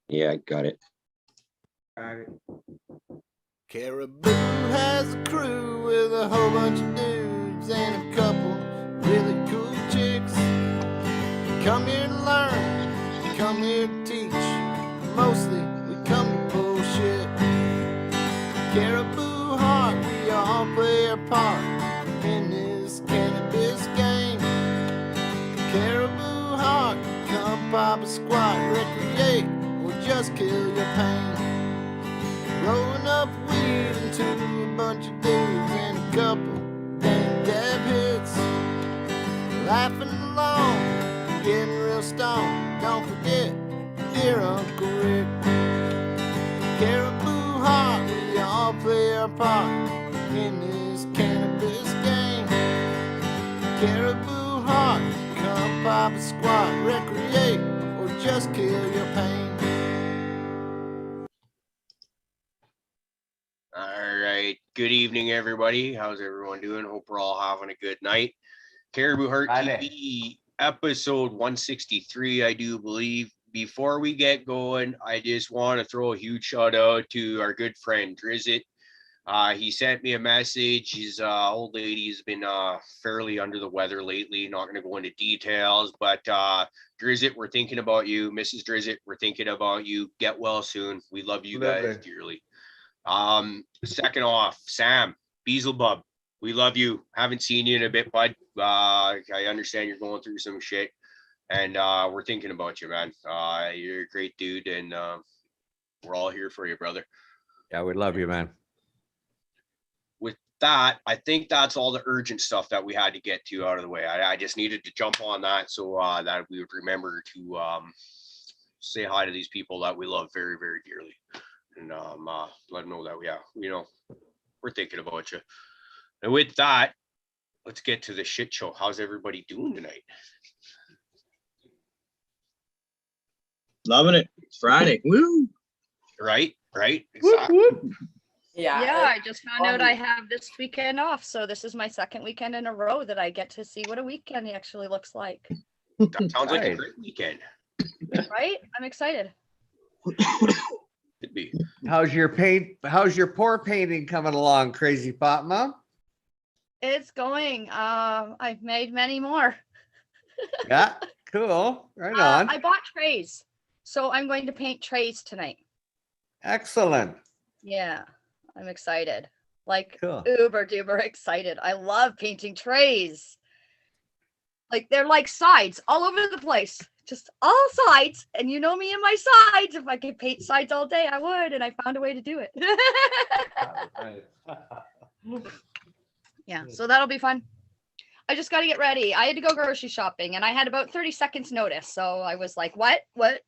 Yeah, I got it. Got it. Caribou has a crew with a whole bunch of dudes and a couple really cool chicks. Come here to learn, come here to teach. Mostly we come to bullshit. Caribou heart, we all play our part in this cannabis game. Caribou heart, come pop a squat, recreate, or just kill your pain. Rolling up weed into a bunch of dudes and a couple dang dab hits. Laughing along, getting real stoned. Don't forget, dear Uncle Rick. Caribou heart, we all play our part in this cannabis game. Caribou heart, come pop a squat, recreate, or just kill your pain. All right. Good evening, everybody. How's everyone doing? Hope we're all having a good night. Caribou Heart TV, episode 163, I do believe. Before we get going, I just want to throw a huge shout out to our good friend Drizzt. He sent me a message. His old lady has been fairly under the weather lately. Not going to go into details, but Drizzt, we're thinking about you. Mrs. Drizzt, we're thinking about you. Get well soon. We love you guys dearly. Second off, Sam Beelzebub, we love you. Haven't seen you in a bit, bud. I understand you're going through some shit, and we're thinking about you, man. You're a great dude, and we're all here for you, brother. Yeah, we love you, man. With that, I think that's all the urgent stuff that we had to get to out of the way. I just needed to jump on that so that we would remember to say hi to these people that we love very, very dearly. And let them know that we're thinking about you. And with that, let's get to the shit show. How's everybody doing tonight? Loving it. It's Friday. Woo! Right? Exactly. Yeah, I just found out I have this weekend off, so this is my second weekend in a row that I get to see what a weekend actually looks like. That sounds like a great weekend. Right? I'm excited. Could be. How's your pour painting coming along, Crazy Pop Mom? It's going. I've made many more. Yeah, cool. Right on. I bought trays, so I'm going to paint trays tonight. Excellent. Yeah, I'm excited. Like Cool. Uber duper excited. I love painting trays. Like they're like sides all over the place. Just all sides, and you know me and my sides. If I could paint sides all day, I would, and I found a way to do it. Yeah, so that'll be fun. I just got to get ready. I had to go grocery shopping, and I had about 30 seconds notice. So I was like, what?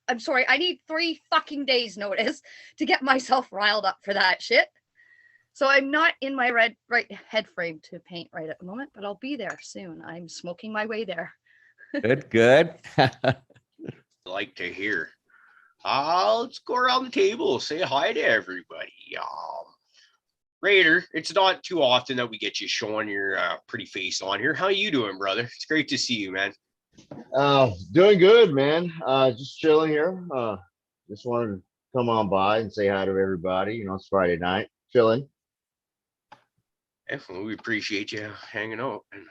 I'm sorry. I need 3 fucking days notice to get myself riled up for that shit. So I'm not in my right head frame to paint right at the moment, but I'll be there soon. I'm smoking my way there. Good. Like to hear. Let's go around the table. Say hi to everybody. Raider, it's not too often that we get you showing your pretty face on here. How you doing, brother? It's great to see you, man. Doing good, man. Just chilling here. Just wanted to come on by and say hi to everybody. You know, it's Friday night. Chilling. Well, we appreciate you hanging out. And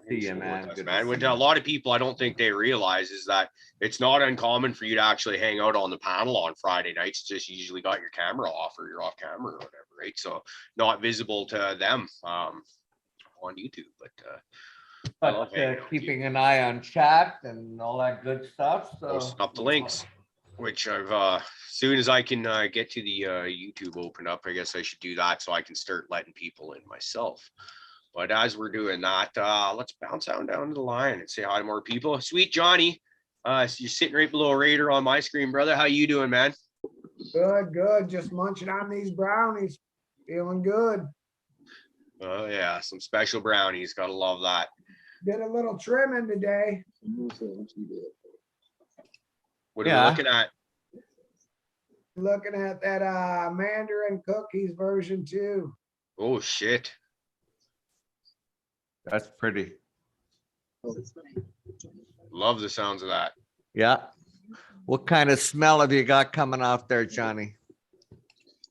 See you, man. Us, man. What a lot of people I don't think they realize is that it's not uncommon for you to actually hang out on the panel on Friday nights. Just usually got your camera off or you're off camera or whatever, right? So not visible to them on YouTube, but keeping an eye on chat and all that good stuff. So posting up the links, which I've as soon as I can get to the YouTube open up, I guess I should do that so I can start letting people in myself. But as we're doing that, let's bounce on down to the line and say hi to more people. Sweet Johnny, so you're sitting right below Raider on my screen, brother. How you doing, man? Good. Just munching on these brownies. Feeling good. Oh yeah, some special brownies. Gotta love that. Did a little trimming today. What are we looking at? Looking at that Mandarin cookies version 2. Oh shit. that's pretty. Love the sounds of that. Yeah. What kind of smell have you got coming off there, Johnny?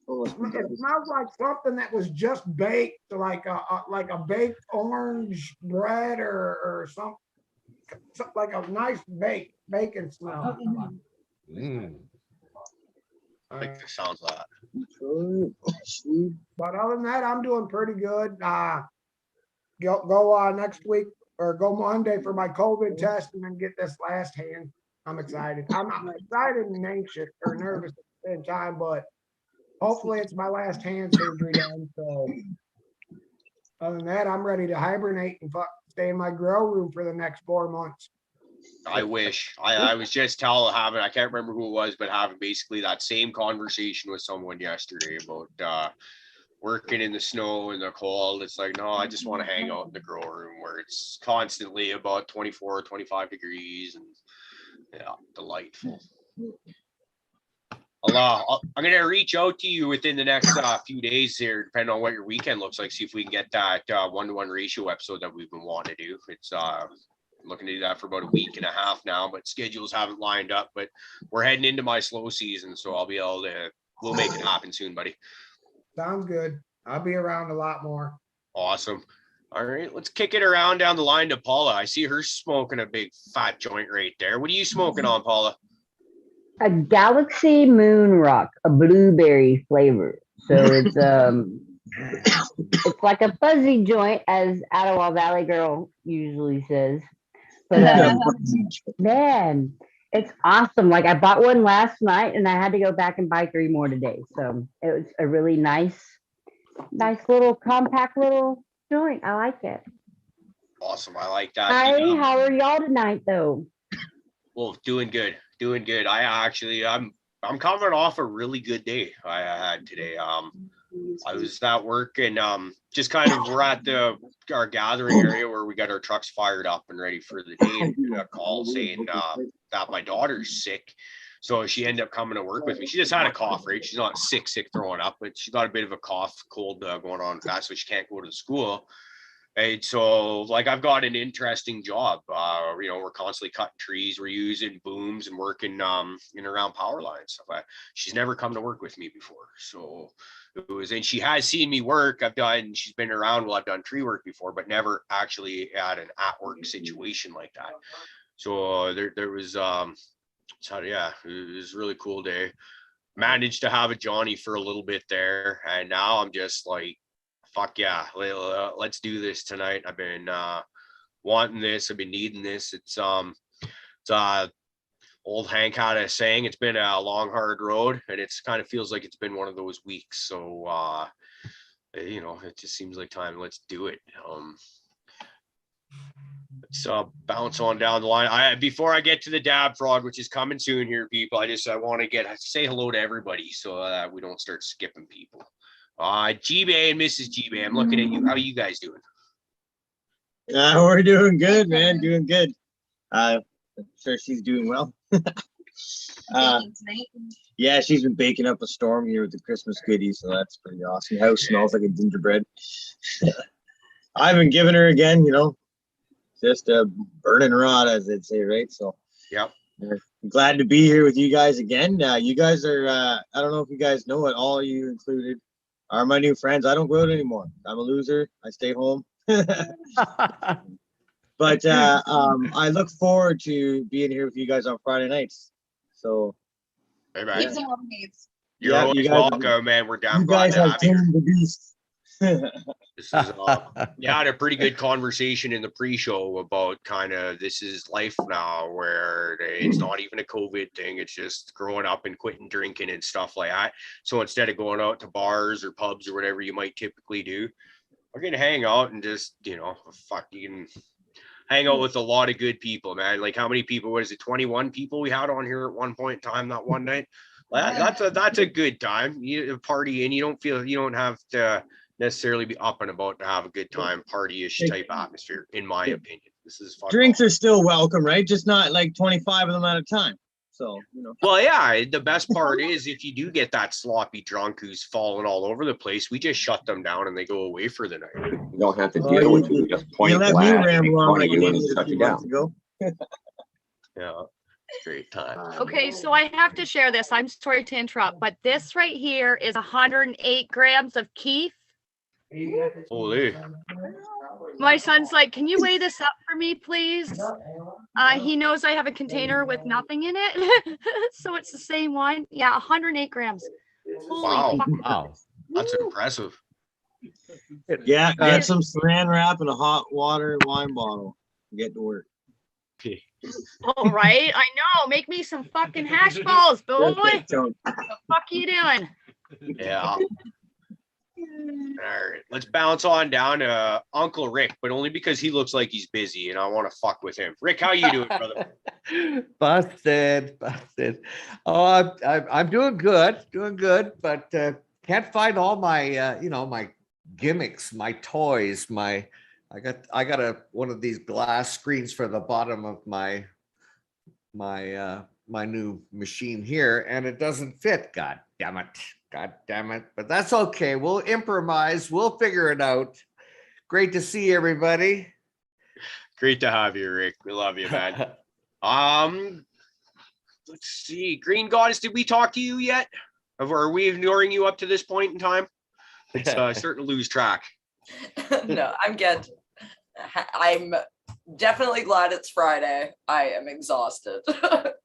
It smells like something that was just baked, like a baked orange bread or something like a nice bacon smell. Mm. I like the sounds of that. But other than that, I'm doing pretty good. Go next week or go Monday for my COVID test and then get this last hand. I'm excited. I'm excited and anxious or nervous at the same time, but hopefully it's my last hand surgery done. So other than that, I'm ready to hibernate and stay in my grow room for the next 4 months. I wish. I was just having, I can't remember who it was, but having basically that same conversation with someone yesterday about working in the snow and the cold. It's like, no, I just want to hang out in the grow room where it's constantly about 24, 25 degrees and yeah, delightful. I'm going to reach out to you within the next few days here, depending on what your weekend looks like. See if we can get that 1-to-1 ratio episode that we've been wanting to do. It's looking to do that for about a week and a half now, but schedules haven't lined up. But we're heading into my slow season, so I'll be able to. We'll make it happen soon, buddy. Sounds good. I'll be around a lot more. Awesome. All right, let's kick it around down the line to Paula. I see her smoking a big fat joint right there. What are you smoking on, Paula? A Galaxy Moon Rock, a blueberry flavor. So it's it's like a fuzzy joint, as Ottawa Valley Girl usually says. But man, it's awesome. Like I bought one last night and I had to go back and buy 3 more today. So it was a really nice little compact little joint. I like it. Awesome. I like that. Hi, how are y'all tonight though? Well, doing good. I'm coming off a really good day I had today. I was at work and just kind of we're at our gathering area where we got our trucks fired up and ready for the day, and a call saying that my daughter's sick. So she ended up coming to work with me. She just had a cough, right? She's not sick throwing up, but she got a bit of a cough, cold going on with that, so she can't go to school. And so like I've got an interesting job. We're constantly cutting trees, we're using booms and working in and around power lines. She's never come to work with me before. So it was, and she has seen me work. She's been around while I've done tree work before, but never actually had an at-work situation like that. So there was it was a really cool day. Managed to have a Johnny for a little bit there, and now I'm just like, fuck yeah, let's do this tonight. I've been wanting this. I've been needing this. It's old Hank had a saying, it's been a long, hard road, and it's kind of feels like it's been one of those weeks. So, it just seems like time. Let's do it. Let's bounce on down the line. Before I get to the dab frog, which is coming soon here, people, I want to say hello to everybody so that we don't start skipping people. G-Bay and Mrs. G-Bay, I'm looking at you. How are you guys doing? We're doing good, man. Doing good. I'm sure she's doing well. Yeah, she's been baking up a storm here with the Christmas goodies, so that's pretty awesome. House smells like a gingerbread. I've been giving her again, just a burning rod, as they'd say, right? So yep. I'm glad to be here with you guys again. You guys are, I don't know if you guys know it, all of you included are my new friends. I don't go out anymore. I'm a loser. I stay home. But I look forward to being here with you guys on Friday nights. So, hey man, you're yeah, always welcome, man. We're down. You guys have tamed the beast. This is had a pretty good conversation in the pre-show about kind of this is life now, where it's not even a COVID thing. It's just growing up and quitting drinking and stuff like that. So instead of going out to bars or pubs or whatever you might typically do, we're gonna hang out and just you can hang out with a lot of good people, man. Like how many people? What is it? 21 people we had on here at one point in time that one night. That's a good time. You party and you don't have to necessarily be up and about to have a good time, party-ish type atmosphere, in my opinion. This is fun. Drinks are still welcome, right? Just not like 25 of them at a time. So, Well, yeah, the best part is if you do get that sloppy drunk who's falling all over the place, we just shut them down and they go away for the night. You don't have to deal with it. Just point you let me ramble on like you did a few months ago. Yeah. Great time. Okay, so I have to share this. I'm sorry to interrupt, but this right here is 108 grams of keef. Holy. My son's like, can you weigh this up for me, please? He knows I have a container with nothing in it. So it's the same one. Yeah, 108 grams. Wow. Wow. That's impressive. Yeah, get some saran wrap and a hot water wine bottle. Get to work. All right, I know. Make me some fucking hash balls, boy. What So, the fuck you doing? Yeah. All right, let's bounce on down to Uncle Rick, but only because he looks like he's busy and I want to fuck with him. Rick, how you doing, brother? Busted. Oh, I'm doing good, but can't find all my my gimmicks, my toys, I got one of these glass screens for the bottom of my new machine here, and it doesn't fit. God damn it. But that's okay. We'll improvise. We'll figure it out. Great to see everybody. Great to have you, Rick. We love you, man. Let's see. Green Goddess, did we talk to you yet? Or are we ignoring you up to this point in time? It's starting to lose track. No, I'm good. I'm definitely glad it's Friday. I am exhausted.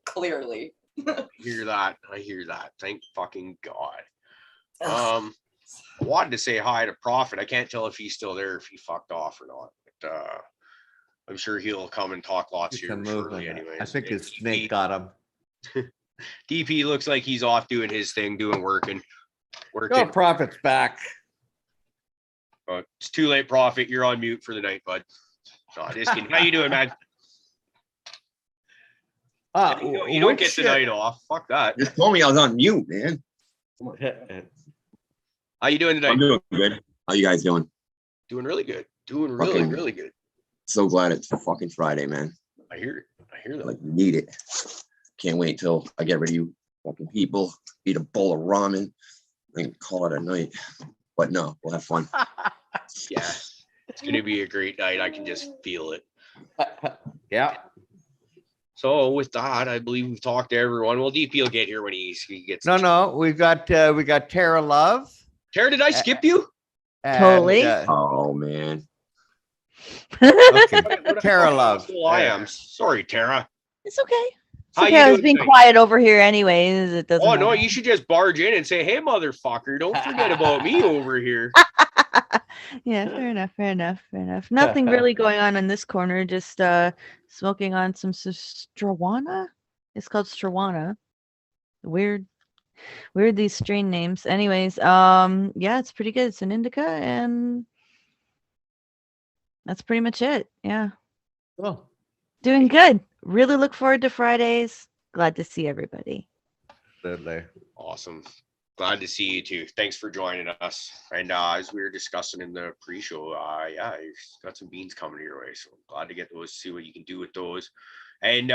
Clearly. I hear that. Thank fucking God. I wanted to say hi to Prophet. I can't tell if he's still there, if he fucked off or not. But I'm sure he'll come and talk lots He's here shortly anyways. I think his snake got him. DP looks like he's off doing his thing, working. Oh, Prophet's back. But it's too late, Prophet. You're on mute for the night, bud. God, how you doing, man? You don't get the night off. Fuck that. Just told me I was on mute, man. How you doing tonight? I'm doing good. How you guys doing? Doing really good. Doing really good. So glad it's fucking Friday, man. I hear that. Like, we need it. Can't wait till I get rid of you fucking people, eat a bowl of ramen, and call it a night. But no, we'll have fun. Yeah, it's gonna be a great night. I can just feel it. Yeah. So with that, I believe we've talked to everyone. Well, DP will get here when he gets. No, we got Tara Love. Tara, did I skip you? Totally. Oh man. Okay. Tara Love. I am sorry, Tara. It's okay. It's How okay. you I was doing being tonight? quiet over here anyways. It doesn't Oh no, matter. you should just barge in and say, "Hey, motherfucker, don't forget about me over here." Yeah, fair enough. Nothing really going on in this corner. Just smoking on some Strawana. It's called Strawana. Weird these strain names. Anyways, yeah, it's pretty good. It's an indica, and that's pretty much it. Yeah. Oh. Doing good. Really look forward to Fridays. Glad to see everybody. Awesome. Glad to see you too. Thanks for joining us. And as we were discussing in the pre-show, yeah, you've got some beans coming your way. So glad to get those, see what you can do with those. And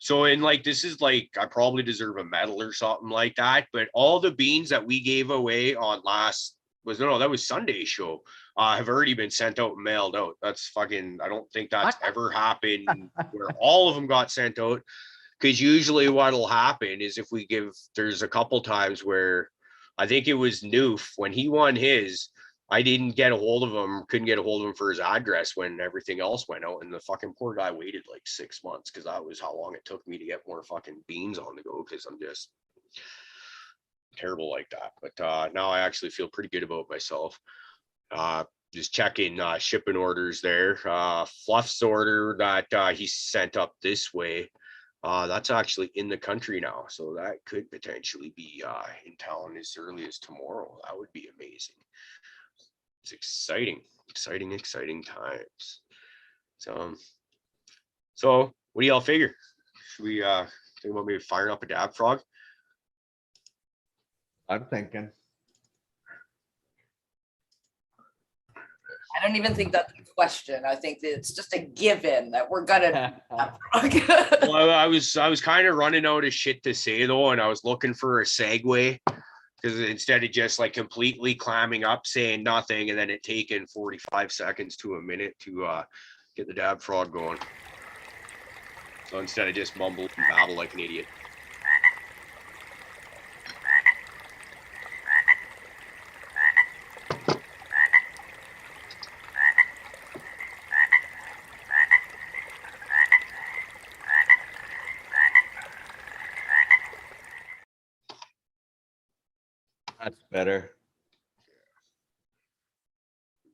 so in like, this is like, I probably deserve a medal or something like that. But all the beans that we gave away on that was Sunday's show, have already been sent out and mailed out. That's fucking, I don't think that's ever happened where all of them got sent out. Because usually what'll happen is there's a couple times where I think it was Noof when he won his, I didn't get a hold of him, couldn't get a hold of him for his address when everything else went out. And the fucking poor guy waited like 6 months because that was how long it took me to get more fucking beans on the go because I'm just terrible like that. But now I actually feel pretty good about myself. Just checking shipping orders there. Fluff's order that he sent up this way. That's actually in the country now, so that could potentially be in town as early as tomorrow. That would be amazing. It's exciting times. So what do y'all figure? Should we think about maybe firing up a dab frog? I'm thinking. I don't even think that's a question. I think that it's just a given that we're gonna. Well, I was kind of running out of shit to say though, and I was looking for a segue because instead of just like completely clamming up, saying nothing, and then it taking 45 seconds to a minute to get the dab frog going. So instead of just mumble and babble like an idiot. That's better.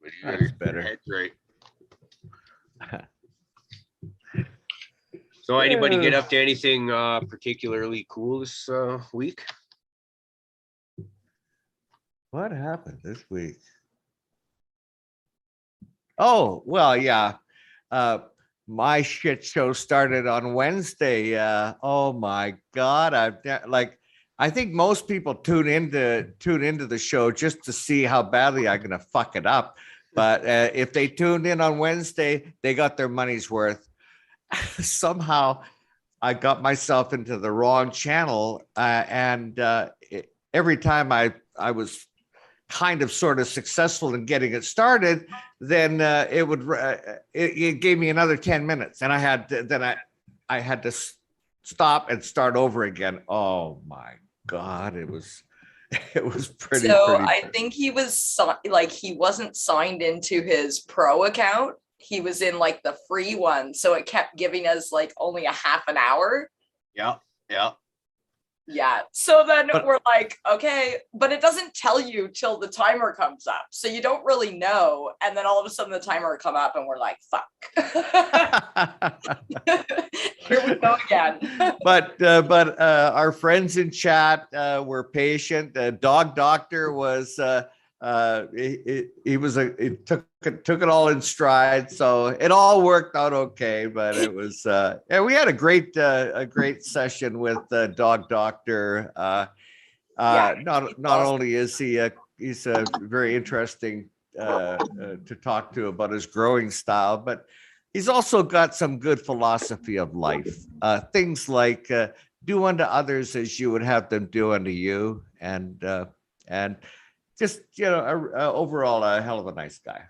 But That's better. Head's right. So anybody get up to anything particularly cool this week? What happened this week? Oh, well, yeah. My shit show started on Wednesday. Oh my God. I think most people tune into the show just to see how badly I'm gonna fuck it up. But if they tuned in on Wednesday, they got their money's worth. Somehow I got myself into the wrong channel, and every time I was kind of sort of successful in getting it started, then it gave me another 10 minutes, and I had to stop and start over again. Oh my God, it was pretty. I think he was he wasn't signed into his pro account. He was in like the free one, so it kept giving us like only a half an hour. Yeah. Yeah. So then we're like, okay, but it doesn't tell you till the timer comes up. So you don't really know. And then all of a sudden the timer come up and we're like, fuck. Here we go again. But our friends in chat were patient. Dog Doctor was he took it all in stride, so it all worked out okay. But it was yeah, we had a great session with Dog Doctor. Not only is he's a very interesting to talk to about his growing style, but he's also got some good philosophy of life. Things like do unto others as you would have them do unto you, and just, overall a hell of a nice guy.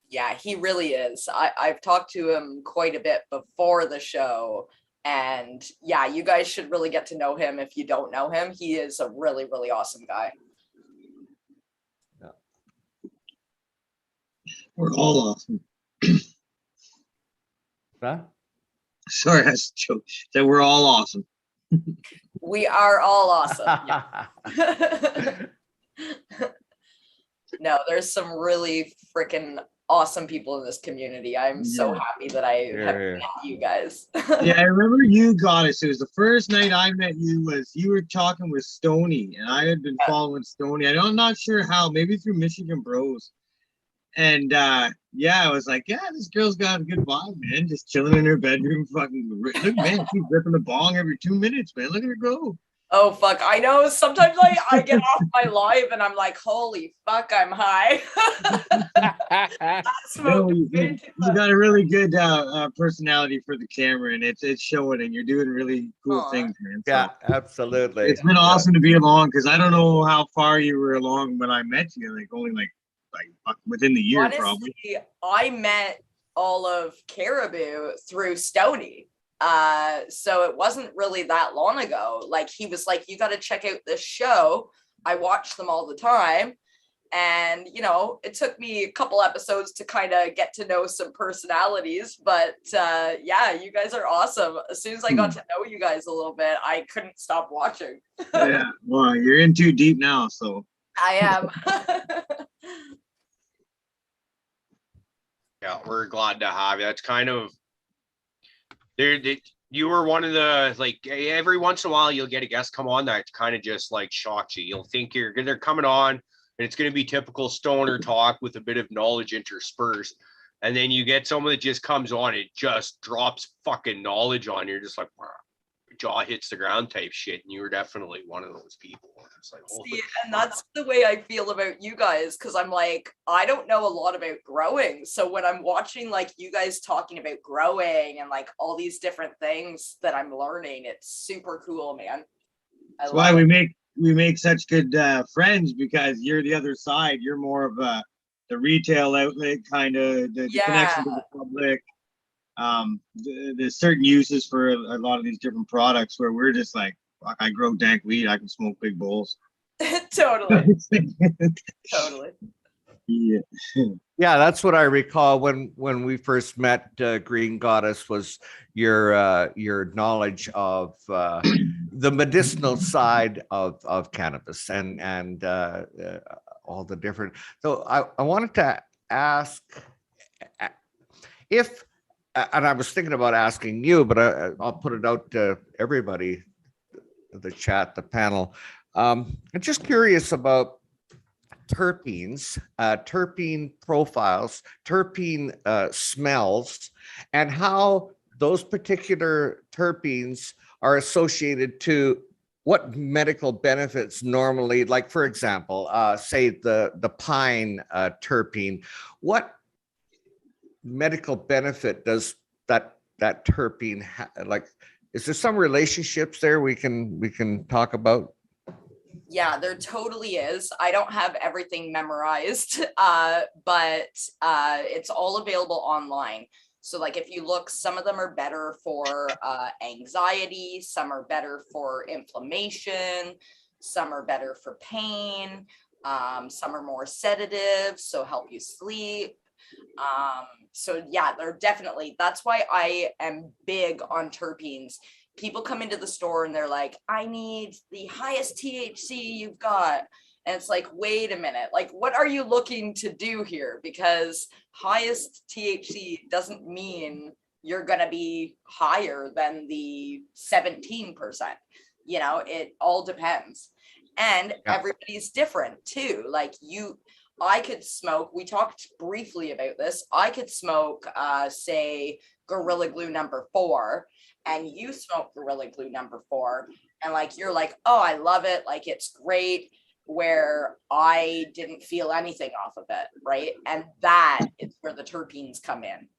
Yeah, he really is. I've talked to him quite a bit before the show, and yeah, you guys should really get to know him if you don't know him. He is a really, really awesome guy. Yeah. We're all awesome. Huh? Sorry, that's a joke. That we're all awesome. We are all awesome. Yeah. No, there's some really freaking awesome people in this community. I'm so happy that I have met you guys. Yeah, I remember you got us. It was the first night I met you. Was you were talking with Stony, and I had been following Stony. I'm not sure how, maybe through Michigan Bros. And yeah, I was like, yeah, this girl's got a good vibe, man. Just chilling in her bedroom, fucking look, man, she's ripping the bong every 2 minutes, man. Look at her go. Oh fuck, I know. Sometimes I get off my live and I'm like, holy fuck, I'm high. No, you got a really good personality for the camera, and it's showing, and you're doing really cool things, man. So yeah, absolutely. it's been awesome to be along, because I don't know how far you were along when I met you, like only like within the year. Honestly, probably. I met all of Caribou through Stony. So it wasn't really that long ago. Like, he was like, you got to check out this show. I watch them all the time. And, it took me a couple episodes to kind of get to know some personalities, but yeah, you guys are awesome. As soon as I got to know you guys a little bit, I couldn't stop watching. Yeah, well, you're in too deep now, so. I am. Yeah, we're glad to have you. That's kind of you were one of the, like, every once in a while you'll get a guest come on that kind of just like shocks you. You'll think they're coming on and it's going to be typical stoner talk with a bit of knowledge interspersed, and then you get someone that just comes on, it just drops fucking knowledge on you. You're just like, wow, jaw hits the ground type shit, and you were definitely one of those people. It's like, see, and that's the way I feel about you guys, because I'm like, I don't know a lot about growing, so when I'm watching like you guys talking about growing and like all these different things that I'm learning, it's super cool, man. That's why we make such good friends, because you're the other side. You're more of the retail outlet kind of, the connection to the public. there's certain uses for a lot of these different products where we're just like, fuck, I grow dank weed, I can smoke big bowls. Totally. Totally. Yeah. Yeah, that's what I recall when we first met. Green Goddess was your knowledge of the medicinal side of cannabis and all the different. So I wanted to ask if, and I was thinking about asking you, but I'll put it out to everybody, the chat, the panel. I'm just curious about terpenes, terpene profiles, terpene smells, and how those particular terpenes are associated to what medical benefits normally, like for example, say the pine terpene, what medical benefit does that terpene like? Is there some relationships there we can talk about? Yeah, there totally is. I don't have everything memorized, but it's all available online. So like if you look, some of them are better for anxiety, some are better for inflammation, some are better for pain, some are more sedative, so help you sleep. So yeah, they're definitely, that's why I am big on terpenes. People come into the store and they're like, I need the highest THC you've got. And it's like, wait a minute, like, what are you looking to do here? Because highest THC doesn't mean you're going to be higher than the 17%. You know, it all depends. And everybody's different too. Like I could smoke, we talked briefly about this. I could smoke, say, Gorilla Glue number 4, and you smoke Gorilla Glue number 4, and like you're like, oh, I love it, like it's great, where I didn't feel anything off of it, right? And that is where the terpenes come in,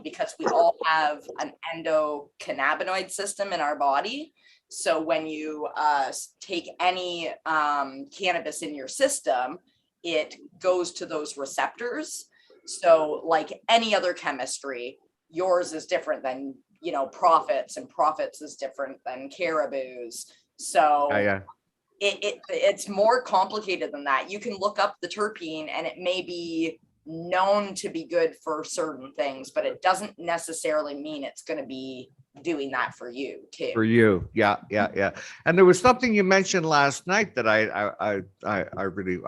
because we all have an endocannabinoid system in our body. So when you take any cannabis in your system, it goes to those receptors. So like any other chemistry, yours is different than, you know, Profits, and Profits is different than Caribou's. So it's more complicated than that. You can look up the terpene and it may be known to be good for certain things, but it doesn't necessarily mean it's going to be doing that for you too. For you, yeah. And there was something you mentioned last night that I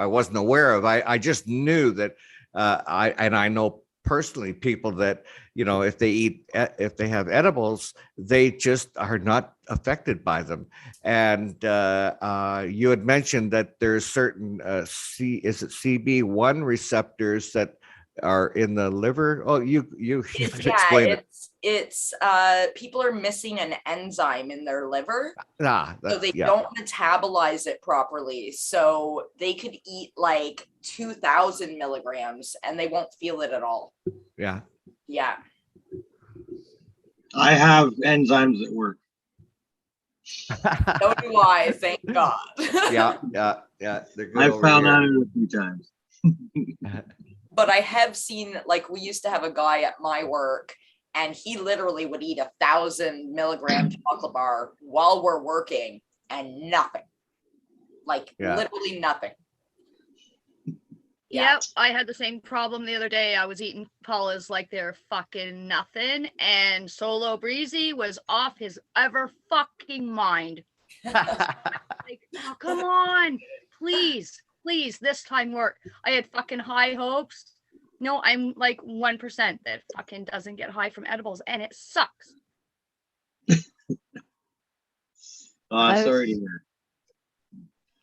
wasn't aware of. I just knew that I know personally people that, you know, if they have edibles, they just are not affected by them. And you had mentioned that there's certain CB1 receptors that are in the liver. Oh, you explain it. It's people are missing an enzyme in their liver, so they yeah. don't metabolize it properly. So they could eat like 2,000 milligrams and they won't feel it at all. Yeah. I have enzymes that work. So do I, thank God. Yeah. They're good. I've found that a few times. But I have seen, like, we used to have a guy at my work, and he literally would eat 1,000 milligram chocolate bar while we're working, and nothing. Like literally nothing. Yep, I had the same problem the other day. I was eating Paula's like they're fucking nothing, and Solo Breezy was off his ever fucking mind. Like, oh, come on, please, this time work. I had fucking high hopes. No, I'm like 1% that fucking doesn't get high from edibles, and it sucks. Sorry to hear.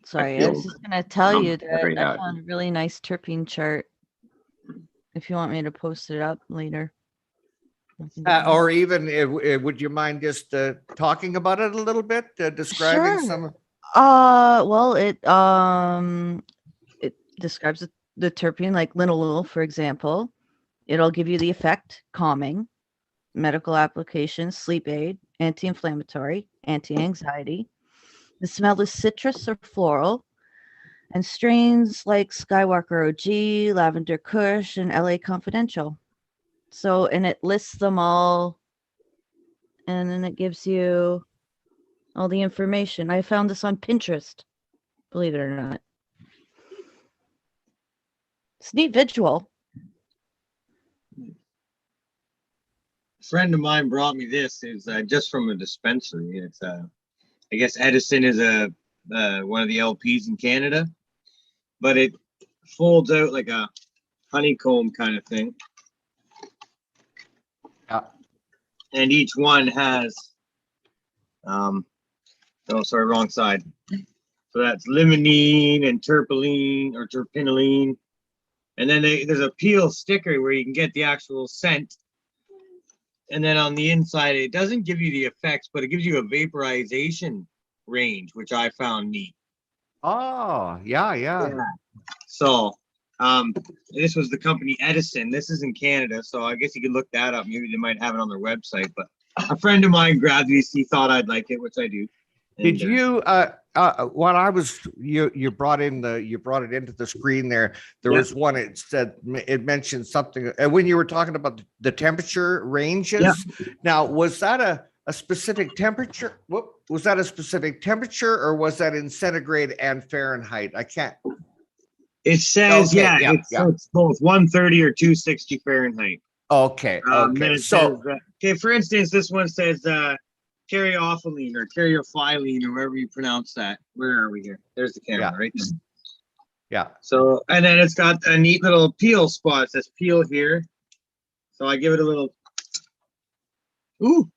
Sorry, I was just gonna tell you that I found a really nice terpene chart. If you want me to post it up later. Or even, would you mind just talking about it a little bit, describing some? Well, it describes the terpene, like linalool, for example. It'll give you the effect calming, medical applications, sleep aid, anti-inflammatory, anti-anxiety. The smell is citrus or floral, and strains like Skywalker OG, Lavender Kush, and LA Confidential. So, and it lists them all, and then it gives you all the information. I found this on Pinterest, believe it or not. It's a neat visual. A friend of mine brought me this. It's just from a dispensary. It's I guess Edison is a one of the LPs in Canada, but it folds out like a honeycomb kind of thing. Yeah. And each one has oh sorry, wrong side. So that's limonene and terpeline or terpenoline. And then there's a peel sticker where you can get the actual scent. And then on the inside, it doesn't give you the effects, but it gives you a vaporization range, which I found neat. Oh, yeah. So this was the company Edison. This is in Canada, so I guess you could look that up. Maybe they might have it on their website. But a friend of mine grabbed these. He thought I'd like it, which I do. Did you when I was you brought it into the screen there was one, it said, it mentioned something when you were talking about the temperature ranges. Now, was that a specific temperature? Was that a specific temperature, or was that in centigrade and Fahrenheit? I can't. It says it's both 130 or 260 Fahrenheit. Okay. Then it says, for instance, this one says caryophyllene or caryophyllene, or however you pronounce that. Where are we here? There's the camera, right? Yeah. So, and then it's got a neat little peel spot. It says peel here. So I give it a little. Ooh.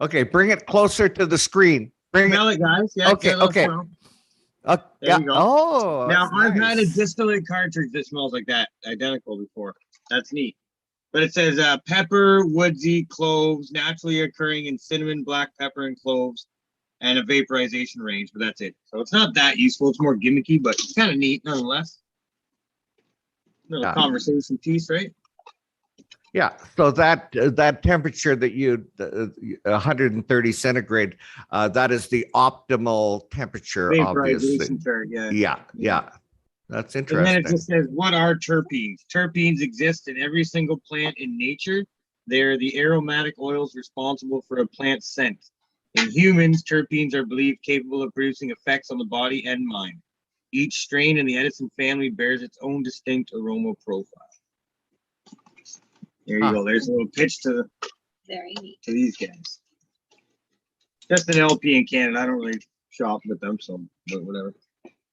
Okay, bring it closer to the screen. Smell it, guys. Yeah. Okay. There you go. Oh. Now I've nice. had a distillate cartridge that smells like that, identical before. That's neat. But it says pepper, woodsy, cloves, naturally occurring in cinnamon, black pepper, and cloves, and a vaporization range. But that's it. So it's not that useful. It's more gimmicky, but it's kind of neat nonetheless. Little conversation piece, right? Yeah. So that temperature that 130 centigrade, that is the optimal temperature, obviously. Yeah. Yeah. That's interesting. And then it just says, what are terpenes? Terpenes exist in every single plant in nature. They're the aromatic oils responsible for a plant's scent. In humans, terpenes are believed capable of producing effects on the body and mind. Each strain in the Edison family bears its own distinct aroma profile. There you go. There's a little pitch to these guys. Just an LP in Canada. I don't really shop with them, so but whatever.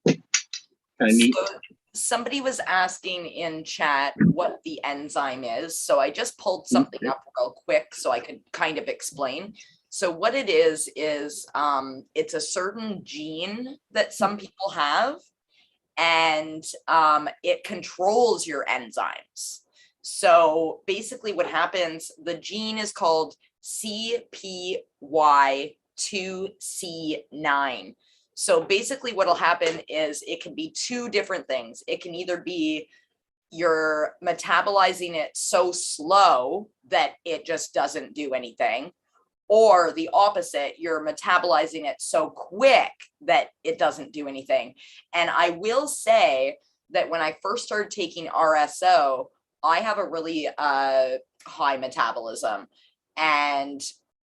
Kind of neat. So somebody was asking in chat what the enzyme is. So I just pulled something up real quick so I could kind of explain. So what it is it's a certain gene that some people have, and it controls your enzymes. So basically what happens, the gene is called CPY2C9. So basically what'll happen is it can be two different things. It can either be you're metabolizing it so slow that it just doesn't do anything, or the opposite, you're metabolizing it so quick that it doesn't do anything. And I will say that when I first started taking RSO, I have a really high metabolism, and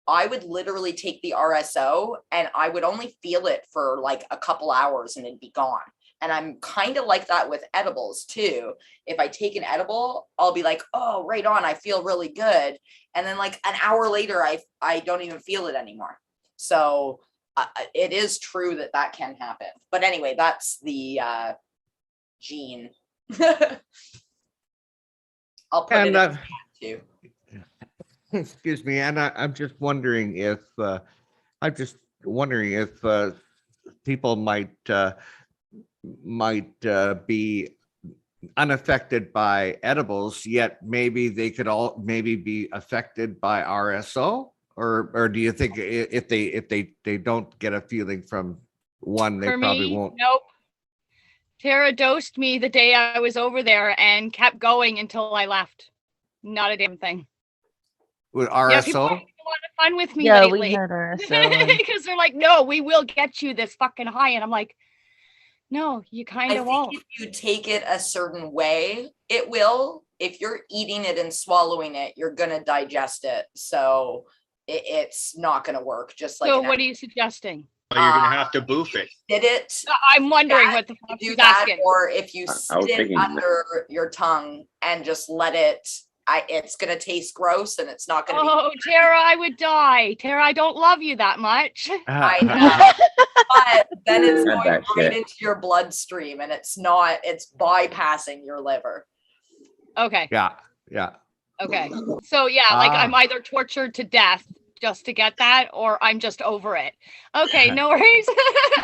I would literally take the RSO and I would only feel it for like a couple hours and it'd be gone. And I'm kind of like that with edibles too. If I take an edible, I'll be like, oh, right on, I feel really good. And then like an hour later, I don't even feel it anymore. So it is true that that can happen. But anyway, that's the gene. I'll put it in the chat too. Excuse me, and I'm just wondering if people might be unaffected by edibles, yet maybe they could all be affected by RSO, or do you think if they don't get a feeling from one, they probably won't? Nope. Tara dosed me the day I was over there and kept going until I left. Not a damn thing. With RSO? Yeah, people are having a lot of fun with me Yeah, lately. we had RSO. Because they're like, no, we will get you this fucking high. And I'm like, no, you kind of won't. If you take it a certain way, it will. if you're eating it and swallowing it, you're gonna digest it. So it's not gonna work. Just like So what are you suggesting? Oh, you're gonna have to boof it. did it. I'm wondering what the fuck Do she's that, asking. or if you I was sit it thinking- under your tongue and just let it, it's gonna taste gross and it's not gonna be. Oh, Tara, I would die. Tara, I don't love you that much. I know, but then it's Add going that right shit. into your bloodstream, and it's bypassing your liver. Okay. Yeah, yeah. Okay. So yeah, like Ah. I'm either tortured to death just to get that, or I'm just over it. Okay, no worries.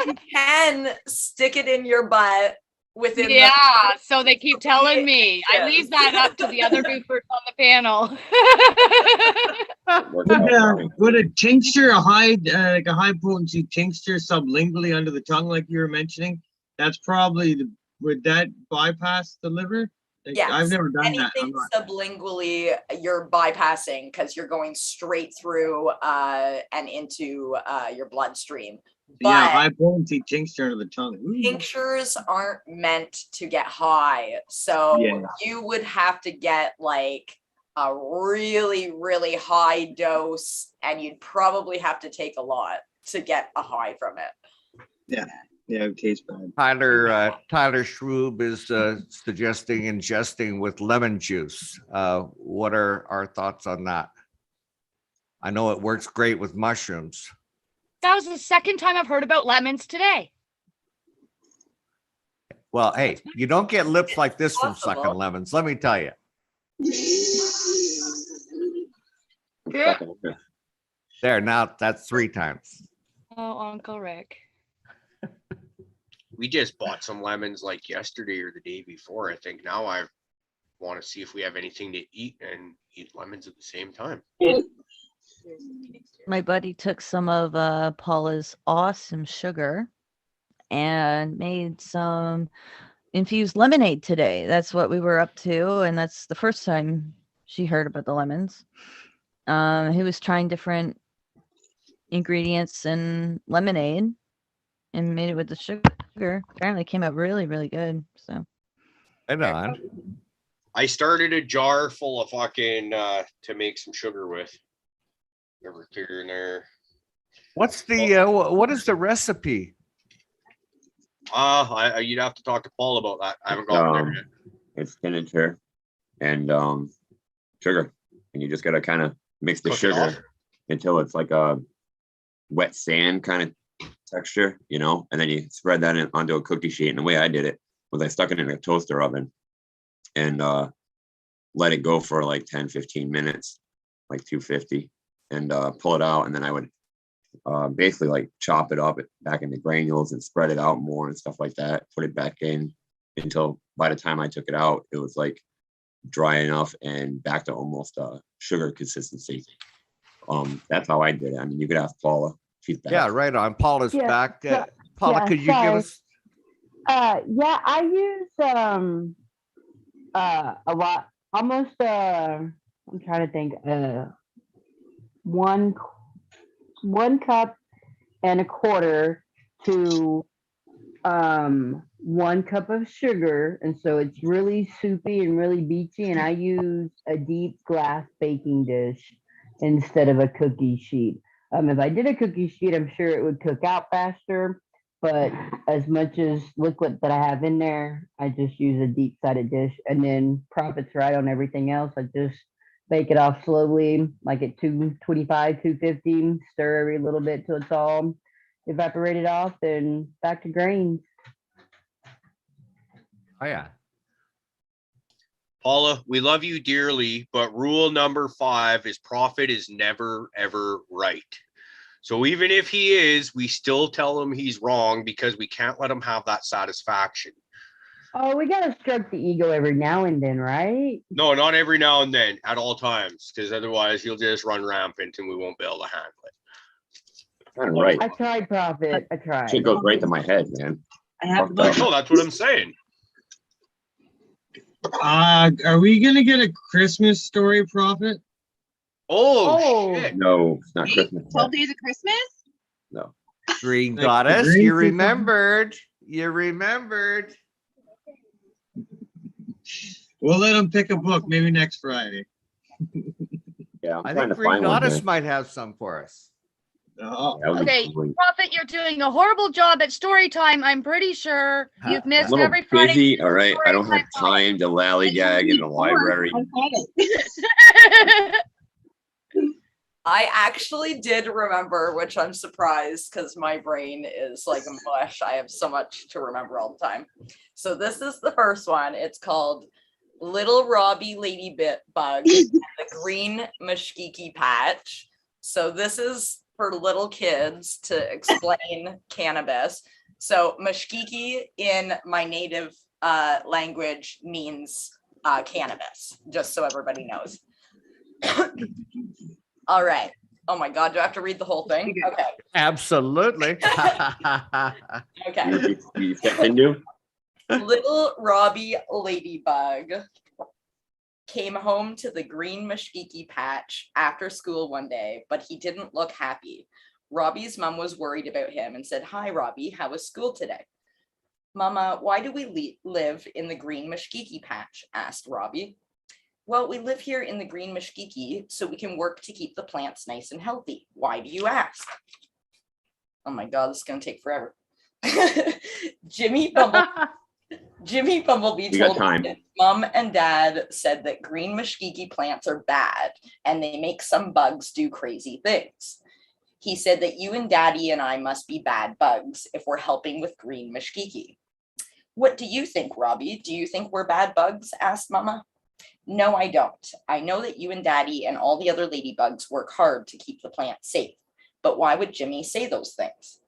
You can stick it in your butt within the Yeah, so they keep telling me. I Yes. leave that up to the other goofers on the panel. Works out fine. Would a tincture, like a high potency tincture sublingually under the tongue, like you were mentioning, that's probably would that bypass the liver? Like, Yes. I've never done that. I'm Anything not- sublingually, you're bypassing because you're going straight through and into your bloodstream. yeah, But high potency tincture under the tongue. Ooh. tinctures aren't meant to get high. So Yeah. you would have to get like a really, really high dose, and you'd probably have to take a lot to get a high from it. Yeah, it tastes bad. Tyler Shrube is suggesting ingesting with lemon juice. What are our thoughts on that? I know it works great with mushrooms. That was the second time I've heard about lemons today. Well, hey, you don't get lips like this from Possible. sucking lemons, let me tell you. Yeah. There, now that's 3 times. Oh, Uncle Rick. We just bought some lemons like yesterday or the day before. I think now I want to see if we have anything to eat and eat lemons at the same time. My buddy took some of Paula's awesome sugar and made some infused lemonade today. That's what we were up to, and that's the first time she heard about the lemons. He was trying different ingredients in lemonade and made it with the sugar. Apparently came out really, really good. So Right on. I started a jar full of fucking to make some sugar with. Never clear in there. What's the what is the recipe? You'd have to talk to Paul about that. I haven't gotten there yet. It's spinach and sugar, and you just gotta kind of mix the Cook it off. sugar until it's like a wet sand kind of texture, you know, and then you spread that onto a cookie sheet. And the way I did it was I stuck it in a toaster oven and let it go for like 10-15 minutes, like 250, and pull it out. And then I would basically like chop it up back into granules and spread it out more and stuff like that, put it back in until by the time I took it out, it was like dry enough and back to almost sugar consistency. That's how I did it. I mean, you could ask Paula. She's back. Yeah, right on. Paula's Yeah, back. yeah, Paula, yeah, could you give sorry. us? Yeah, I use a lot, almost I'm trying to think, one cup and a quarter to 1 cup of sugar, and so it's really soupy and really beachy, and I use a deep glass baking dish instead of a cookie sheet. If I did a cookie sheet, I'm sure it would cook out faster, but as much as liquid that I have in there, I just use a deep sided dish, and then profits right on everything else. I just bake it off slowly, like at 225, 250, stir every little bit till it's all evaporated off, and back to grains. Oh yeah. Paula, we love you dearly, but rule number 5 is profit is never, ever right. So even if he is, we still tell him he's wrong because we can't let him have that satisfaction. Oh, we gotta stroke the ego every now and then, right? No, not every now and then, at all times, because otherwise he'll just run rampant and we won't be able to handle it. Kind of right. I tried, Prophet. I tried. Shit goes right to my head, man. Fucked I up. know, that's what I'm saying. Are we gonna get a Christmas story, Prophet? Oh, shit. No, it's not Christmas. 12 days of Christmas? No. Green Like goddess, the green you people. remembered. You remembered. We'll let them pick a book maybe next Friday. Yeah, I'm I trying think to Green find one. Goddess man. might have some for us. Oh, That would be Okay, cool. Prophet, you're doing a horrible job at story time. I'm pretty sure you've I'm missed a little every Friday. busy, all right. I don't have Story time to lallygag in the library. I actually did remember, which I'm surprised because my brain is like a mush. I have so much to remember all the time. So this is the first one. It's called Little Robbie Ladybug and the Green Muskegee Patch. So this is for little kids to explain cannabis. So Muskegee in my native language means cannabis, just so everybody knows. All right. Oh my God, do I have to read the whole thing? Okay. Absolutely. Okay. You step into? Little Robbie Ladybug came home to the green Muskegee patch after school one day, but he didn't look happy. Robbie's mom was worried about him and said, "Hi, Robbie, how was school today?" "Mama, why do we live in the green Muskegee patch?" asked Robbie. "Well, we live here in the green Muskegee so we can work to keep the plants nice and healthy. Why do you ask?" Oh my God, this is going to take forever. Jimmy Bumblebee We got told time. me that Mom and Dad said that green Muskegee plants are bad and they make some bugs do crazy things. He said that you and Daddy and I must be bad bugs if we're helping with green Muskegee. "What do you think, Robbie? Do you think we're bad bugs?" asked Mama. "No, I don't. I know that you and Daddy and all the other ladybugs work hard to keep the plants safe. But why would Jimmy say those things?"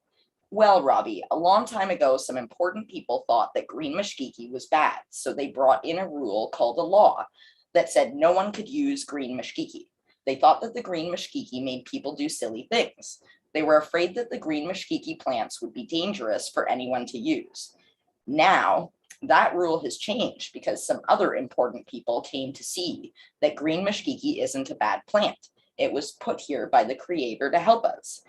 "Well, Robbie, a long time ago, some important people thought that green Muskegee was bad, so they brought in a rule called a law that said no one could use green Muskegee. They thought that the green Muskegee made people do silly things. They were afraid that the green Muskegee plants would be dangerous for anyone to use. Now, that rule has changed because some other important people came to see that green Muskegee isn't a bad plant. It was put here by the Creator to help us.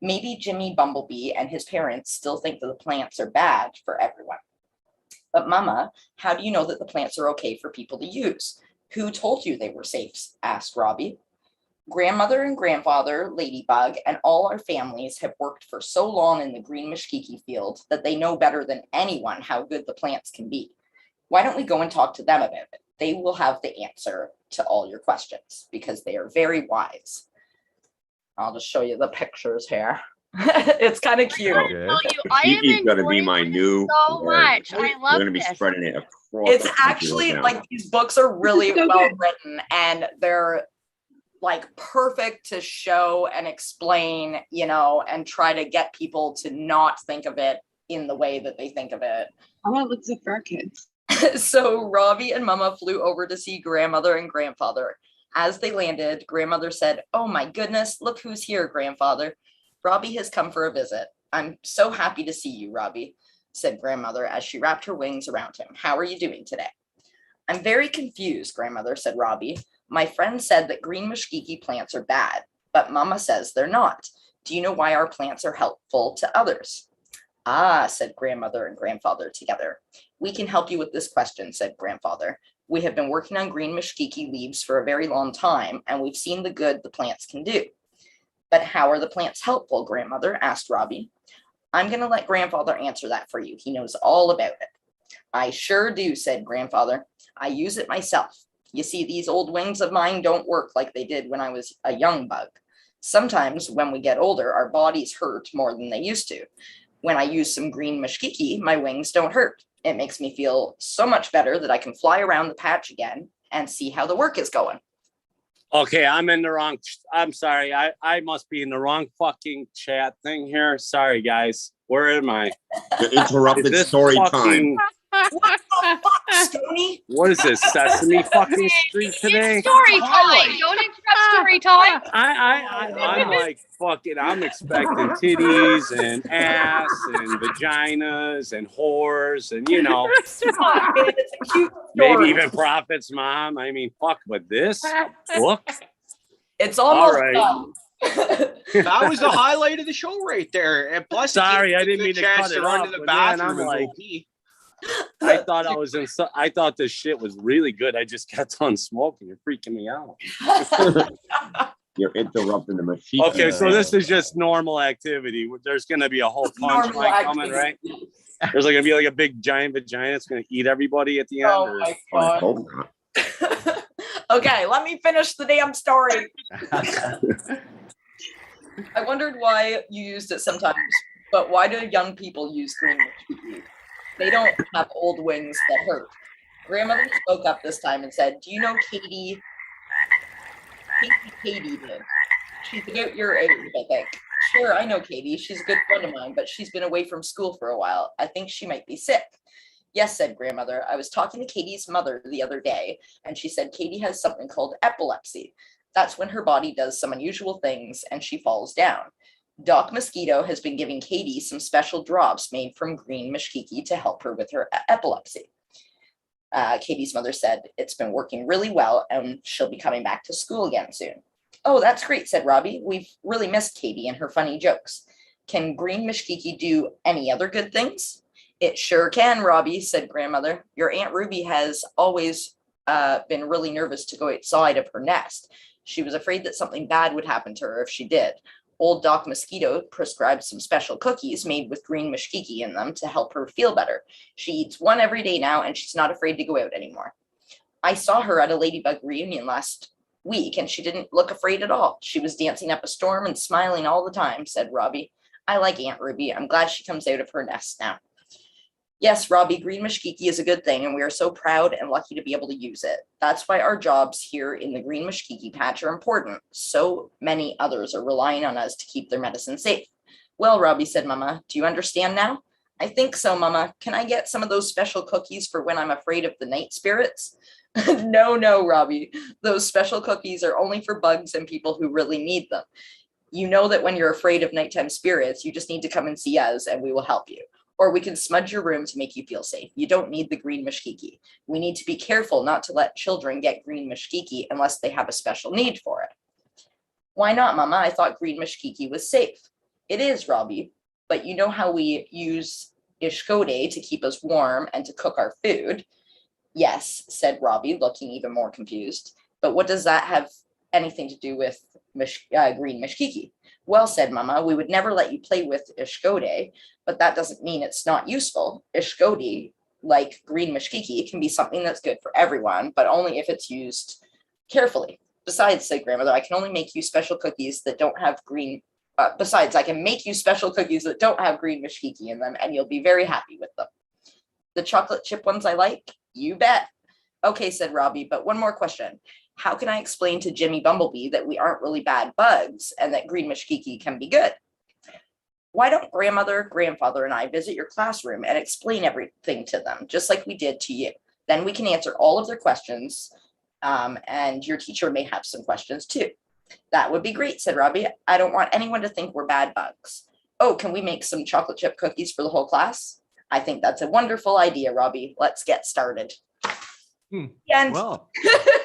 Maybe Jimmy Bumblebee and his parents still think that the plants are bad for everyone. But Mama, how do you know that the plants are okay for people to use? Who told you they were safe?" asked Robbie. "Grandmother and grandfather, Ladybug, and all our families have worked for so long in the green Muskegee field that they know better than anyone how good the plants can be. Why don't we go and talk to them about it? They will have the answer to all your questions because they are very wise." I'll just show you the pictures here. It's kind of cute. Okay. Kiki's gonna be my new. so much. I We're love gonna be this. spreading it across. It's the country actually right now. like these books are really well written and they're like perfect to show and explain, and try to get people to not think of it in the way that they think of it. I want to look at for our kids. So Robbie and Mama flew over to see grandmother and grandfather. As they landed, grandmother said, "Oh my goodness, look who's here, grandfather. Robbie has come for a visit. I'm so happy to see you, Robbie," said grandmother as she wrapped her wings around him. "How are you doing today?" "I'm very confused, grandmother," said Robbie. "My friend said that green Muskegee plants are bad, but Mama says they're not. Do you know why our plants are helpful to others?" "Ah," said grandmother and grandfather together. "We can help you with this question," said grandfather. "We have been working on green Muskegee leaves for a very long time, and we've seen the good the plants can do." "But how are the plants helpful, grandmother?" asked Robbie. "I'm going to let grandfather answer that for you. He knows all about it." "I sure do," said grandfather. "I use it myself. You see, these old wings of mine don't work like they did when I was a young bug. Sometimes when we get older, our bodies hurt more than they used to. When I use some green Muskegee, my wings don't hurt. It makes me feel so much better that I can fly around the patch again and see how the work is going." Okay, I'm sorry. I must be in the wrong fucking chat thing here. Sorry, guys. Where am I? The interrupted Is this story fucking- time. What the fuck, Stoney? What is this, Sesame fucking Street today? Story time. Don't interrupt story time. I'm like fucking. I'm expecting titties and ass and vaginas and whores and It's a cute maybe story. even Prophet's mom. I mean, fuck. But this book. It's almost All right. done. That was the highlight of the show right there. And plus, Sorry, it I gave didn't you a mean to chance cut it run off, to the but man, bathroom I'm and like- go pee. I thought I thought this shit was really good. I just kept on smoking. You're freaking me out. You're interrupting the machine. Okay, so this is just normal activity. There's gonna be a whole punchline coming, right? There's gonna be like a big giant vagina. It's gonna eat everybody at the end. Oh my God. Okay, let me finish the damn story. I wondered why you used it sometimes, but why do young people use green machkiki? They don't have old wings that hurt. Grandmother spoke up this time and said, do you know Katie did. She's about your age, I think. Sure, I know Katie. She's a good friend of mine, but she's been away from school for a while. I think she might be sick. Yes, said grandmother. I was talking to Katie's mother the other day, and she said Katie has something called epilepsy. That's when her body does some unusual things and she falls down. Doc Mosquito has been giving Katie some special drops made from green mashkiki to help her with her epilepsy. Katie's mother said it's been working really well and she'll be coming back to school again soon. Oh, that's great, said Robbie. We've really missed Katie and her funny jokes. Can green mashkiki do any other good things? It sure can, Robbie, said grandmother. Your Aunt Ruby has always been really nervous to go outside of her nest. She was afraid that something bad would happen to her if she did. Old Doc Mosquito prescribed some special cookies made with green mashkiki in them to help her feel better. She eats one every day now, and she's not afraid to go out anymore. I saw her at a ladybug reunion last week, and she didn't look afraid at all. She was dancing up a storm and smiling all the time, said Robbie. I like Aunt Ruby. I'm glad she comes out of her nest now. Yes, Robbie, green mashkiki is a good thing, and we are so proud and lucky to be able to use it. That's why our jobs here in the green mashkiki patch are important. So many others are relying on us to keep their medicine safe. Well, Robbie, said Mama, do you understand now? I think so, Mama. Can I get some of those special cookies for when I'm afraid of the night spirits? No, Robbie. Those special cookies are only for bugs and people who really need them. You know that when you're afraid of nighttime spirits, you just need to come and see us and we will help you. Or we can smudge your room to make you feel safe. You don't need the green mashkiki. We need to be careful not to let children get green mashkiki unless they have a special need for it. Why not, Mama? I thought green mashkiki was safe. It is, Robbie, but you know how we use ishkode to keep us warm and to cook our food? Yes, said Robbie, looking even more confused. But what does that have anything to do with green mashkiki? Well, said Mama, we would never let you play with ishkode, but that doesn't mean it's not useful. Ishkode, like green mashkiki, can be something that's good for everyone, but only if it's used carefully. Besides, said grandmother, I can only make you special cookies that don't have green. Besides, I can make you special cookies that don't have green mashkiki in them, and you'll be very happy with them. The chocolate chip ones I like? You bet. Okay, said Robbie, but one more question. How can I explain to Jimmy Bumblebee that we aren't really bad bugs and that green mashkiki can be good? Why don't grandmother, grandfather, and I visit your classroom and explain everything to them, just like we did to you? Then we can answer all of their questions, and your teacher may have some questions too. That would be great, said Robbie. I don't want anyone to think we're bad bugs. Oh, can we make some chocolate chip cookies for the whole class? I think that's a wonderful idea, Robbie. Let's get started. And Well,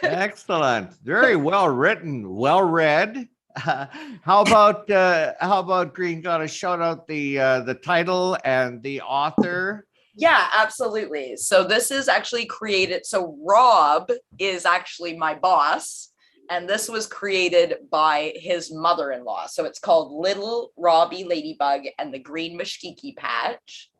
excellent. Very well written, well read. How about Green? Got to shout out the title and the author. yeah, absolutely. So this is actually created. So Rob is actually my boss, and this was created by his mother-in-law. So it's called Little Robbie Ladybug and the Green Mashkiki Patch.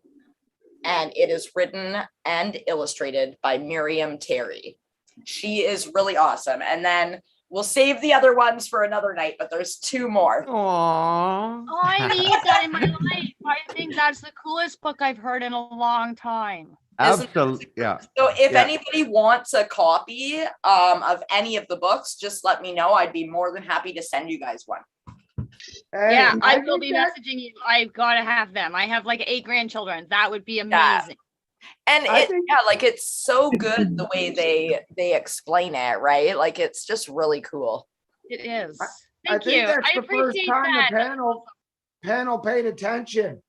And it is written and illustrated by Miriam Terry. She is really awesome. And then we'll save the other ones for another night, but there's two more. Aww. Oh, I need that in my life. I think that's the coolest book I've heard in a long time. Absolutely. Yeah. So if Yeah. anybody wants a copy of any of the books, just let me know. I'd be more than happy to send you guys one. Hey, Yeah, I will think be that- messaging you. I've got to have them. I have like 8 grandchildren. That would be amazing. And I think- like it's so good the way they explain it, right? Like it's just really cool. It is. I Thank think you. that's I the first appreciate time that. the panel paid attention.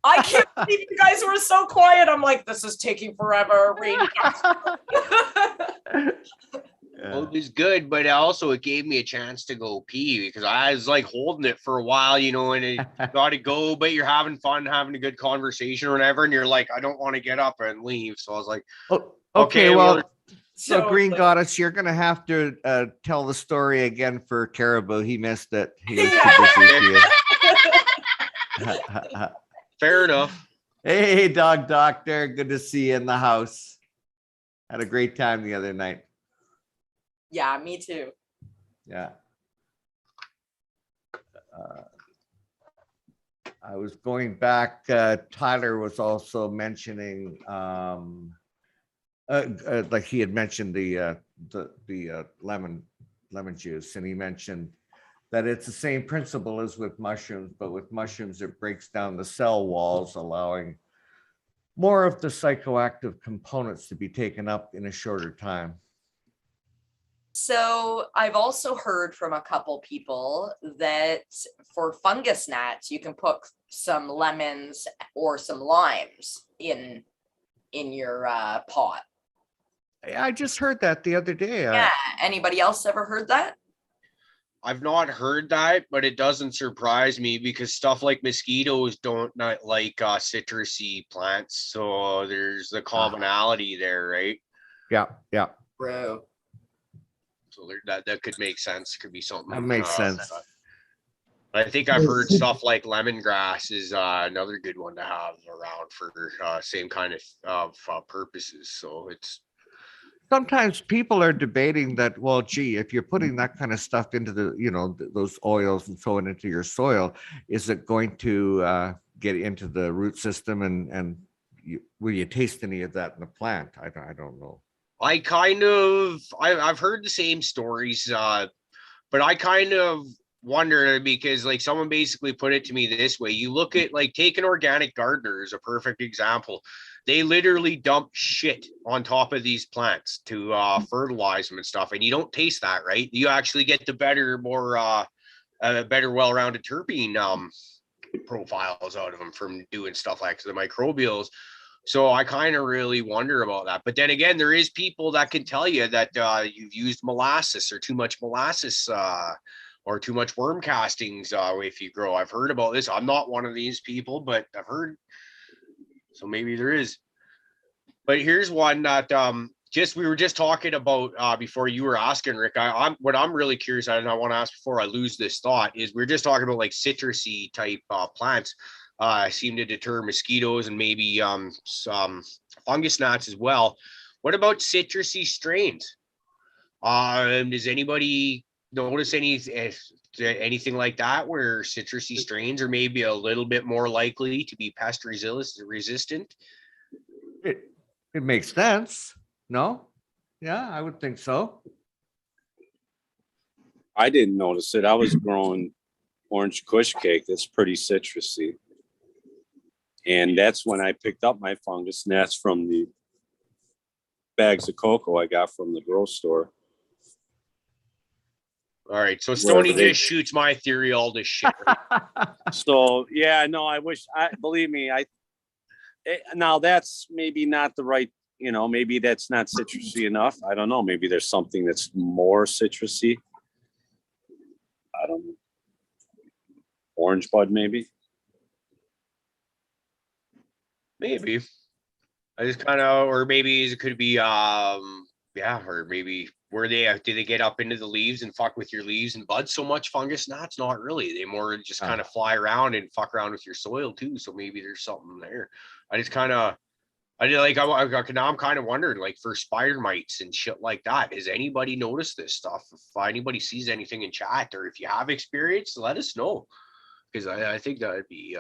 I can't believe you guys were so quiet. I'm like, this is taking forever. Reading. Well, it was good, but also it gave me a chance to go pee because I was like holding it for a while, you know, and it got to go, but you're having fun, having a good conversation or whatever. And you're like, I don't want to get up and leave. So I was like, Oh, okay, okay, well, So so Green Goddess, you're gonna have to tell the story again for Caribou. He missed it. He was too busy for you. fair enough. Hey, Dog Doctor, good to see you in the house. Had a great time the other night. yeah, me too. Yeah. I was going back, Tyler was also mentioning, like he had mentioned the lemon juice, and he mentioned that it's the same principle as with mushrooms, but with mushrooms, it breaks down the cell walls, allowing more of the psychoactive components to be taken up in a shorter time. So I've also heard from a couple people that for fungus gnats, you can put some lemons or some limes in your pot. I just heard that the other day. Yeah. Anybody else ever heard that? I've not heard that, but it doesn't surprise me because stuff like mosquitoes don't not like citrusy plants. So there's the commonality there, right? Yeah, yeah, Bro. So that could make sense. Could be something. that makes sense. I think I've heard stuff like lemongrass is another good one to have around for same kind of purposes. So it's Sometimes people are debating that, well, gee, if you're putting that kind of stuff into the, you know, those oils and so on into your soil, is it going to get into the root system and will you taste any of that in the plant? I don't know. I've heard the same stories, but I kind of wonder because like someone basically put it to me this way. You look at like take an organic gardener is a perfect example. They literally dump shit on top of these plants to fertilize them and stuff. And you don't taste that, right? You actually get the better, more better well-rounded terpene profiles out of them from doing stuff like the microbials. So I kind of really wonder about that. But then again, there is people that can tell you that you've used molasses or too much molasses or too much worm castings if you grow. I've heard about this. I'm not one of these people, but I've heard. So maybe there is. But here's one that we were just talking about before you were asking, Rick. What I'm really curious at, and I want to ask before I lose this thought, is we're just talking about like citrusy type plants. Seem to deter mosquitoes and maybe some fungus gnats as well. What about citrusy strains? Does anybody notice anything like that where citrusy strains are maybe a little bit more likely to be pest resistant? It makes sense. No? Yeah, I would think so. I didn't notice it. I was growing orange kush cake. That's pretty citrusy. And that's when I picked up my fungus gnats from the bags of cocoa I got from the grocery store. All right. So Stoney just shoots my theory all this shit. Right? So yeah, no, believe me, now that's maybe not the right, maybe that's not citrusy enough. I don't know. Maybe there's something that's more citrusy. I don't know. Orange bud, maybe. Maybe. I just kind of, or maybe it could be, or maybe do they get up into the leaves and fuck with your leaves and buds so much? Fungus gnats? Not really. They more just kind of fly around and fuck around with your soil too. So maybe there's something there. Now I'm kind of wondering, like for spider mites and shit like that. Has anybody noticed this stuff? If anybody sees anything in chat, or if you have experience, let us know. Because I think that would be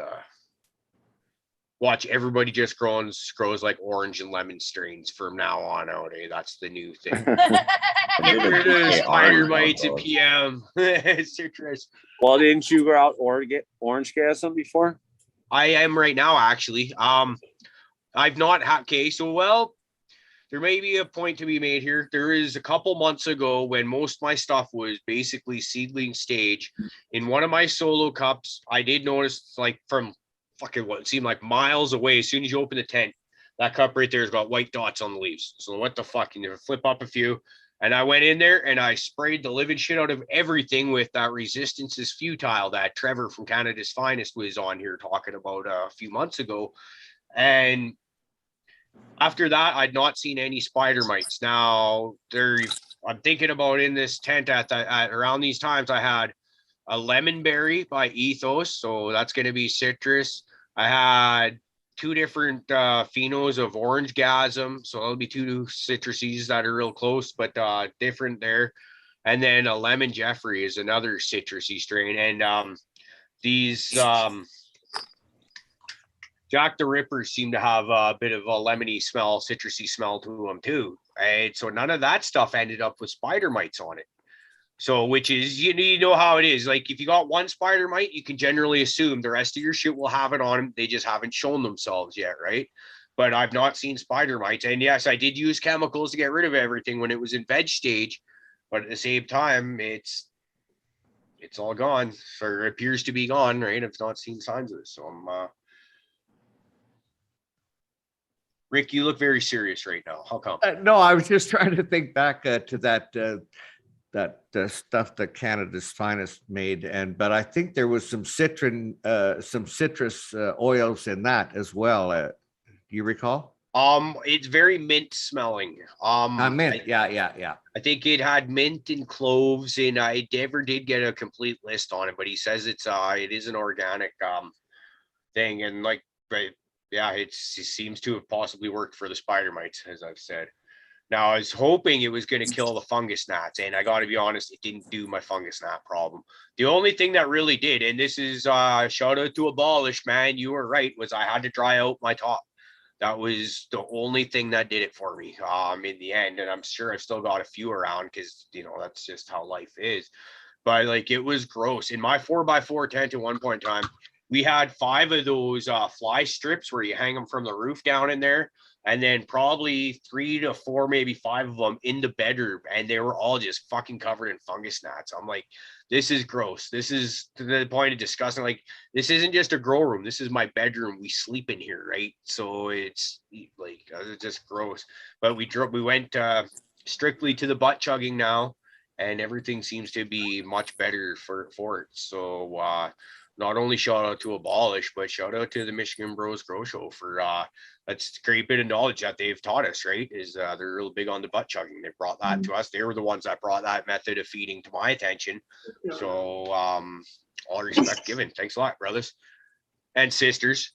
watch everybody just grows like orange and lemon strains from now on out. That's the new thing. Get rid of spider mites at PM. Citrus. Well, didn't you go out or get orange gasm before? I am right now, actually. I've not had there may be a point to be made here. There is a couple months ago when most of my stuff was basically seedling stage. In one of my solo cups, I did notice like from fucking what seemed like miles away, as soon as you open the tent, that cup right there has got white dots on the leaves. So what the fuck? You flip up a few, And I went in there and I sprayed the living shit out of everything with that Resistance is Futile that Trevor from Canada's Finest was on here talking about a few months ago. And after that, I'd not seen any spider mites. Now, I'm thinking about in this tent at around these times, I had a lemon berry by Ethos, so that's going to be citrus. I had 2 different phenos of orange gasm, so that'll be 2 citruses that are real close, but different there. And then a lemon Jeffrey is another citrusy strain. And these Jack the Rippers seem to have a bit of a lemony smell, citrusy smell to them too. And so none of that stuff ended up with spider mites on it. So, which is, you know how it is. Like if you got one spider mite, you can generally assume the rest of your shit will have it on them. They just haven't shown themselves yet, right? But I've not seen spider mites. And yes, I did use chemicals to get rid of everything when it was in veg stage. But at the same time, it's all gone, or appears to be gone, right? I've not seen signs of this. So I'm Rick, you look very serious right now. How come? No, I was just trying to think back to that stuff that Canada's Finest made, but I think there was some citrus oils in that as well. Do you recall? It's very mint smelling. Mint, yeah. I think it had mint and cloves, and I never did get a complete list on it, but he says it is an organic thing, and like, right. Yeah, it seems to have possibly worked for the spider mites, as I've said. Now, I was hoping it was going to kill the fungus gnats, and I got to be honest, it didn't do my fungus gnat problem. The only thing that really did, and this is shout out to Abolish, man, you were right, was I had to dry out my top. That was the only thing that did it for me in the end, and I'm sure I've still got a few around because, you know, that's just how life is. But like, it was gross. In my 4x4 tent at one point in time, we had 5 of those fly strips where you hang them from the roof down in there, and then probably 3 to 4, maybe 5 of them in the bedroom, and they were all just fucking covered in fungus gnats. I'm like, this is gross. This is to the point of disgusting. Like, this isn't just a grow room. This is my bedroom. We sleep in here, right? So it's like, it's just gross. But we went strictly to the butt chugging now, and everything seems to be much better for it. So not only shout out to Abolish, but shout out to the Michigan Bros Grow Show for that's a great bit of knowledge that they've taught us, right? Is they're real big on the butt chugging. They brought that to us. They were the ones that brought that method of feeding to my attention. So all respect given. Thanks a lot, brothers and sisters.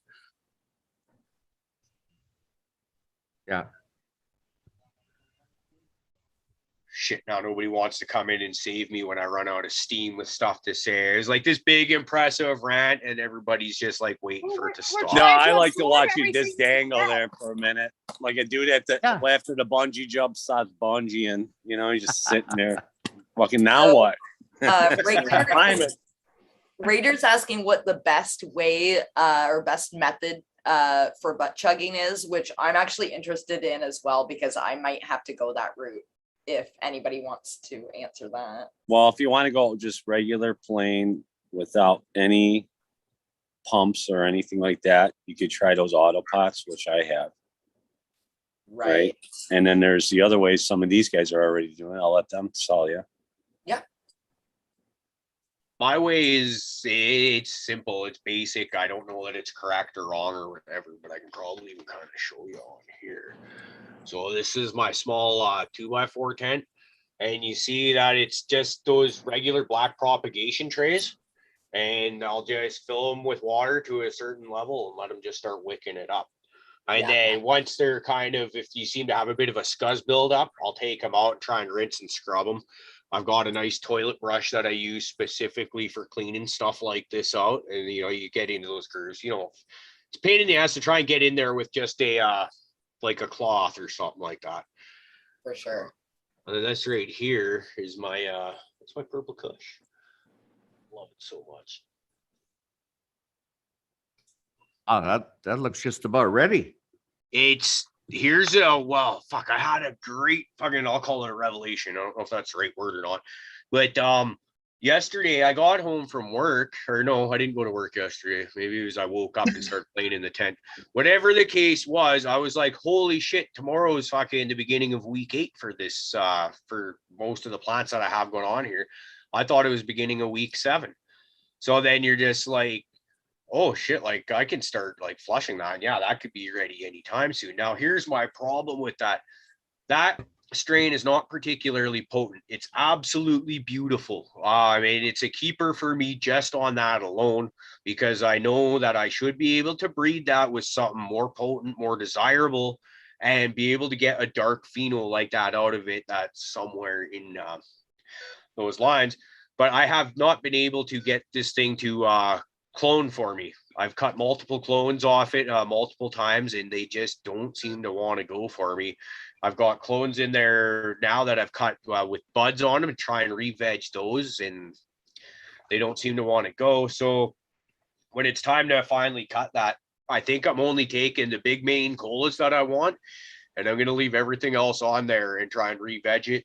Yeah. Shit, now nobody wants to come in and save me when I run out of steam with stuff to say. It's like this big impressive rant, and everybody's just like waiting for it to stop. No, I like to watch you just dangle there for a minute, like a dude at the after the bungee jump starts bungeeing. You know, he's just sitting there. Fucking now what? Raiders asking what the best way or best method for butt chugging is, which I'm actually interested in as well, because I might have to go that route. If anybody wants to answer that. Well, if you want to go just regular plain without any pumps or anything like that, you could try those auto pots, which I have. Right. And then there's the other ways some of these guys are already doing. I'll let them tell you. Yeah. My way is, it's simple. It's basic. I don't know that it's correct or wrong or whatever, but I can probably even kind of show you on here. So this is my small 2x4 tent, and you see that it's just those regular black propagation trays, and I'll just fill them with water to a certain level and let them just start wicking it up. And then once they're kind of, if you seem to have a bit of a scuzz buildup, I'll take them out and try and rinse and scrub them. I've got a nice toilet brush that I use specifically for cleaning stuff like this out. And, you know, you get into those grooves, you know, it's a pain in the ass to try and get in there with just a, like a cloth or something like that. For sure. And this right here is my, it's my purple kush. Love it so much. Oh, that looks just about ready. Here's well, fuck, I had a great fucking, I'll call it a revelation. I don't know if that's the right word or not, but yesterday I got home from work, or no, I didn't go to work yesterday. Maybe it was I woke up and started playing in the tent. Whatever the case was, I was like, holy shit, tomorrow is fucking the beginning of week 8 for this, for most of the plants that I have going on here. I thought it was beginning of week 7. So then you're just like, oh shit, like I can start like flushing that. Yeah, that could be ready anytime soon. Now, here's my problem with that. That strain is not particularly potent. It's absolutely beautiful. I mean, it's a keeper for me just on that alone, because I know that I should be able to breed that with something more potent, more desirable, and be able to get a dark pheno like that out of it. That's somewhere in those lines. But I have not been able to get this thing to clone for me. I've cut multiple clones off it multiple times, and they just don't seem to want to go for me. I've got clones in there now that I've cut with buds on them and try and re-veg those, and they don't seem to want to go. So when it's time to finally cut that, I think I'm only taking the big main colas that I want, and I'm going to leave everything else on there and try and re-veg it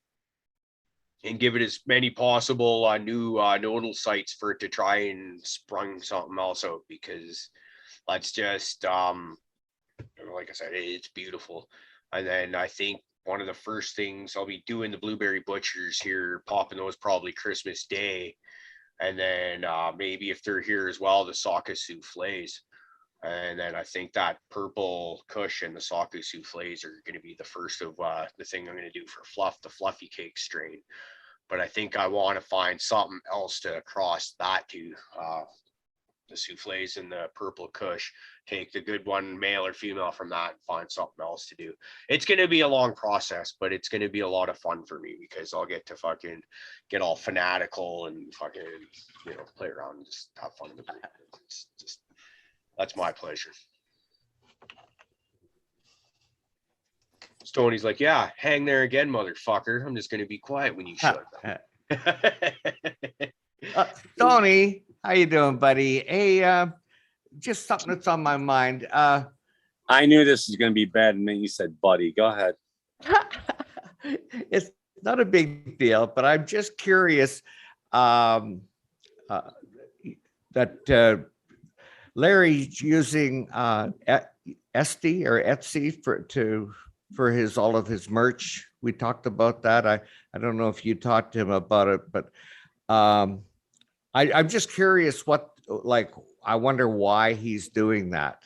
and give it as many possible new nodal sites for it to try and sprung something else out, because that's just, like I said, it's beautiful. And then I think one of the first things I'll be doing the blueberry butchers here, popping those probably Christmas Day. And then maybe if they're here as well, the Saka souffles. And then I think that purple Kush and the Saku souffles are going to be the first of the thing I'm going to do for fluff, the fluffy cake strain. But I think I want to find something else to cross that to, the souffles and the purple Kush, take the good one, male or female, from that and find something else to do. It's going to be a long process, but it's going to be a lot of fun for me, because I'll get to fucking get all fanatical and fucking, play around and just have fun with it. It's just, that's my pleasure. Stoney's like, yeah, hang there again, motherfucker. I'm just going to be quiet when you shut up. Tony, how you doing, buddy? Hey, just something that's on my mind. I knew this was going to be bad, and then you said, buddy. Go ahead. It's not a big deal, but I'm just curious that Larry's using Etsy or Etsy for his all of his merch. We talked about that. I don't know if you talked to him about it, but I'm just curious I wonder why he's doing that.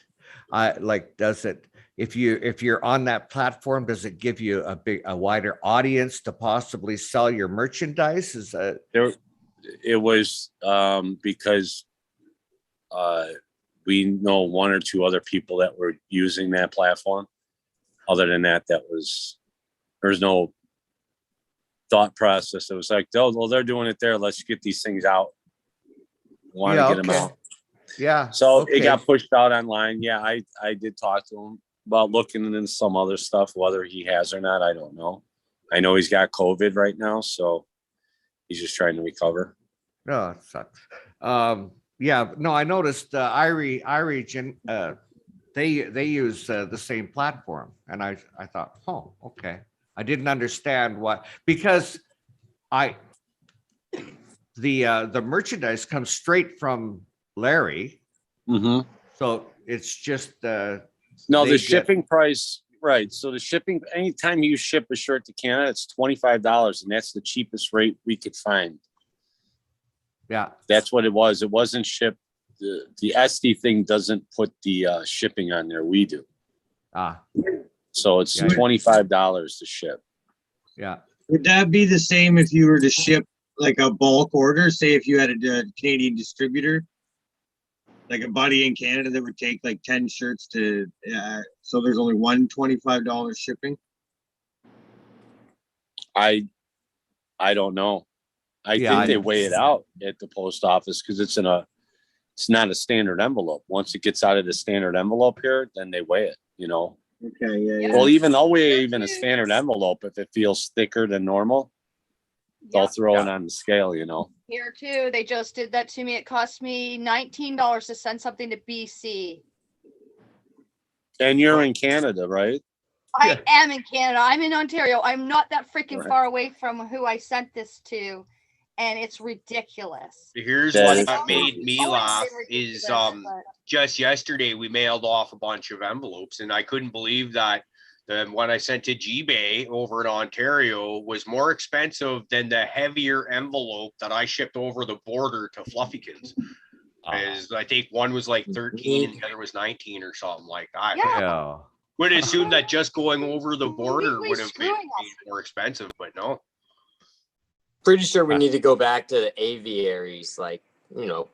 Does it, if you're on that platform, does it give you a wider audience to possibly sell your merchandise? Is that it was because we know one or two other people that were using that platform. Other than that, there's no thought process. It was like, oh, well, they're doing it there. Let's get these things out. Want to get them out. Yeah. So it got pushed out online. Yeah, I did talk to him about looking into some other stuff, whether he has or not. I don't know. I know he's got COVID right now, so he's just trying to recover. No, it sucks. Yeah, no, I noticed iRegion, they use the same platform, and I thought, oh, okay. I didn't understand why, because the merchandise comes straight from Larry. Mm-hmm. So it's just no, the shipping price, right? So the shipping, anytime you ship a shirt to Canada, it's $25, and that's the cheapest rate we could find. Yeah, that's what it was. It wasn't shipped. The SD thing doesn't put the shipping on there. We do. So it's $25 to ship. Yeah. Would that be the same if you were to ship like a bulk order? Say if you had a Canadian distributor, like a buddy in Canada that would take like 10 shirts to, so there's only one $25 shipping? I don't know. I think they weigh it out at the post office because it's not a standard envelope. Once it gets out of the standard envelope here, then they weigh it, Okay, yeah. Well, they'll weigh even a standard envelope if it feels thicker than normal. They'll throw it on the scale, Here too, they just did that to me. It cost me $19 to send something to BC. And you're in Canada, right? I am in Canada. I'm in Ontario. I'm not that freaking far away from who I sent this to. and it's ridiculous. Here's That what is- made me Always laugh been is ridiculous, but- just yesterday we mailed off a bunch of envelopes, and I couldn't believe that the one I sent to G-Bay over in Ontario was more expensive than the heavier envelope that I shipped over the border to Fluffykins. As I think one was like 13 and the other was 19 or something like that. Yeah. Yeah. Would assume that just going over the border Completely would have been screwing us. more expensive, but no. Pretty sure we need to go back to the aviaries, like,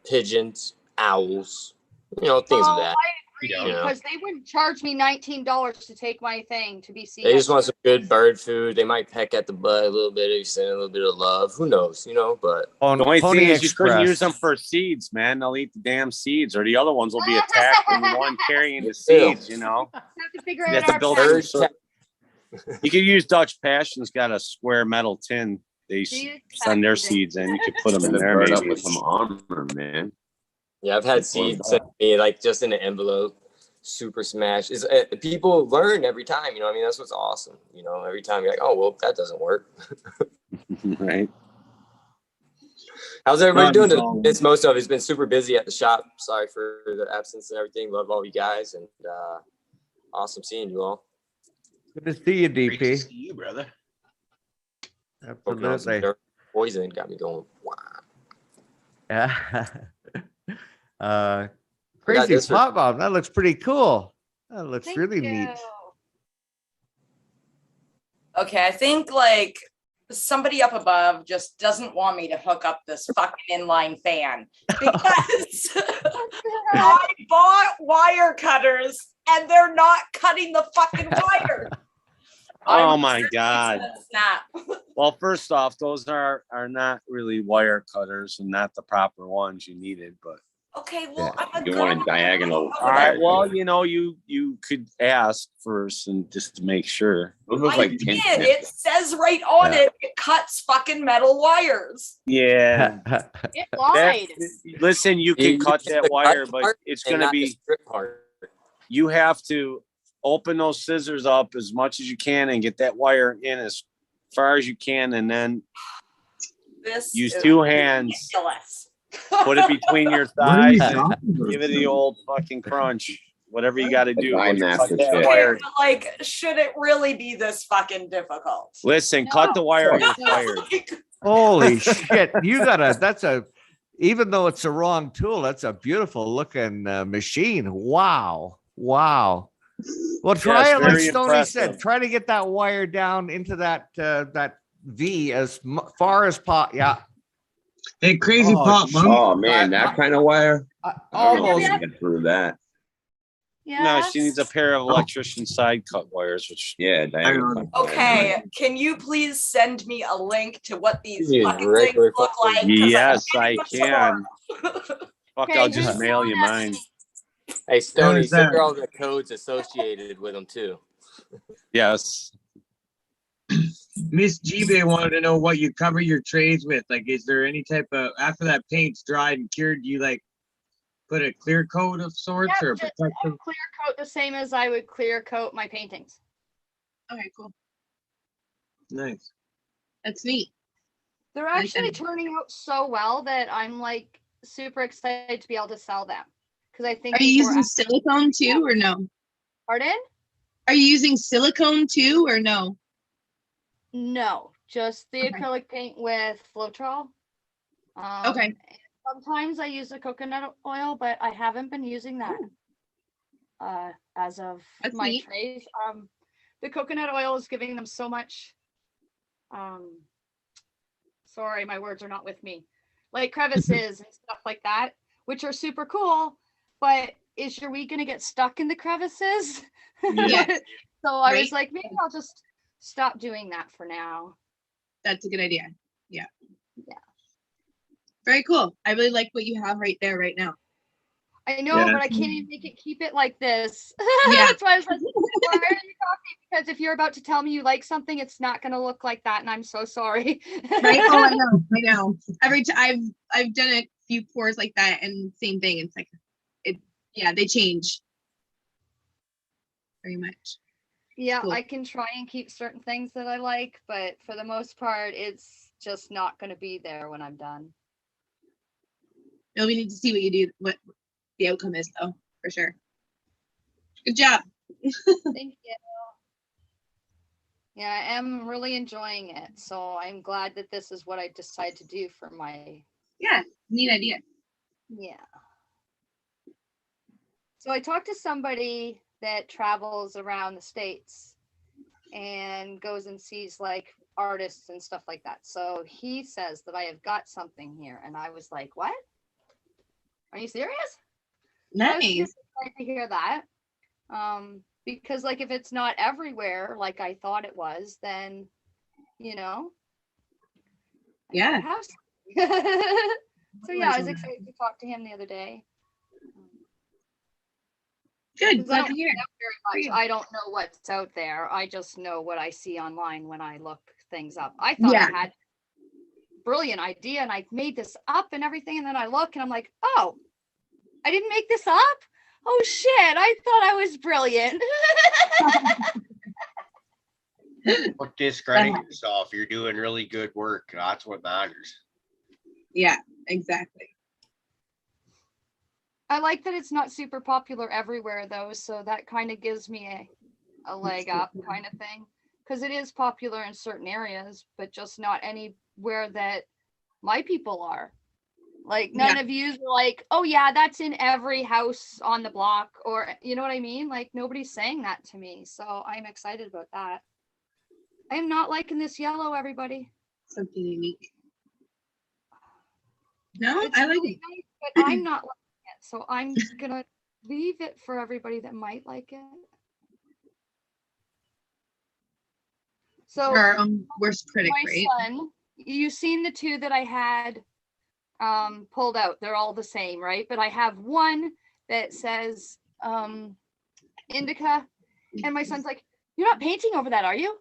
pigeons, owls, things of that. I agree, Yeah. because they wouldn't charge me $19 to take my thing to be seen. They just want some good bird food. They might peck at the butt a little bit if you send a little bit of love. Who knows, but The only Pony thing is you couldn't Express. use them for seeds, man. They'll eat the damn seeds, or the other ones will be attacked from the one carrying the Me too. seeds. Have to figure You out have to our build package. some sort- You could use Dutch Passion's got a square metal tin. They See, send their packaging. seeds in. You could put them in Send a there, bird up maybe. with some armor, man. Yeah, I've had seeds sent to me, like, just in an envelope. Super smash is people learn every time. That's what's awesome. Every time you're like, oh well, that doesn't work. Right. How's everybody doing today? Problem. It's most of it's been super busy at the shop. Sorry for the absence and everything. Love all you guys, and awesome seeing you all. Good to see you, Great to DP. see you, brother. Smoking on some Absolutely. dirt poison got me going. Wow. Yeah. I got Crazy this for- pop bomb. That looks pretty cool. That looks Thank really you. neat. Okay, I think like somebody up above just doesn't want me to hook up this fucking inline fan because I bought wire cutters and they're not cutting the fucking wire. Oh I'm my seriously God. gonna Snap. Well, first off, those are not really wire cutters and not the proper ones you needed, but Okay, well, I'm a You girl. want a diagonal. all right. Well, you could ask first and just to make sure. Those look I like did. tin It says right on Yeah. it cuts fucking metal wires. Yeah. It lied. Listen, you You can cut use the that cut wire, but part it's and gonna not the be strip part. you have to open those scissors up as much as you can and get that wire in as far as you can, and then This use is 2 hands. ridiculous. Put it between your What are you thighs. talking about? Give it the old fucking crunch. Whatever you got to do. Eye but cut master that shit. wire. Okay, but like, should it really be this fucking difficult? Listen, cut the wire or you're fired. Holy shit. Even though it's a wrong tool, that's a beautiful looking machine. Wow. Wow. Well, try it's it like very Stoney said. impressive. Try to get that wire down into that V as far as possible. Yeah. Hey, crazy Oh, pop, mom. Oh man, that kind of wire. I don't know if Almost. you can get through that. Yeah. No, she needs a pair of electrician side cut wires, which Yeah, diagonal. know. Okay, can you please send me a link to what these Yeah, fucking regular things look fucking- like? 'Cause yes, I'm I getting them can. tomorrow. Fuck, Okay, I'll just who's mail you doing mine. Hey, Stoney, Notice send that. her all the codes associated with them too. Yes. Miss G-Bay wanted to know what you cover your trays with. Like, is there any type of, after that paint's dried and cured, do you like put a clear coat of sorts Yep, or just a protective? clear coat the same as I would clear coat my paintings. Okay, cool. Nice. That's neat. They're Nice actually and- turning out so well that I'm like super excited to be able to sell them. Because I think Are you before using silicone too or no? Pardon? Are you using silicone too or no? No, just the Okay. acrylic paint with Floetrol. Okay. And sometimes I use the coconut oil, but I haven't been using that as of That's my neat. trays. The coconut oil is giving them so much. Sorry, my words are not with me. Like crevices and stuff like that, which are super cool. But is your weed gonna get stuck in the crevices? Yes. So I was Right. like, maybe I'll just stop doing that for now. That's a good idea. Yeah. Yeah. Very cool. I really like what you have right there right now. I know, Yeah. but I can't even make it keep it like this. Yeah. That's why I was like, why are you talking? Because if you're about to tell me you like something, it's not gonna look like that, and I'm so sorry. Right? Oh, I know. I know. Every time I've done a few pours like that, and same thing. It's like yeah, they change very much. Yeah, Cool. I can try and keep certain things that I like, but for the most part, it's just not going to be there when I'm done. No, we need to see what you do, what the outcome is, though, for sure. Good job. Thank you. Yeah, I am really enjoying it. So I'm glad that this is what I decided to do for my. Yeah, neat idea. Yeah. So I talked to somebody that travels around the States and goes and sees like artists and stuff like that. So he says that I have got something here. And I was like, what? Are you serious? I was Nice. super excited to hear that. Because like if it's not everywhere like I thought it was, then you know. I Yeah. have so yeah, I was excited to talk to him the other day. Good. 'Cause I Glad don't to hear. know very much. I don't know what's out there. I just know what I see online when I look things up. I thought Yeah. I had a brilliant idea and I made this up and everything, and then I look and I'm like, oh, I didn't make this up. Oh shit, I thought I was brilliant. Don't discredit yourself. You're doing really good work. That's what matters. Yeah, exactly. I like that it's not super popular everywhere though, so that kind of gives me a leg up kind of thing. Because it is popular in certain areas, but just not anywhere that my people are. Like none of you were like, oh yeah, that's in every house on the block, or you know what I mean? Like nobody's saying that to me. So I'm excited about that. I am not liking this yellow, everybody. Something unique. No, It's I like really it. nice, but I'm not liking it. So I'm gonna leave it for everybody that might like it. So Our worst critic, my right? son, you've seen the two that I had pulled out. They're all the same, right? But I have one that says indica, and my son's like, you're not painting over that, are you?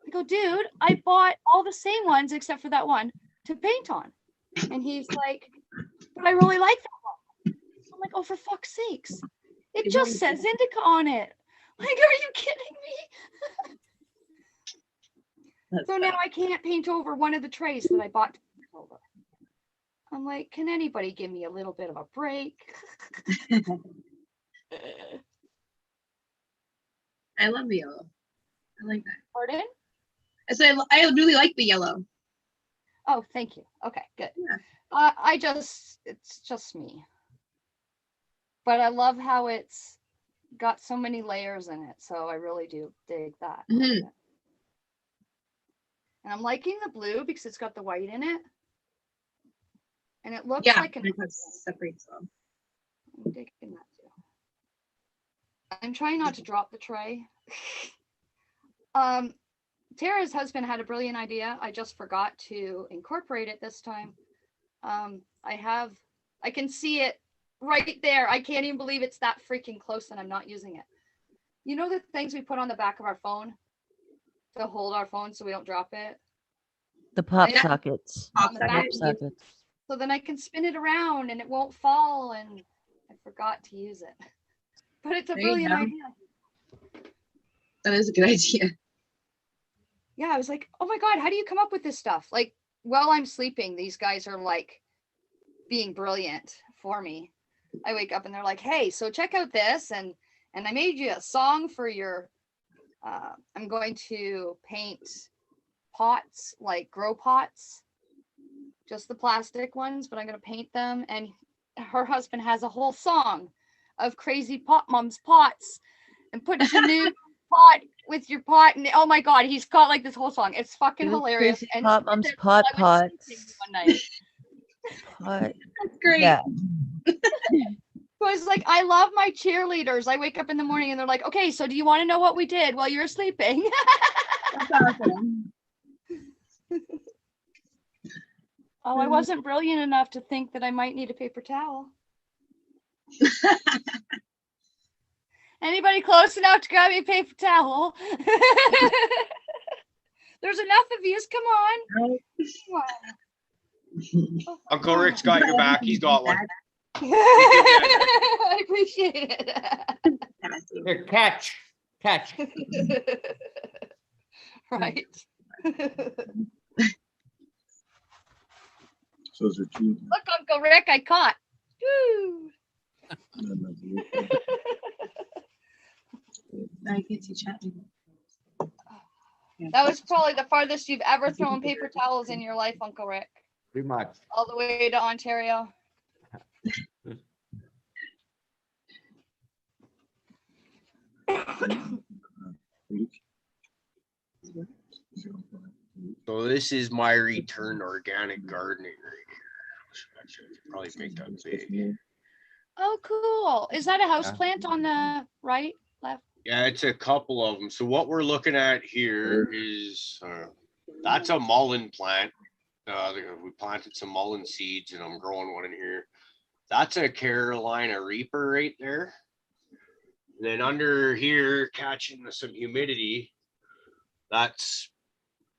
I go, dude, I bought all the same ones except for that one to paint on. And he's like, but I really like that one. So I'm like, oh, for fuck's sakes. It just says indica on it. Like, are you kidding me? So now I can't paint over one of the trays that I bought to paint over. I'm like, can anybody give me a little bit of a break? I love the yellow. I like that. Pardon? I said I really like the yellow. Oh, thank you. Okay, good. Yeah. It's just me. But I love how it's got so many layers in it. So I really do dig that. Mm-hmm. And I'm liking the blue because it's got the white in it. And it looks Yeah, like an. it separates them. I'm digging that too. I'm trying not to drop the tray. Tara's husband had a brilliant idea. I just forgot to incorporate it this time. I can see it right there. I can't even believe it's that freaking close and I'm not using it. You know the things we put on the back of our phone to hold our phone so we don't drop it? The pop sockets. On the back. Pop sockets. So then I can spin it around and it won't fall, and I forgot to use it. But it's a brilliant idea. That is a good idea. Yeah, I was like, oh my God, how do you come up with this stuff? Like, while I'm sleeping, these guys are like being brilliant for me. I wake up and they're like, hey, so check out this. And I made you a song for your, I'm going to paint pots, like grow pots, just the plastic ones, but I'm going to paint them. And her husband has a whole song of crazy pot mom's pots and put your new pot with your pot. And oh my God, he's got like this whole song. It's fucking hilarious. Crazy And pot mom's pot pot. one night. Pot. That's great. Yeah. So I was like, I love my cheerleaders. I wake up in the morning and they're like, okay, so do you want to know what we did while you were sleeping? That's awesome. Oh, I wasn't brilliant enough to think that I might need a paper towel. Anybody close enough to grab me a paper towel? There's enough of yous. Come on. Come on. Uncle Rick's got your back. He's got one. I appreciate it. Here, catch. Right. Those are two. Look, Uncle Rick, I caught. Woo. I can see chatting. That was probably the farthest you've ever thrown paper towels in your life, Uncle Rick. Pretty much. All the way to Ontario. So this is my return to organic gardening right here. Actually, I could probably make that big. Oh, cool. Is that a house Yeah. plant on the right, left? Yeah, it's a couple of them. So what we're looking at here is that's a mullein plant. We planted some mullein seeds, and I'm growing one in here. That's a Carolina Reaper right there. And then under here, catching some humidity, that's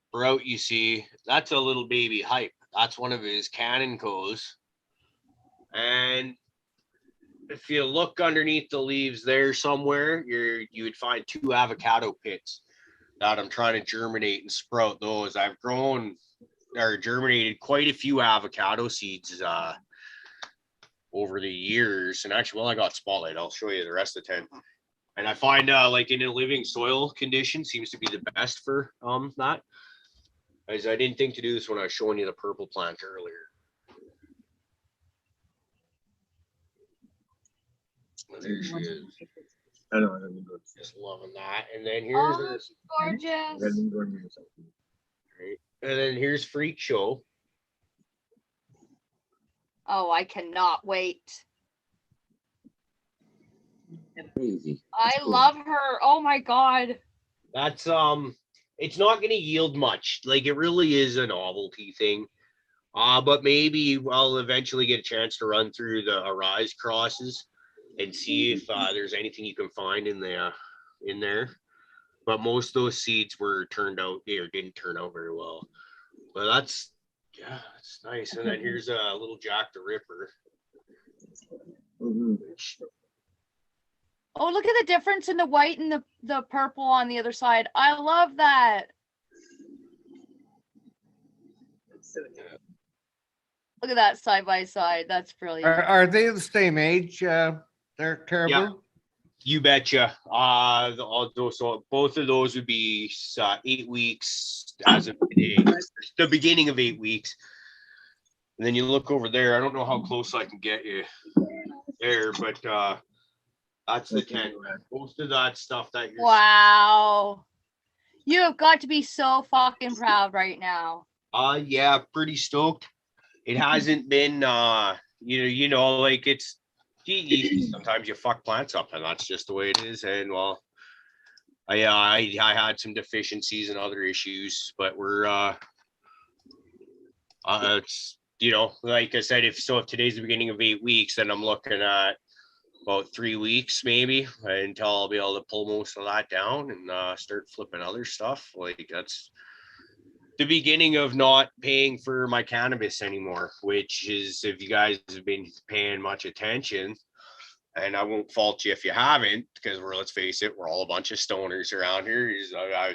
sprout you see. That's a little baby hype. That's one of his cannon coes. And if you look underneath the leaves there somewhere, you would find 2 avocado pits that I'm trying to germinate and sprout those. I've grown or germinated quite a few avocado seeds over the years. And actually, well, I got spotlight. I'll show you the rest of the 10. And I find like in a living soil condition seems to be the best for that. As I didn't think to do this when I was showing you the purple plant earlier. There she is. I know. I don't know. Just loving that. And then here's Oh, she's gorgeous. right. And then here's Freak Show. Oh, I cannot wait. Crazy. I love her. Oh my God. That's it's not gonna yield much. Like it really is a novelty thing. But maybe I'll eventually get a chance to run through the Arise crosses and see if there's anything you can find in there. But most of those seeds were turned out or didn't turn out very well. But that's it's nice. And then here's a little Jack the Ripper. Oh, look at the difference in the white and the purple on the other side. I love that. Look at that side by side. That's brilliant. Are they the same age? They're caribou. Yeah. You betcha. So both of those would be 8 weeks as of today, the beginning of 8 weeks. And then you look over there. I don't know how close I can get you there, but that's the 10. Most of that stuff that you're Wow. You have got to be so fucking proud right now. yeah, pretty stoked. It hasn't been like it's sometimes you fuck plants up and that's just the way it is. And well, I had some deficiencies and other issues, but we're it's like I said, if today's the beginning of 8 weeks, then I'm looking at about 3 weeks maybe until I'll be able to pull most of that down and start flipping other stuff. Like that's the beginning of not paying for my cannabis anymore, which is, if you guys have been paying much attention, and I won't fault you if you haven't, because let's face it, we're all a bunch of stoners around here.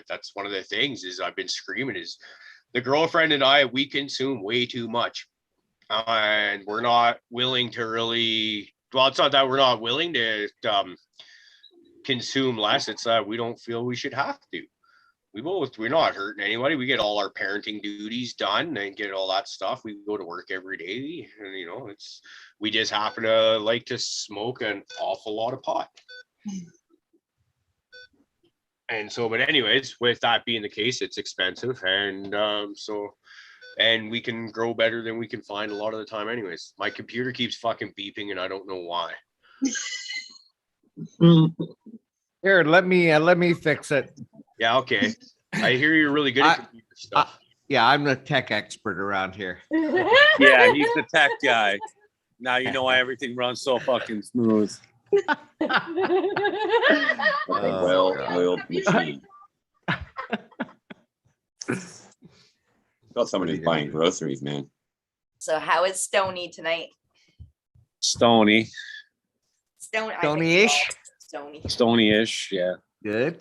That's one of the things is I've been screaming is the girlfriend and I, we consume way too much. And we're not willing to really, well, it's not that we're not willing to consume less. It's that we don't feel we should have to. We're not hurting anybody. We get all our parenting duties done and get all that stuff. We go to work every day, and we just happen to like to smoke an awful lot of pot. And so, but anyways, with that being the case, it's expensive, and and we can grow better than we can find a lot of the time. Anyways, my computer keeps fucking beeping, and I don't know why. Here, let me fix it. Yeah, okay. I hear you're really good at computer stuff. Yeah, I'm the tech expert around here. Yeah, he's the tech guy. Now you know why everything runs so fucking smooth. Well-oiled machine. Felt somebody's buying groceries, man. So how is Stony tonight? Stony. Stony-ish. Stony. Stony-ish, yeah. Good.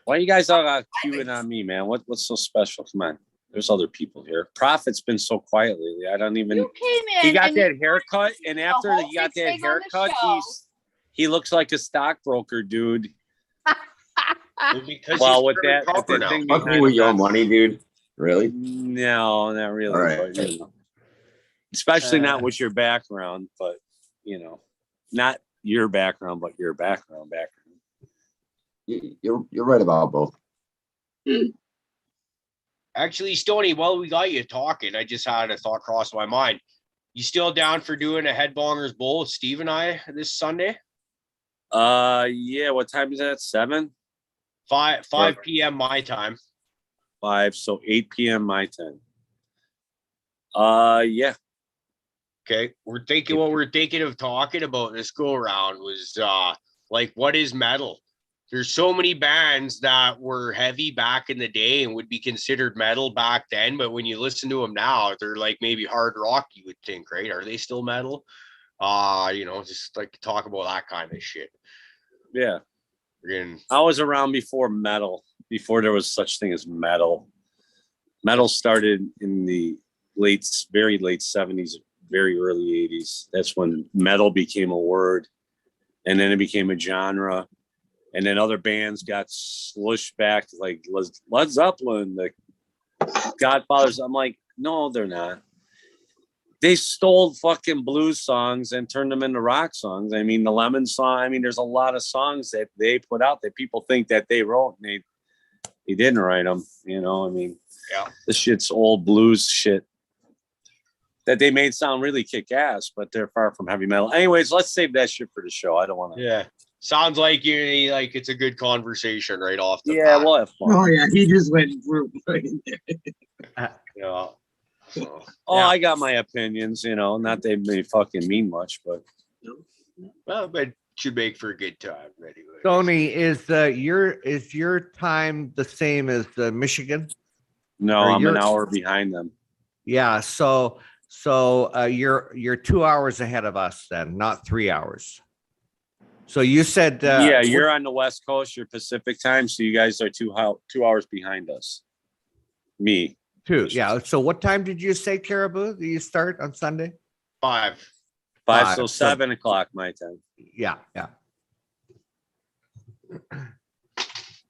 Why you guys all queuing on me, man? What's so special? Come on. There's other people here. Prophet's been so quiet lately. I don't even. You came in. He got and that you haircut, and the after whole he got big that thing on the haircut, show. he looks like a stockbroker, dude. Well, because Well, he's with Trevor that Cropper now. thing Fuck me behind with him, your that's- money, dude. Really? No, not really. All right. But, you know. Especially not with your background, but you know, not your background, but your background. You're right about both. Actually, Stoney, while we got you talking, I just had a thought cross my mind. You still down for doing a Headbongers Bowl with Steve and I this Sunday? Yeah. What time is that? 7? 5 p.m. my time. 5, so 8 p.m. my time. Yeah. Okay. We're thinking what we're thinking of talking about this go around was like, what is metal? There's so many bands that were heavy back in the day and would be considered metal back then, but when you listen to them now, they're like maybe hard rock, you would think, right? Are they still metal? You know, just like talk about that kind of shit. Yeah. Again, I was around before metal, before there was such thing as metal. Metal started in the very late 70s, very early 80s. That's when metal became a word, and then it became a genre. And then other bands got slushed back, like Led Zeppelin, the Godfathers. I'm like, no, they're not. They stole fucking blues songs and turned them into rock songs. I mean, the Lemon song. I mean, there's a lot of songs that they put out that people think that they wrote, and they didn't write them. You know, I mean, yeah, this shit's old blues shit that they made sound really kick ass, but they're far from heavy metal. Anyways, let's save that shit for the show. I don't want to. yeah. Sounds like it's a good conversation right off the Yeah, bat. we'll have fun. Oh yeah, he just went through. Yeah. So, Oh, I got my opinions, you know, not they may fucking mean much, but well, but should make for a good time anyway. Tony, is your time the same as Michigan? no, Or I'm an you're- hour behind them. Yeah, so you're 2 hours ahead of us then, not 3 hours. So you said Yeah, you're on the West Coast, you're Pacific time, so you guys are 2 hours behind us. Me. 2. Yeah. So what time did you say, Caribou? Do you start on Sunday? 5. 5, so So- 7 o'clock my time. Yeah, yeah.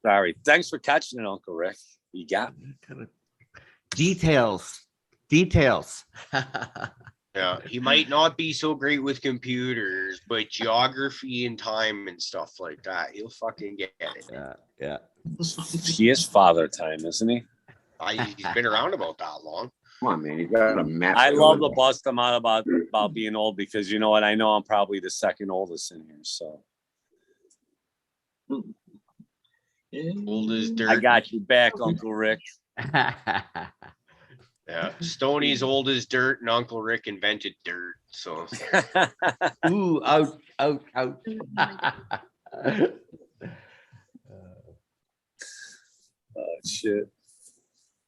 Sorry. Thanks for catching it, Uncle Rick. You got me. Details. Yeah, he might not be so great with computers, but geography and time and stuff like that, he'll fucking get it. Yeah. He is father time, isn't he? He's been around about that long. Come on, man. You got a map. I love to bust him out about being old because you know what? I know I'm probably the second oldest in here, so Old as dirt. I got you back, Uncle Rick. Yeah, Stoney's old as dirt, and Uncle Rick invented dirt. So Ooh, ouch. Oh, shit.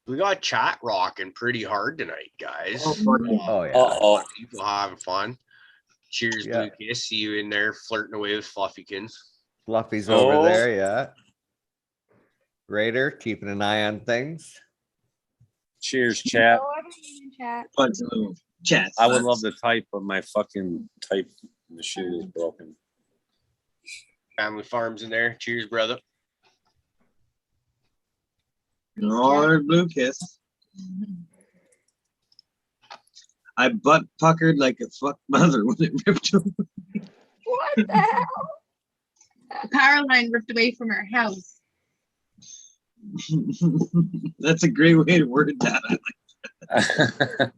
we got chat rocking pretty hard tonight, guys. Oh, yeah. Uh-oh. People having fun. Cheers, Yeah. Lucas. See you in there flirting away with Fluffykins. Fluffy's Oh. over there, yeah. Raider keeping an eye on things. Cheers, chat. Chat. I would love to type, but my fucking type machine is broken. Family Farms in there. Cheers, brother. Lord blue kiss. I butt puckered like a fuck mother when it ripped away. What the hell? The power line ripped away from our house. That's a great way to word that. I like that.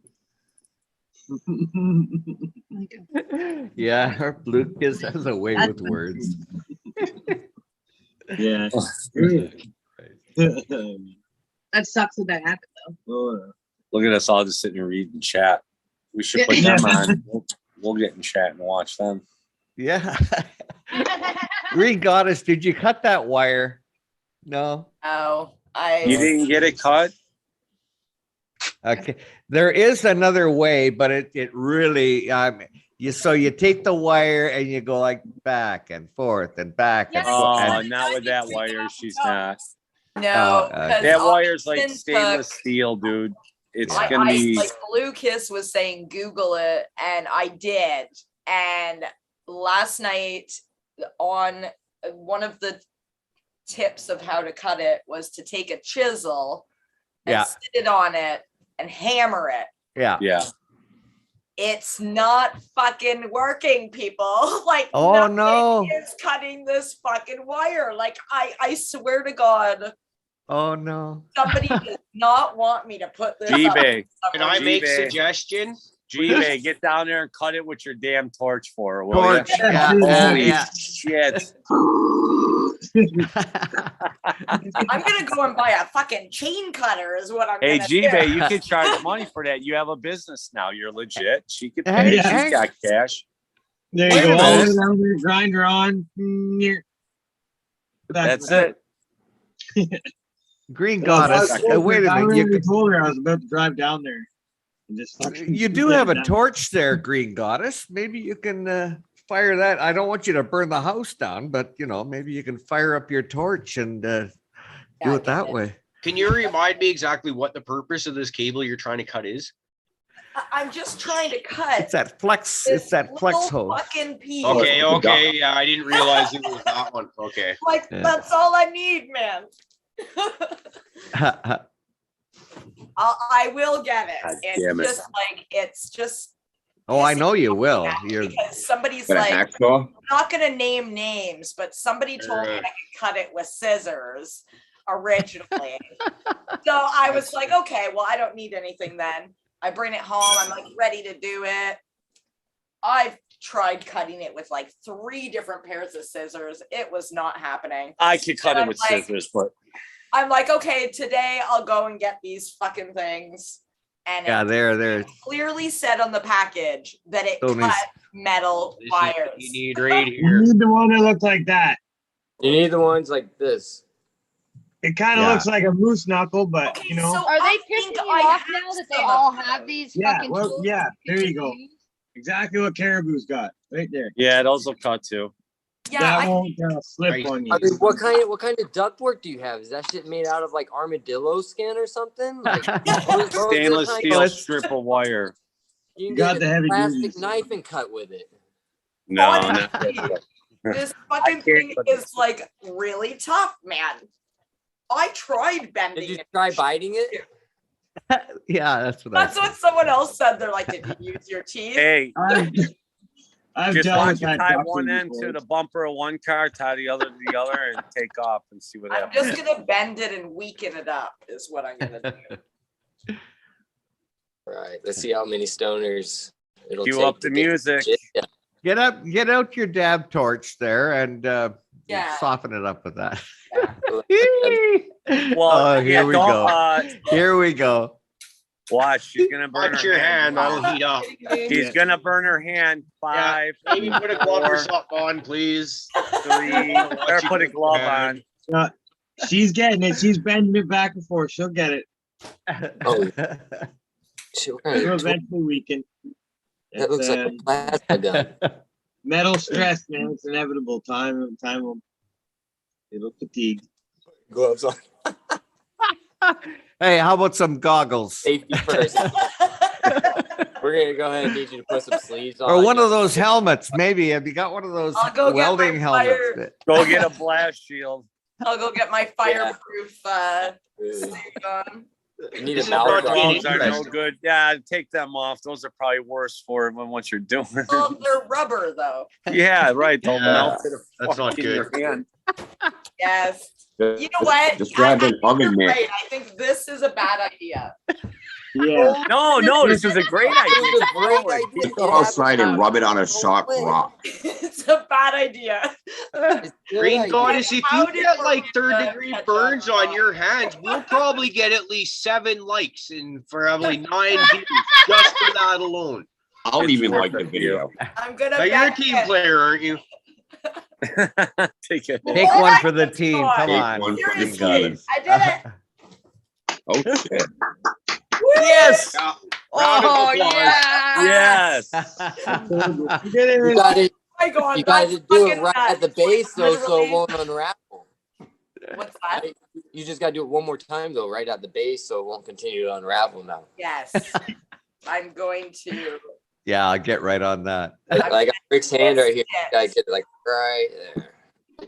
Yeah, her blue kiss has a way with words. Yeah. That sucks when that happened though. Look at us all just sitting and reading chat. We should put them on. We'll get in chat and watch them. Yeah. Green Goddess, did you cut that wire? No. Oh, You didn't get it cut? Okay. There is another way, but it really you take the wire and you go like back and forth and back and forth. Oh, And not with that wire. She's not. No, okay. because That wire's like Austin stainless took- steel, dude. It's I gonna be. like Blue Kiss was saying Google it, and I did. And last night on one of the tips of how to cut it was to take a chisel and Yeah. sit it on it and hammer it. Yeah. Yeah. It's not fucking working, people. Like, Oh, nothing no. is cutting this fucking wire. Like, I swear to God, Oh no. somebody does not want me to put this up. G-Bay. Can I make G-Bay. suggestion? G-Bay, get down there and cut it with your damn torch for her, will Torch. ya? Yeah. Holy Yeah. shit. I'm gonna go and buy a fucking chain cutter, is what I'm Hey, gonna G-Bay, do. you can charge money for that. You have a business now. You're legit. She could Hey, pay. She's hey. got cash. There Wait you a go. All the way minute. down there, grinder on. That's it. Green God, Goddess. Wait a I minute. You already could, told her I was about to drive down there. And just fucking you do get have it a done. torch there, Green Goddess. Maybe you can fire that. I don't want you to burn the house down, but maybe you can fire up your torch and do it that way. Can you remind me exactly what the purpose of this cable you're trying to cut is? I'm just trying to cut. It's that flex. this It's that flex little hose. fucking piece. Okay, yeah, I didn't realize it was that one. Okay. Like, Yeah. that's all I need, man. I will get it. God It's damn it. just like, it's just Oh, I know you will. at me You're because somebody's Got a like, hacksaw? I'm not gonna name names, but somebody told me I could cut it with scissors originally. So I was like, okay, well, I don't need anything then. I bring it home, I'm like ready to do it. I've tried cutting it with like 3 different pairs of scissors. It was not happening. I could cut And it I'm with like- scissors, but I'm like, okay, today I'll go and get these fucking things. And yeah. it There. clearly said on the package that it Tony's- cut metal This is wires. what you need right You here. need the one that looks like that. You need the ones like this. It kind of Yeah. looks like a moose knuckle, but Okay, you know. so Are they I pissing think you I off have now that they some all of have those. these Yeah, fucking well, tools yeah, that there you go. use? Exactly what Caribou's got right there. yeah, those will cut too. Yeah, that I won't slip Right. on you. I mean, what kind of ductwork do you have? Is that shit made out of like armadillo skin or something? Like those are the Stainless kind- steel strip of wire. You can Got get the a heavy plastic duties. knife and cut with it. No, Honestly, no. this fucking can't thing put is like really tough, man. I tried bending Did you it. try biting it? Yeah, that's what I. That's what someone else said. They're like, did you use your teeth? Hey, I've just dealt why with don't you that tie ducking one end before. to the bumper of one car, tie the other to the other, and take off and see what I'm happens. just gonna bend it and weaken it up, is what I'm gonna do. Right. Let's see how many stoners it'll Cue take up to the get music. shit done. Get out your dab torch there and Yeah. soften it up with that. Well, oh, here yeah, we don't, go. Here we go. Watch, she's gonna burn Watch her your hand, that'll heat up. She's gonna burn her hand. 5, Maybe put a glove or 4, something on, please. 3. Better put a glove on. She's getting it. She's bending it back and forth. She'll get it. Oh, shit, what kind She'll of tool- eventually weaken. that looks like a plasma gun. Metal stress, man. It's inevitable. Time will. It'll fatigue. Gloves on. Hey, how about some goggles? Safety first. We're gonna go ahead and need you to put some sleeves on. Or one of those helmets, maybe. Have you got one of those I'll go get my welding helmets? fire- Go get a blast shield. I'll go get my fireproof Ooh. suit on. You need This a is mouth about to guard. get Gloves are no interesting. good. Yeah, take them off. Those are probably worse for what you're doing. Well, they're rubber though. Yeah, right. They'll Yeah, melt to the that's not fuck in good. your hand. Yes. You know what? Just grab an oven You're mitt. right. I think this is a bad idea. Yeah. No, this is a great idea. It's a great idea. Just go outside and rub it on a sharp rock. It's a bad idea. It's a good Green idea. Goddess, if How you did get like Maria 3rd-degree catch burns on? on your hands, we'll probably get at least 7 likes and probably 9 views just for that alone. I'll even like the video. I'm gonna Now you're a bet team it. player, aren't you? Take it. Take Oh one my for the team. Come Take on. one for the Green team. Goddess. I did it. Oh shit. Yes. Yeah. Round Oh of applause. yeah. Yes. You get it. You gotta, Oh my God, you gotta that's do it fucking right at the nuts. base though, so Literally. it won't unravel. What's that? You just gotta do it one more time though, right at the base, so it won't continue to unravel now. Yes. I'm going to. Yeah, I'll get right on that. I got Rick's hand right here. I get it like right there.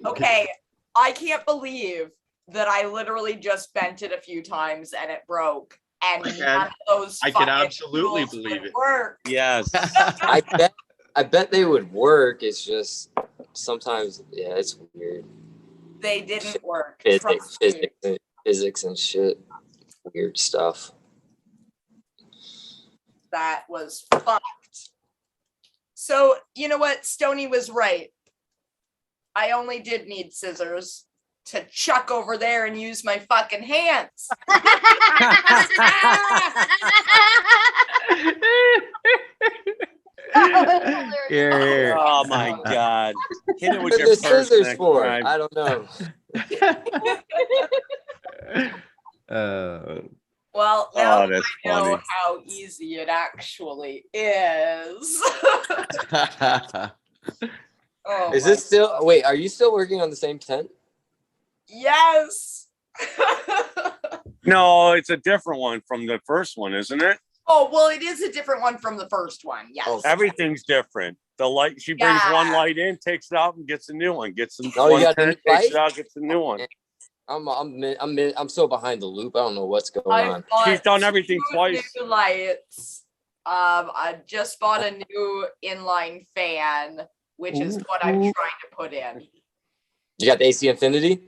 Okay, I can't believe that I literally just bent it a few times and it broke. And none of those I can fucking absolutely tools believe would it. work. Yes. I bet they would work. It's just sometimes, yeah, it's weird. They didn't work. Trust me. Physics and shit. Weird stuff. That was fucked. So, you know what? Stony was right. I only did need scissors to chuck over there and use my fucking hands. Here. Oh my God. Hit it with What your are the purse scissors next for? time. I don't know. Well, now that that's I know funny. how easy it actually is. Oh Is my this still, wait, are you still working on the same tent? Yes. No, it's a different one from the first one, isn't it? Oh, well, it is a different one from the first one. Yes. Oh, Everything's different. The light, she brings Yeah. one light in, takes it out, and gets a new one. Gets Oh, you one got a tent, new takes light? it out, gets a new one. I'm so behind the loop. I don't know what's going on. She's done everything two twice. New lights. I just bought a new inline fan, which is what I'm trying to put in. You got the AC Infinity?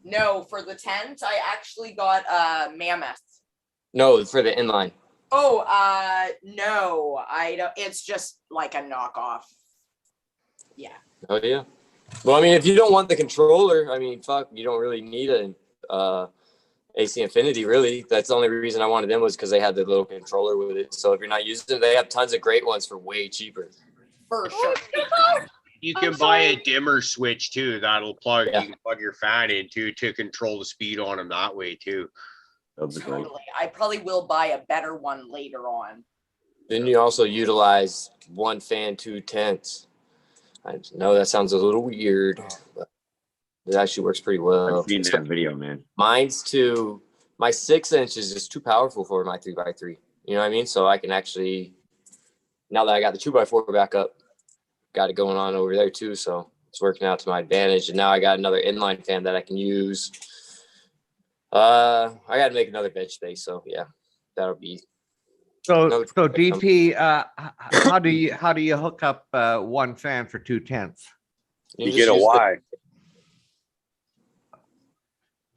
No, for the tent, I actually got a Mammoth. No, for the inline. Oh, no, I don't. It's just like a knockoff. Yeah. Oh yeah. Well, I mean, if you don't want the controller, I mean, fuck, you don't really need an AC Infinity, really. That's the only reason I wanted them was because they had the little controller with it. So if you're not using it, they have tons of great ones for way cheaper. For sure. You can buy a dimmer switch too. That'll plug. Yeah. You can plug your fan into to control the speed on them that way too. Totally. I probably will buy a better one later on. Then you also utilize one fan, 2 tents. I know that sounds a little weird, but it actually works pretty well. I've seen that video, man. Mine's too, my 6-inch is just too powerful for my 3x3. You know what I mean? So I can actually, now that I got the 2x4 back up, got it going on over there too. So it's working out to my advantage. And now I got another inline fan that I can use. I got to make another bench space. So yeah, that'll be. So DP, how do you hook up one fan for 2 tents? You get a Y.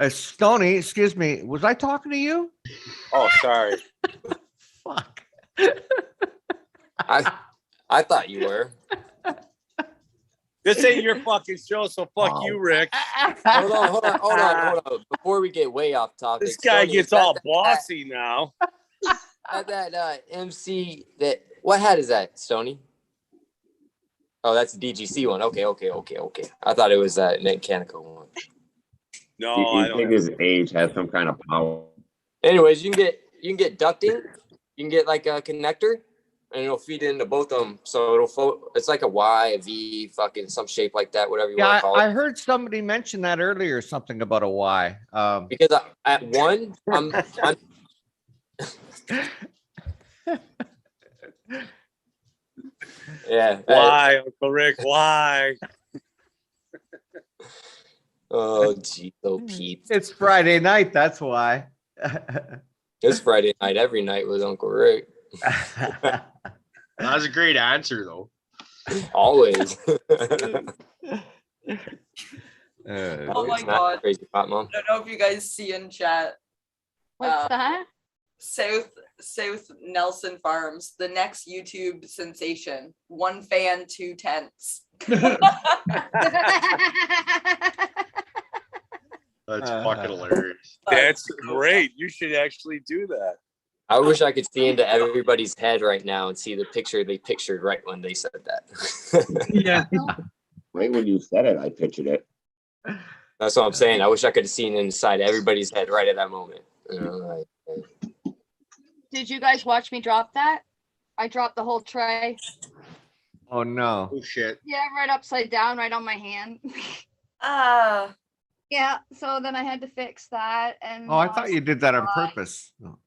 Stoney, excuse me, was I talking to you? Oh, sorry. Fuck. I thought you were. This ain't your fucking show, so fuck you, Rick. Hold on. Before we get way off topic, This guy Stoney, gets all bossy now. That MC, that what hat is that, Stoney? Oh, that's the DGC one. Okay. I thought it was that mechanical one. No, You I don't. think his age has some kind of power. Anyways, you can get ducting. You can get like a connector, and it'll feed into both of them. So it's like a Y, a V, fucking some shape like that, whatever you want to call it. I heard somebody mention that earlier, something about a Y. Because at one, I'm yeah. Why, Uncle Rick? Why? Oh, gee, so Pete. It's Friday night, that's why. It's Friday night, every night with Uncle Rick. That was a great answer though. Always. Oh my God. Crazy pot mom. I don't know if you guys see in chat. What's that? South Nelson Farms, the next YouTube sensation. 1 fan, 2 tents. That's fucking hilarious. That's great. You should actually do that. I wish I could see into everybody's head right now and see the picture they pictured right when they said that. Yeah. Right when you said it, I pictured it. That's what I'm saying. I wish I could have seen inside everybody's head right at that moment. You know, like, Did you guys watch me drop that? I dropped the whole tray. Oh no. Oh shit. Yeah, right upside down, right on my hand. Yeah, so then I had to fix that. And Oh, I thought you did that on purpose. No.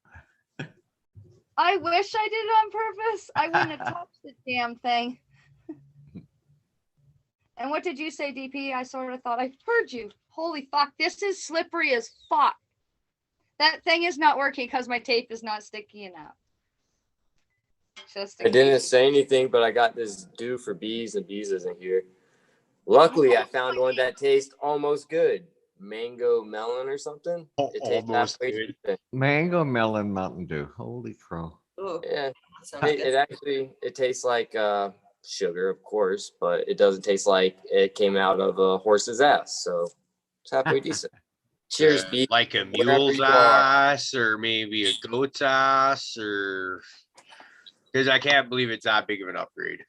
I wish I did it on purpose. I wouldn't have touched the damn thing. And what did you say, DP? I sort of thought I heard you. Holy fuck, this is slippery as fuck. That thing is not working because my tape is not sticky enough. Just I didn't say anything, but I got this due for bees, and bees isn't here. Luckily, I found one that tastes almost good. Mango melon or something. It tastes Almost halfway good. decent. Mango melon Mountain Dew. Holy crow. Ooh, Yeah, sounds it good. actually tastes like sugar, of course, but it doesn't taste like it came out of a horse's ass. So it's halfway decent. Cheers, bee. Like a Wherever mule's you are. ass or maybe a goat's ass, or because I can't believe it's that big of an upgrade.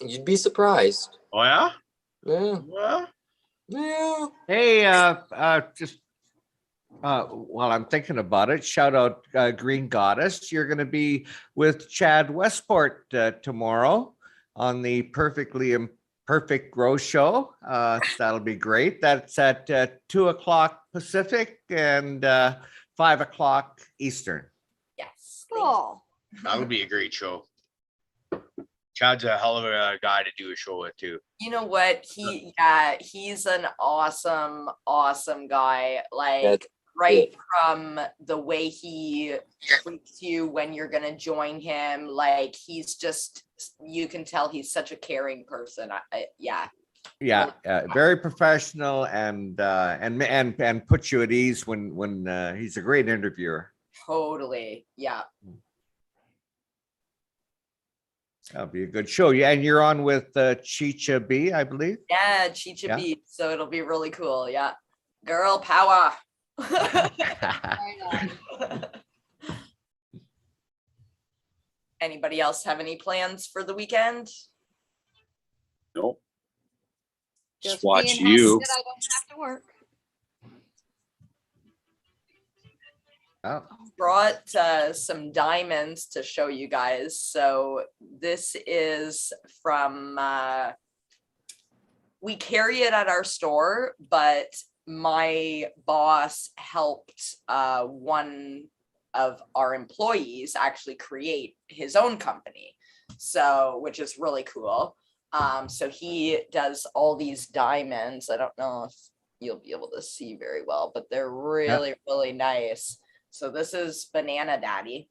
You'd be surprised. Oh yeah? Yeah. Well, Yeah. Hey, just while I'm thinking about it, shout out Green Goddess. You're going to be with Chad Westport tomorrow on the Perfectly Imperfect Grow Show. That'll be great. That's at 2:00 Pacific and 5:00 Eastern. Yes. cool. that'll be a great show. Chad's a hell of a guy to do a show with too. You know what? He's an awesome guy. Like That's right from the way he treats you when you're gonna join him, like he's just, you can tell he's such a caring person. Yeah. Yeah, very professional and puts you at ease when he's a great interviewer. Totally. Yeah. That'll be a good show. Yeah, and you're on with Chicha B, I believe. Yeah, Chicha Yeah. Beat. So it'll be really cool. Yeah. Girl power. Anybody else have any plans for the weekend? Nope. Just Just watch being happy you. that I don't have to work. Oh. Brought some diamonds to show you guys. So this is from we carry it at our store, but my boss helped one of our employees actually create his own company, so which is really cool. So he does all these diamonds. I don't know if you'll be able to see very well, but they're really nice. So this is Banana Daddy.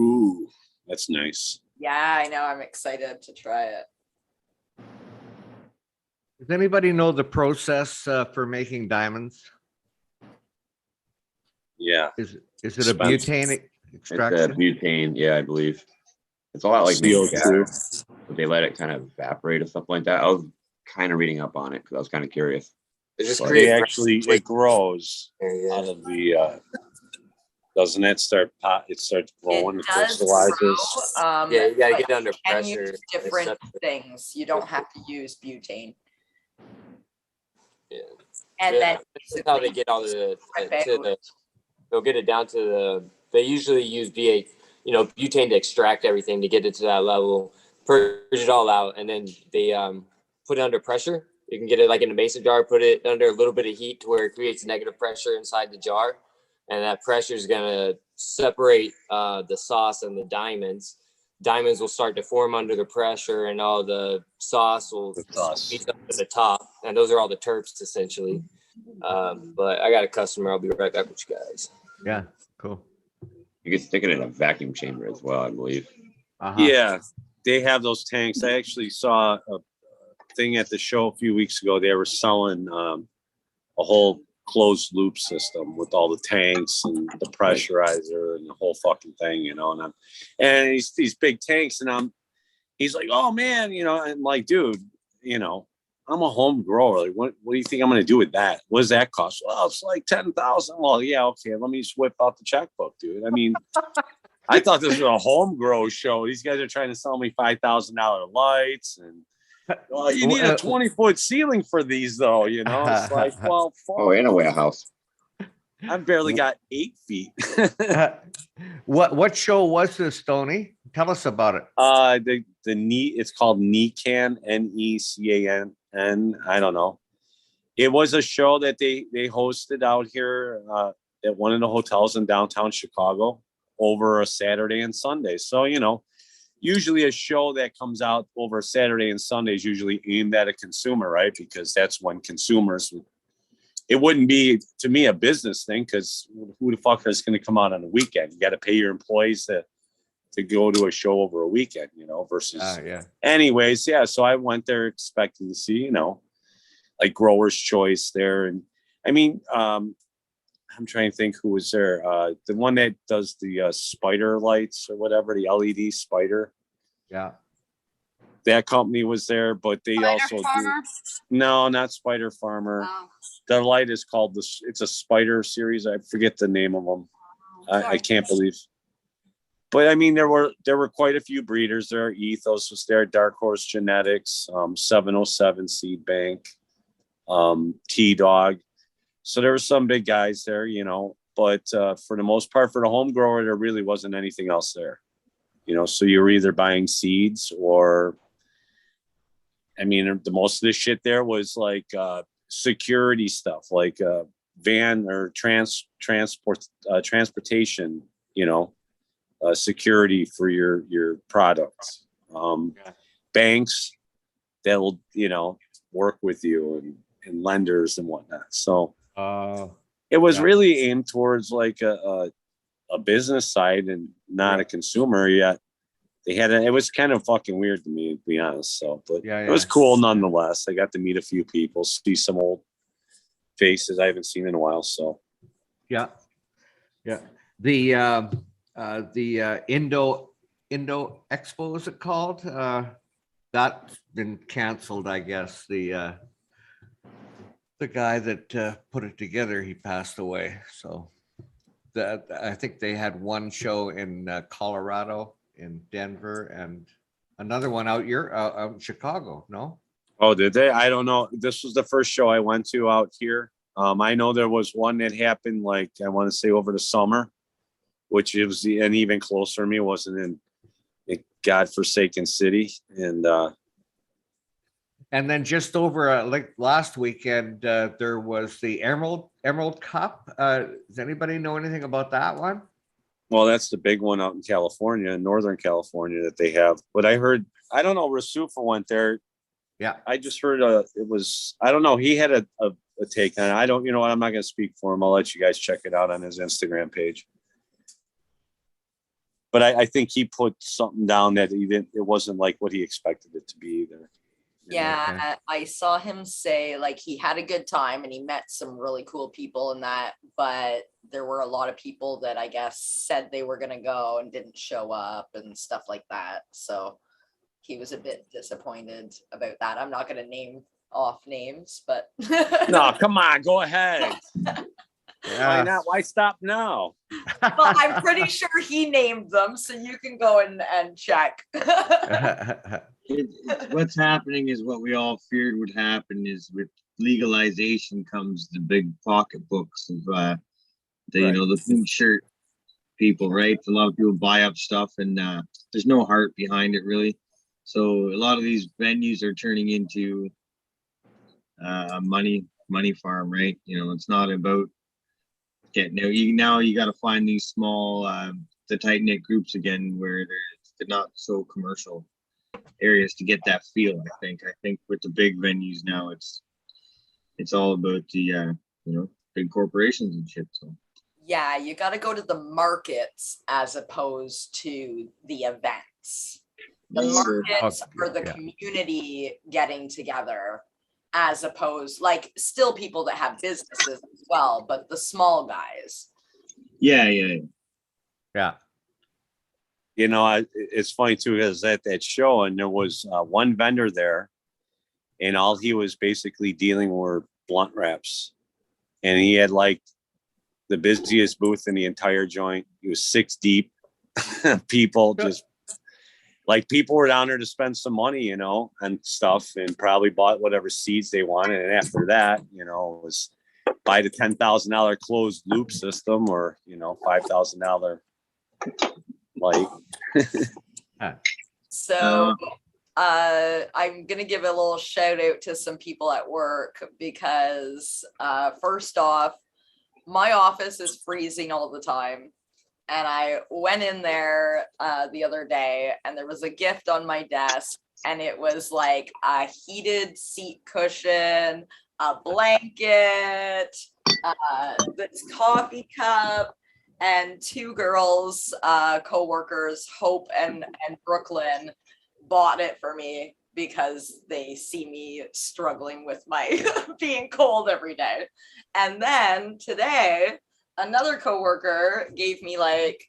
Ooh, that's nice. Yeah, I know. I'm excited to try it. Does anybody know the process for making diamonds? Yeah. Is it a Expensive. butane It's a extraction? butane, yeah, I believe. It's a lot like CO2. gas, but they let it kind of evaporate or something like that. I was kind of reading up on it because I was kind of curious. It just Well, They creates actually, it grows yeah. out of the, doesn't it start it starts growing, It it does crystallizes. grow, Yeah, you gotta but get it under you can pressure. use different things. You don't have to use butane. Yeah. And Yeah, then that's how they get all they'll get it down to they usually use butane to extract everything to get it to that level, purge it all out, and then they put it under pressure. You can get it like in a mason jar, put it under a little bit of heat to where it creates negative pressure inside the jar, and that pressure is gonna separate the sauce and the diamonds. Diamonds will start to form under the pressure, and all the sauce will meet up at the top, and those are all the terps essentially. But I got a customer. I'll be right back with you guys. Yeah, cool. You can stick it in a vacuum chamber as well, I believe. Yeah, they have those tanks. I actually saw a thing at the show a few weeks ago. They were selling a whole closed loop system with all the tanks and the pressurizer and the whole fucking thing, and these big tanks, and he's like, oh man, and like, dude, I'm a home grower. Like, what do you think I'm going to do with that? What does that cost? Well, it's like 10,000. Well, yeah, okay. Let me just whip out the checkbook, dude. I mean, I thought this was a home grow show. These guys are trying to sell me $5,000 lights, and you need a 20-foot ceiling for these, though. It's like, well, fuck. Oh, in a warehouse. I've barely got 8 feet. What show was this, Stoney? Tell us about it. It's called NECAN, NECAN. I don't know. It was a show that they hosted out here at one of the hotels in downtown Chicago over a Saturday and Sunday. So, you know, usually a show that comes out over a Saturday and Sunday is usually aimed at a consumer, right? Because that's when consumers, it wouldn't be to me a business thing, because who the fuck is going to come out on a weekend? You got to pay your employees to go to a show over a weekend, you know, versus anyways. Yeah. So I went there expecting to see, you know, like Grower's Choice there. And I mean, I'm trying to think who was there. The one that does the spider lights or whatever, the LED spider. Yeah. That company was there, but they Spider also Farmer? no, not Spider Farmer. Oh. The light is called it's a spider series. I forget the name of them. I can't believe. But I mean, there were quite a few breeders there. Ethos was there, Dark Horse Genetics, 707 Seed Bank, T-Dog. So there were some big guys there, you know, but for the most part, for the home grower, there really wasn't anything else there. You know, so you were either buying seeds or, I mean, the most of the shit there was like security stuff, like van or transportation, you know, security for your products. Banks that'll, you know, work with you and lenders and whatnot. So it was really aimed towards like a business side and not a consumer yet. They had it was kind of fucking weird to me, to be honest. So, but it was cool nonetheless. I got to meet a few people, see some old faces I haven't seen in a while. So, yeah. The Indo Expo, is it called? That's been canceled, I guess. The guy that put it together, he passed away. So that I think they had one show in Colorado, in Denver, and another one out in Chicago. No? Oh, did they? I don't know. This was the first show I went to out here. I know there was one that happened, like I want to say over the summer, which it was and even closer to me. It wasn't in a godforsaken city, and then just over like last weekend, there was the Emerald Cup. Does anybody know anything about that one? Well, that's the big one out in California, in Northern California, that they have. But I heard, I don't know, Rasufa went there. Yeah. I just heard it was, I don't know. He had a take on it. I don't, you know what? I'm not going to speak for him. I'll let you guys check it out on his Instagram page. But I think he put something down that it wasn't like what he expected it to be either. Yeah, I saw him say like he had a good time and he met some really cool people in that, but there were a lot of people that I guess said they were going to go and didn't show up and stuff like that. So he was a bit disappointed about that. I'm not going to name off names, but no, come on, go ahead. Why not? Why stop now? Well, I'm pretty sure he named them, so you can go and check. What's happening is what we all feared would happen is with legalization comes the big pocketbooks of you know, the pink shirt people, right? A lot of people buy up stuff and there's no heart behind it really. So a lot of these venues are turning into a money farm, right? You know, it's not about getting now you got to find these small the tight-knit groups again where they're not so commercial areas to get that feel. I think with the big venues now it's all about the you know, big corporations and shit. So yeah, you got to go to the markets as opposed to the events. The markets are the community getting together, as opposed, like, still people that have businesses as well, but the small guys. Yeah. You know, it's funny too, because at that show, and there was one vendor there, and all he was basically dealing were blunt wraps, and he had like the busiest booth in the entire joint. He was 6 deep. People just like people were down there to spend some money, you know, and stuff, and probably bought whatever seeds they wanted. And after that, you know, it was buy the $10,000 closed loop system, or, you know, $5,000 light. So I'm gonna give a little shout out to some people at work because first off, my office is freezing all the time. And I went in there the other day and there was a gift on my desk and it was like a heated seat cushion, a blanket, this coffee cup, and two girls, co-workers, Hope and Brooklyn, bought it for me because they see me struggling with my being cold every day. And then today, another coworker gave me like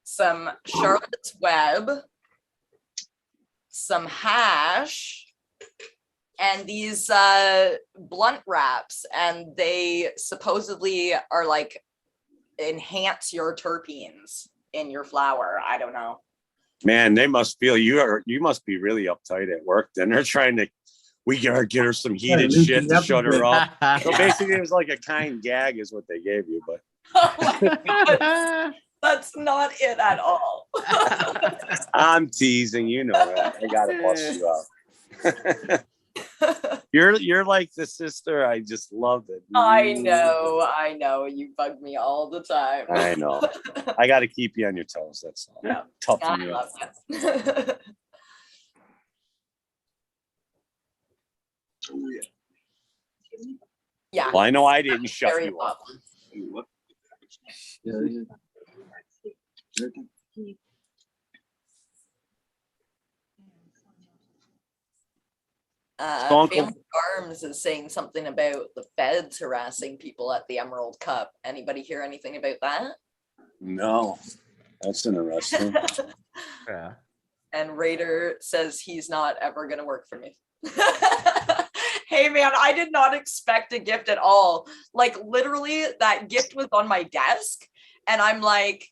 some Charlotte's Web, some hash, and these blunt wraps, and they supposedly are like enhance your terpenes in your flour. I don't know. Man, they must feel you must be really uptight at work. Then they're trying to, we gotta get her some heated shit to shut her up. So basically it was like a kind gag is what they gave you, but Oh my God. That's not it at all. I'm teasing, you know that. I gotta bust you out. You're like the sister. I just love it. I know. You bug me all the time. I know. I got to keep you on your toes. That's all. Yeah, Toughen I you love up. that. Yeah. Well, I know I didn't shut Very you up. Family Farms is saying something about the feds harassing people at the Emerald Cup. Anybody hear anything about that? No, that's interesting. Yeah. And Raider says he's not ever going to work for me. Hey man, I did not expect a gift at all. Like literally that gift was on my desk and I'm like,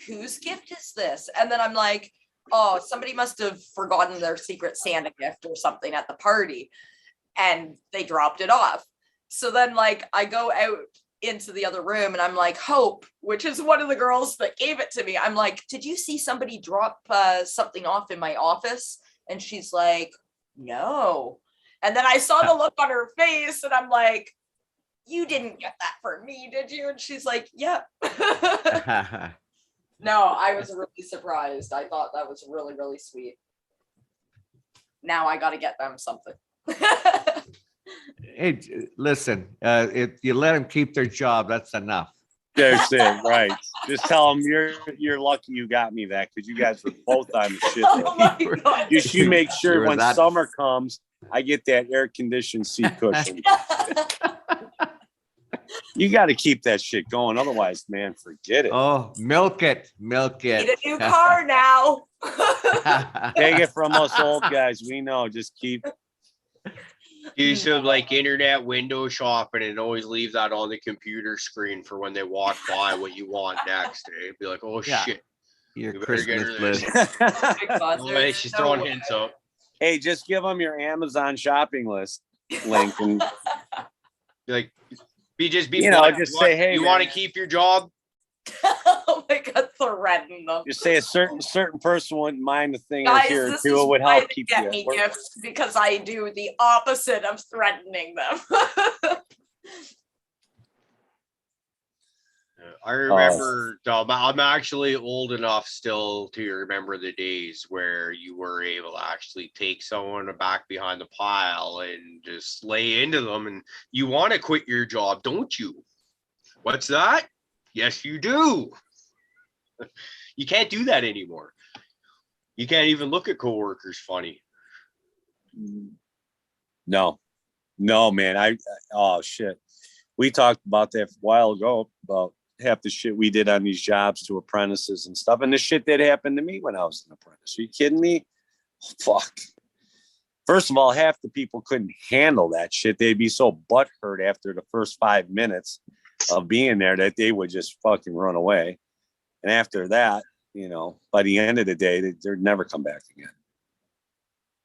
whose gift is this? And then I'm like, oh, somebody must have forgotten their secret Santa gift or something at the party and they dropped it off. So then like I go out into the other room and I'm like, Hope, which is one of the girls that gave it to me. I'm like, did you see somebody drop something off in my office? And she's like, no. And then I saw the look on her face and I'm like, you didn't get that for me, did you? And she's like, yep. No, I was really surprised. I thought that was really, really sweet. Now I got to get them something. Hey, listen, if you let them keep their job, that's enough. That's it, right. Just tell them you're lucky you got me that because you guys were both on the shit. Oh my God. You make sure You're when that- summer comes, I get that air-conditioned seat cushion. You got to keep that shit going. Otherwise, man, forget it. Oh, milk it. Need a new car now. Take it from us old guys. We know. Just keep. Do some like internet window shopping and always leave that on the computer screen for when they walk by what you want next. Eh? Be like, oh Yeah. shit. Your You better get her Christmas this. list. Oh my God, Oh, there's she's no throwing way. hints up. Hey, just give them your Amazon shopping list link and Like, be just blunt. say, Want- hey, you want to man. keep your job? Oh my God, threaten them. Just say a certain person wouldn't mind the thing or Guys, two or this two. is It would why help they keep get you. me gifts because I do the opposite of threatening them. I remember, I'm actually old enough still to remember the days where you were able to actually take someone back behind the pile and just lay into them. And you want to quit your job, don't you? What's that? Yes, you do. You can't do that anymore. You can't even look at coworkers funny. No, man. Oh shit. We talked about that a while ago about half the shit we did on these jobs to apprentices and stuff. And the shit that happened to me when I was an apprentice. Are you kidding me? Fuck. First of all, half the people couldn't handle that shit. They'd be so butthurt after the first 5 minutes of being there that they would just fucking run away. And after that, by the end of the day, they'd never come back again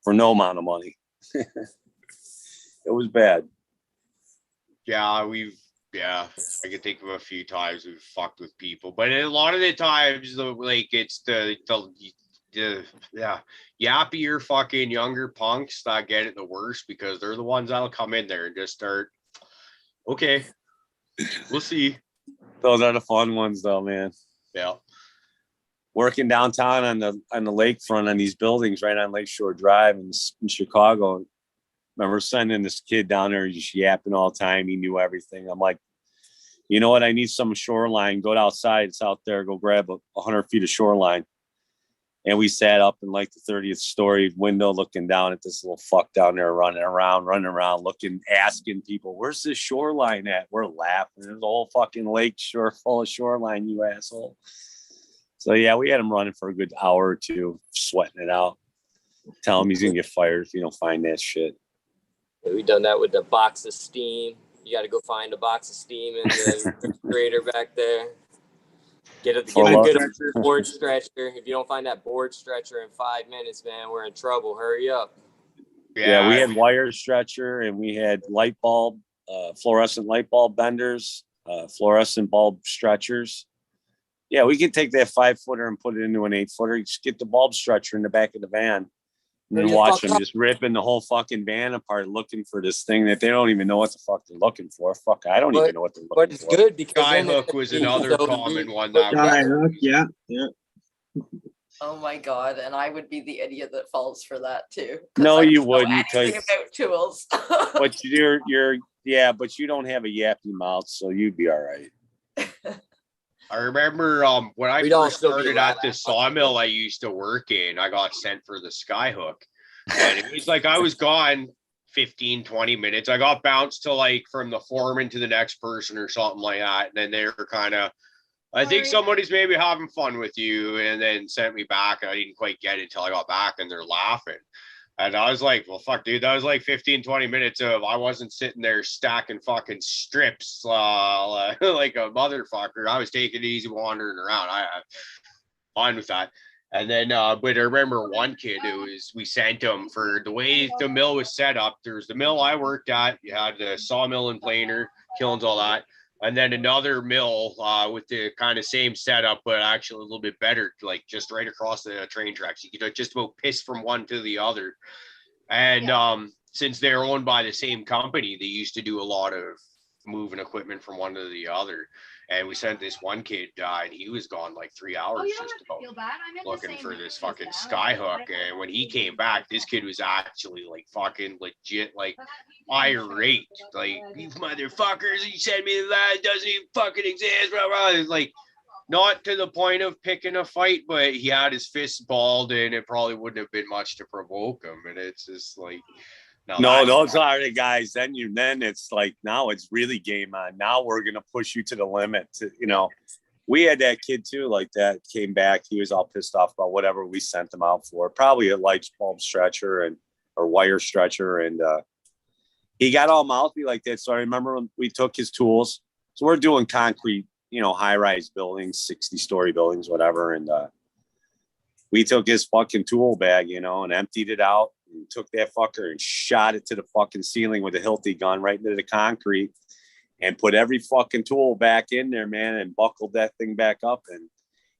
for no amount of money. It was bad. Yeah, I can think of a few times we've fucked with people, but a lot of the times, like it's the yeah, yappier fucking younger punks that get it the worst because they're the ones that'll come in there and just start. Okay, we'll see. Those are the fun ones, though, man. Yeah. Working downtown on the lakefront on these buildings right on Lakeshore Drive in Chicago. Remember sending this kid down there just yapping all the time. He knew everything. I'm like, you know what? I need some shoreline. Go outside. It's out there. Go grab 100 feet of shoreline. And we sat up in like the 30th story window looking down at this little fuck down there running around, looking, asking people, where's this shoreline at? We're laughing. There's a whole fucking lake shore full of shoreline, you asshole. So, yeah, we had him running for a good hour or two, sweating it out. Tell him he's going to get fired if you don't find that shit. Yeah, we done that with the box of steam. You got to go find a box of steam in the refrigerator back there. Get a board stretcher. If you don't find that board stretcher in 5 minutes, man, we're in trouble. Hurry up. Yeah, we had wire stretcher and we had light bulb, fluorescent light bulb benders, fluorescent bulb stretchers. Yeah, we could take that 5-footer and put it into an 8-footer. Just get the bulb stretcher in the back of the van. And then watch them just ripping the whole fucking van apart looking for this thing that they don't even know what the fuck they're looking for. Fuck, I don't even know what they're looking for. But it's good because Skyhook was another common one. That Skyhook, yeah. Oh my god, and I would be the idiot that falls for that too. No, you know wouldn't. anything about tools. But but you don't have a yappy mouth, so you'd be all right. I remember when I first started at the sawmill I used to work in, I got sent for the Skyhook. And it was like I was gone 15, 20 minutes. I got bounced to like from the foreman to the next person or something like that. And then they were kind of, I think somebody's maybe having fun with you, and then sent me back. I didn't quite get it until I got back and they're laughing. And I was like, well, fuck, dude, that was like 15, 20 minutes of I wasn't sitting there stacking fucking strips like a motherfucker. I was taking it easy wandering around. I fine with that. And then, but I remember one kid we sent him for the way the mill was set up. There's the mill I worked at. You had the sawmill and planer, kilns, all that. And then another mill with the kind of same setup, but actually a little bit better, like just right across the train tracks. You could just about piss from one to the other. And since they're owned by the same company, they used to do a lot of moving equipment from one to the other. And we sent this one kid, and he was gone like 3 hours just about looking for this fucking Skyhook. And when he came back, this kid was actually like fucking legit, like irate. Like, you motherfuckers, you sent me that, it doesn't even fucking exist, blah, blah. It's like, not to the point of picking a fight, but he had his fist balled and it probably wouldn't have been much to provoke him. And it's just like, no, those are the guys. Then it's like, now it's really game on. Now we're going to push you to the limit. We had that kid too, like that came back. He was all pissed off about whatever we sent him out for, probably a light bulb stretcher or wire stretcher. And he got all mouthy like that. So I remember when we took his tools. So we're doing concrete, high rise buildings, 60-story buildings, whatever. And we took his fucking tool bag, and emptied it out. And took that fucker and shot it to the fucking ceiling with a Hilti gun right into the concrete and put every fucking tool back in there, man, and buckled that thing back up. And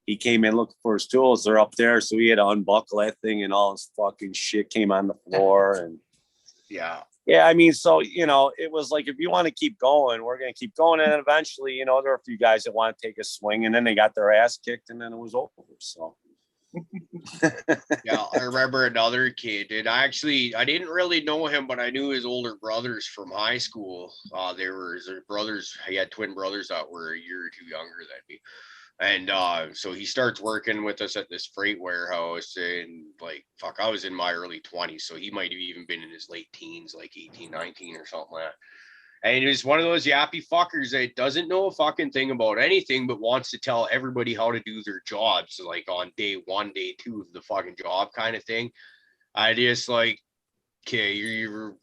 he came in looking for his tools. They're up there. So he had to unbuckle that thing and all his fucking shit came on the floor. And yeah. I mean, so, it was like, if you want to keep going, we're going to keep going. And eventually, there are a few guys that want to take a swing and then they got their ass kicked and then it was over. So. Yeah, I remember another kid, and I didn't really know him, but I knew his older brothers from high school. They were his brothers. He had twin brothers that were a year or two younger than me. And so he starts working with us at this freight warehouse, and I was in my early 20s, so he might have even been in his late teens, like 18, 19 or something like that. And he's one of those yappy fuckers that doesn't know a fucking thing about anything, but wants to tell everybody how to do their jobs, like on day 1, day 2 of the fucking job kind of thing. I just like, okay, you're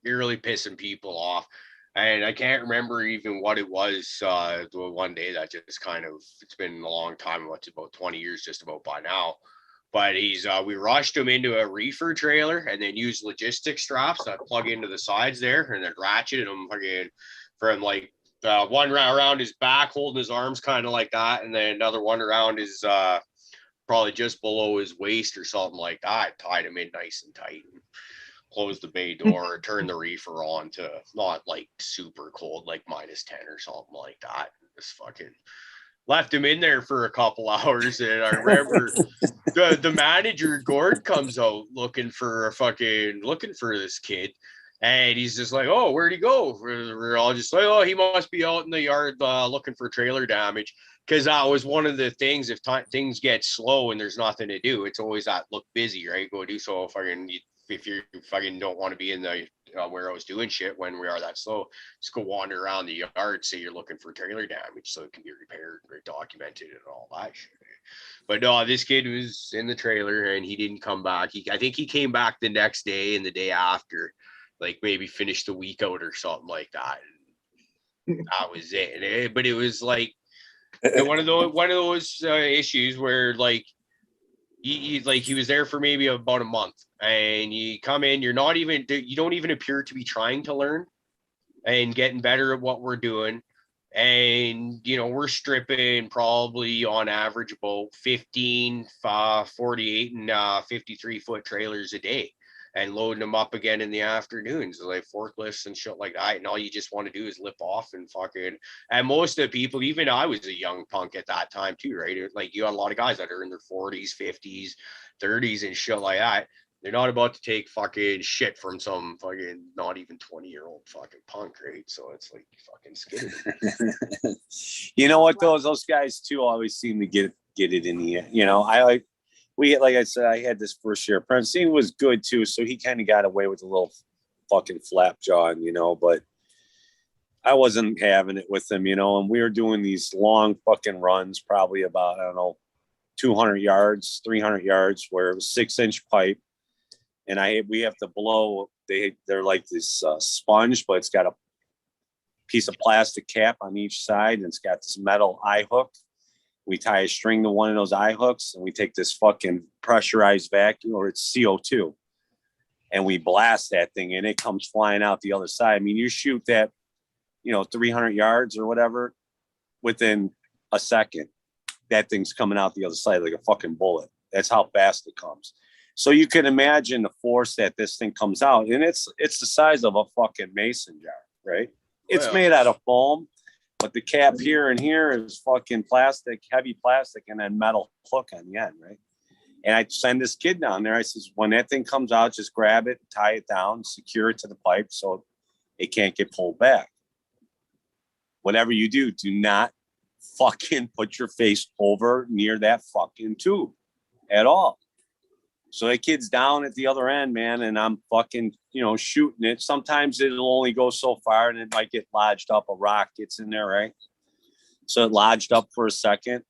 really pissing people off. And I can't remember even what it was the one day that just kind of, it's been a long time, what's about 20 years just about by now. But we rushed him into a reefer trailer and then used logistic straps that plug into the sides there and then ratcheted him again from like one around his back, holding his arms kind of like that. And then another one around his probably just below his waist or something like that. Tied him in nice and tight. And closed the bay door, turned the reefer on to not like super cold, like -10 or something like that. Just fucking left him in there for a couple hours. And I remember the manager, Gord, comes out looking for this kid. And he's just like, oh, where'd he go? We're all just like, oh, he must be out in the yard looking for trailer damage. Because that was one of the things, if things get slow and there's nothing to do, it's always that look busy, right? Go do so if you fucking don't want to be in the where I was doing shit when we are that slow, just go wander around the yard, say you're looking for trailer damage so it can be repaired or documented and all that shit. But no, this kid was in the trailer and he didn't come back. I think he came back the next day and the day after, like maybe finished the week out or something like that. And that was it. But it was like one of those issues where like he was there for maybe about a month, and you come in, you don't even appear to be trying to learn and getting better at what we're doing. And we're stripping probably on average about 15 48 and 53 foot trailers a day and loading them up again in the afternoons, like forklifts and shit like that. And all you just want to do is lip off and fucking. And most of the people, even I was a young punk at that time too, right? Like you got a lot of guys that are in their 40s, 50s, 30s and shit like that. They're not about to take fucking shit from some fucking not even 20-year-old fucking punk, right? So it's like fucking scared. You know what, those guys too always seem to get it in the end. Like I said, I had this first year apprentice. He was good too, so he kind of got away with a little fucking flap jaw, but I wasn't having it with him, and we were doing these long fucking runs, probably about, I don't know, 200 yards, 300 yards, where it was 6-inch pipe. And we have to blow, they're like this sponge, but it's got a piece of plastic cap on each side, and it's got this metal eye hook. We tie a string to one of those eye hooks, and we take this fucking pressurized vacuum, or it's CO2, and we blast that thing, and it comes flying out the other side. I mean, you shoot that, 300 yards or whatever, within a second, that thing's coming out the other side like a fucking bullet. That's how fast it comes. So you can imagine the force that this thing comes out, and it's the size of a fucking mason jar, right? It's made out of foam, but the cap here and here is fucking plastic, heavy plastic, and then metal hook on the end, right? And I send this kid down there. I says, when that thing comes out, just grab it, tie it down, secure it to the pipe so it can't get pulled back. Whatever you do, do not fucking put your face over near that fucking tube at all. So that kid's down at the other end, man, and I'm fucking, shooting it. Sometimes it'll only go so far and it might get lodged up. A rock gets in there, right? So it lodged up for a second.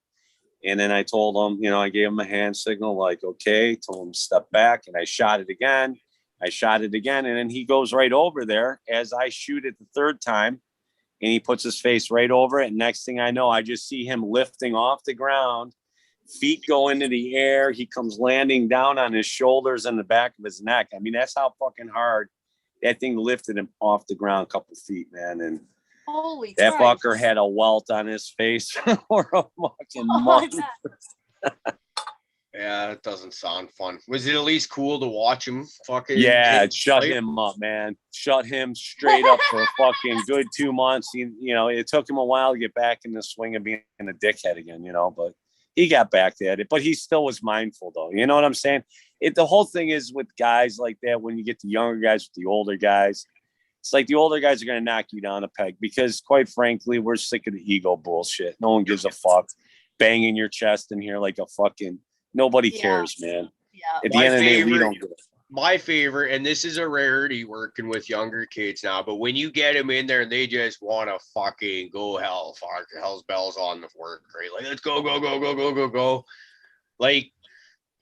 And then I told him, I gave him a hand signal, like, okay, told him to step back, and I shot it again. And then he goes right over there as I shoot it the third time, and he puts his face right over it. And next thing I know, I just see him lifting off the ground. Feet go into the air. He comes landing down on his shoulders and the back of his neck. I mean, that's how fucking hard that thing lifted him off the ground a couple feet, man. And Holy that Christ. fucker had a welt on his face for a fucking month. Yeah, it doesn't sound fun. Was it at least cool to watch him fucking? Yeah, it shut him up, man. Shut him straight up for a fucking good 2 months. It took him a while to get back in the swing of being a dickhead again, but he got back at it, but he still was mindful, though. You know what I'm saying? The whole thing is with guys like that, when you get the younger guys with the older guys, it's like the older guys are going to knock you down a peg because, quite frankly, we're sick of the ego bullshit. No one gives a fuck. Banging your chest in here like a fucking, nobody cares, man. Yeah. At the end of the day, we don't give a My favorite, and this is a rarity working with younger kids now, but when you get them in there and they just want to fucking go hell's bells on the work, right? Like, let's go. Like,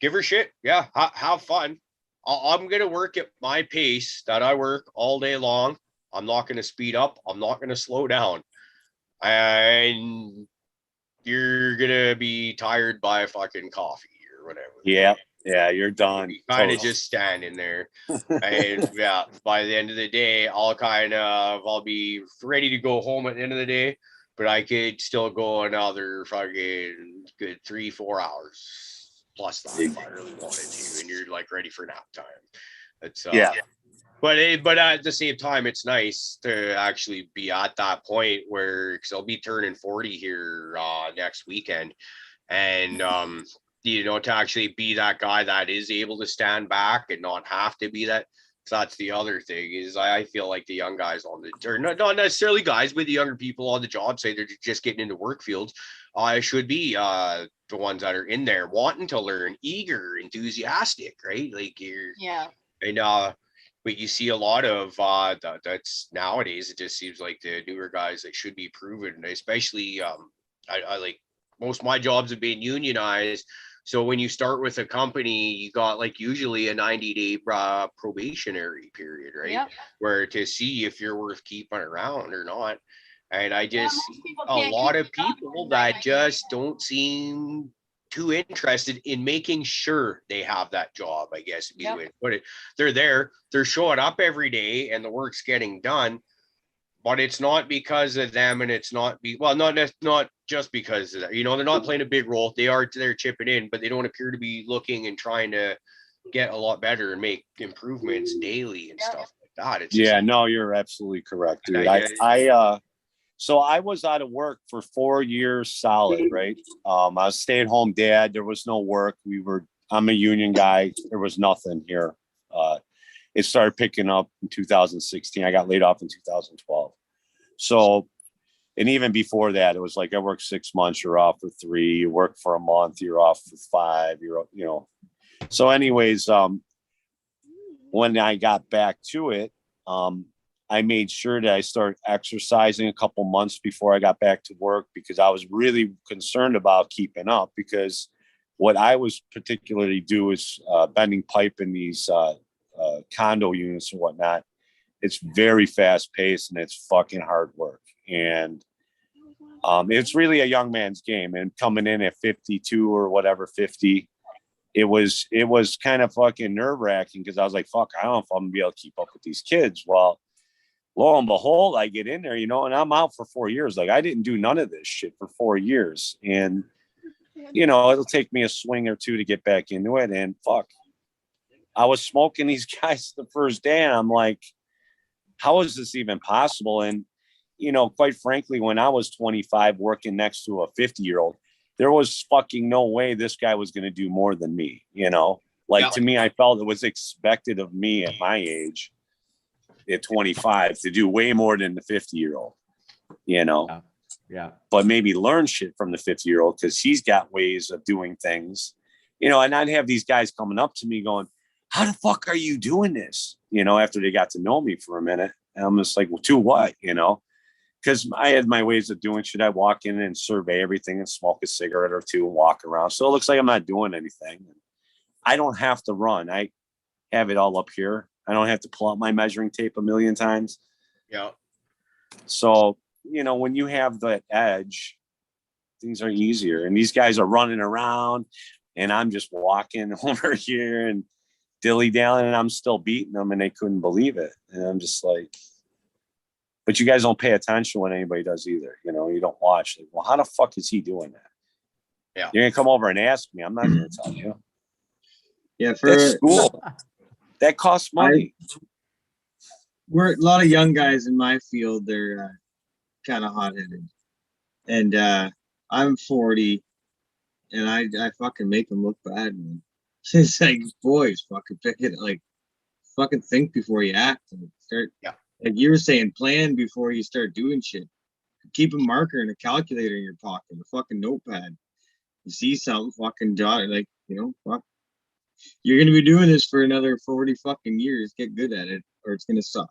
give her shit. Yeah, have fun. I'm going to work at my pace that I work all day long. I'm not going to speed up. I'm not going to slow down. And you're going to be tired by a fucking coffee or whatever. Yeah, you're done. Kind of just standing there. And yeah, by the end of the day, I'll be ready to go home at the end of the day, but I could still go another fucking good 3-4 hours. plus that if I really wanted to, and you're like ready for nap time. It's Yeah. But at the same time, it's nice to actually be at that point where, because I'll be turning 40 here next weekend, and to actually be that guy that is able to stand back and not have to be that. So that's the other thing is I feel like the young guys on the, or not necessarily guys, but the younger people on the job say they're just getting into work fields. I should be the ones that are in there wanting to learn, eager, enthusiastic, right? Like and but you see a lot of that's nowadays. It just seems like the newer guys that should be proven, especially I like most of my jobs have been unionized. So when you start with a company, you got like usually a 90-day probationary period, right? Yep. Where to see if you're worth keeping around or not. And I just most people a can't lot keep of people that just don't seem too interested in making sure they have that job, I guess, would be the way to put it. They're there, they're showing up every day and the work's getting done, but it's not because of them, and it's not not just because of that. They're not playing a big role. They're chipping in, but they don't appear to be looking and trying to get a lot better and make improvements daily and stuff like that. It's Yeah, no, you're absolutely correct, dude. So I was out of work for 4 years solid, right? I was a stay-at-home dad. There was no work. I'm a union guy. There was nothing here. It started picking up in 2016. I got laid off in 2012. So, and even before that, it was like I worked 6 months, you're off for 3. You work for a month, you're off for 5. So, anyways, when I got back to it, I made sure that I started exercising a couple months before I got back to work, because I was really concerned about keeping up, because what I was particularly do is bending pipe in these condo units and whatnot. It's very fast paced and it's fucking hard work. And it's really a young man's game. And coming in at 52 or whatever, 50, it was kind of fucking nerve wracking, because I was like, fuck, I don't know if I'm gonna be able to keep up with these kids. Well, lo and behold, I get in there, and I'm out for 4 years. Like, I didn't do none of this shit for 4 years. And, it'll take me a swing or two to get back into it. And fuck, I was smoking these guys the first day, and I'm like, how is this even possible? And, quite frankly, when I was 25 working next to a 50-year-old, there was fucking no way this guy was going to do more than me, To me, I felt it was expected of me at my age, at 25, to do way more than the 50-year-old, Yeah. But maybe learn shit from the 50-year-old, because he's got ways of doing things, and I'd have these guys coming up to me going, how the fuck are you doing this? After they got to know me for a minute. And I'm just like, well, to what? Because I had my ways of doing shit. I walk in and survey everything and smoke a cigarette or two and walk around. So it looks like I'm not doing anything. I don't have to run. I have it all up here. I don't have to pull out my measuring tape a million times. Yeah. So, when you have that edge, things are easier. And these guys are running around, and I'm just walking over here and dilly-dallying, and I'm still beating them, and they couldn't believe it. And I'm just like, but you guys don't pay attention when anybody does either. You don't watch. Like, well, how the fuck is he doing that? Yeah. You're going to come over and ask me. I'm not going to tell you. Yeah, That's school. That costs money. We're a lot of young guys in my field. They're kind of hot-headed, and I'm 40, and I fucking make them look bad, man. It's like, boys, fucking pick it. Like, fucking think before you act. And start. Yeah. Like you were saying, plan before you start doing shit. Keep a marker and a calculator in your pocket, a fucking notepad. You see something, fucking jot it. Like, fuck. You're gonna be doing this for another 40 fucking years. Get good at it, or it's gonna suck.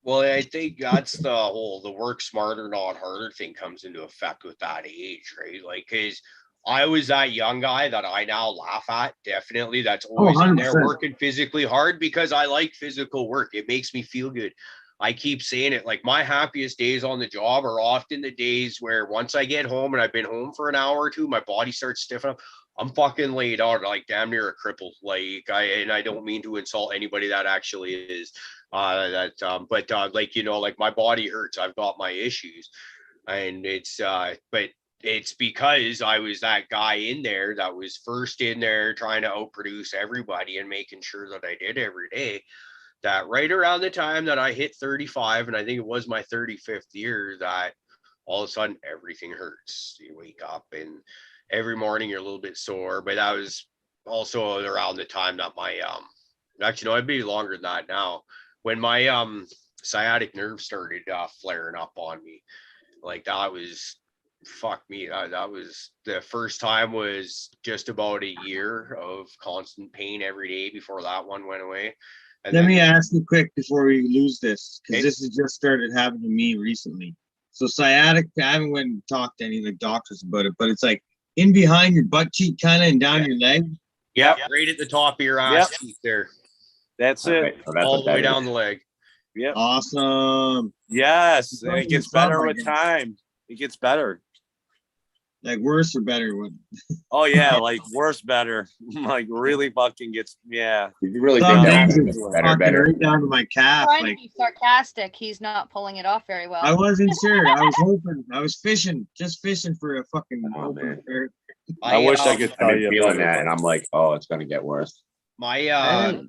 Well, I think that's the work smarter, not harder thing comes into effect with that age, right? Like, because I was that young guy that I now laugh at, definitely. That's always in there working physically hard, because I like physical work. It makes me feel good. I keep saying it, like, my happiest days on the job are often the days where once I get home and I've been home for an hour or two, my body starts stiffening up. I'm fucking laid out, like damn near a cripple. Like, I don't mean to insult anybody that actually is. Like, like my body hurts. I've got my issues, and it's but it's because I was that guy in there that was first in there trying to outproduce everybody and making sure that I did every day, that right around the time that I hit 35, and I think it was my 35th year, that all of a sudden everything hurts. You wake up and every morning you're a little bit sore, but that was also around the time that my actually no, it'd be longer than that now, when my sciatic nerve started flaring up on me. Like that was, fuck me, that was the first time, was just about a year of constant pain every day before that one went away. And Let then me ask you quick before we lose this, because Okay. this has just started happening to me recently. So sciatic, I haven't went and talked to any like doctors about it, but it's like in behind your butt cheek kind of and down your leg. yeah, right at the top of your ass cheek there, That's All it. right, so that's all what the way that down is. the leg. Yep. Awesome. Yes, and it Something gets fun, better I with guess. time. It gets better. Like worse or better? What? Oh yeah, like worse, better. Like really fucking gets, yeah. If you really Some dig down, days it it's gets better, fucking better. right down to my calf. Trying to Like be sarcastic. He's not pulling it off very well. I wasn't sure. I was hoping. I was fishing, just fishing for a fucking Oh, open man. air. I wish I could I've tell been you feeling better, that, and but I'm like, oh, it's gonna get worse. My Hey.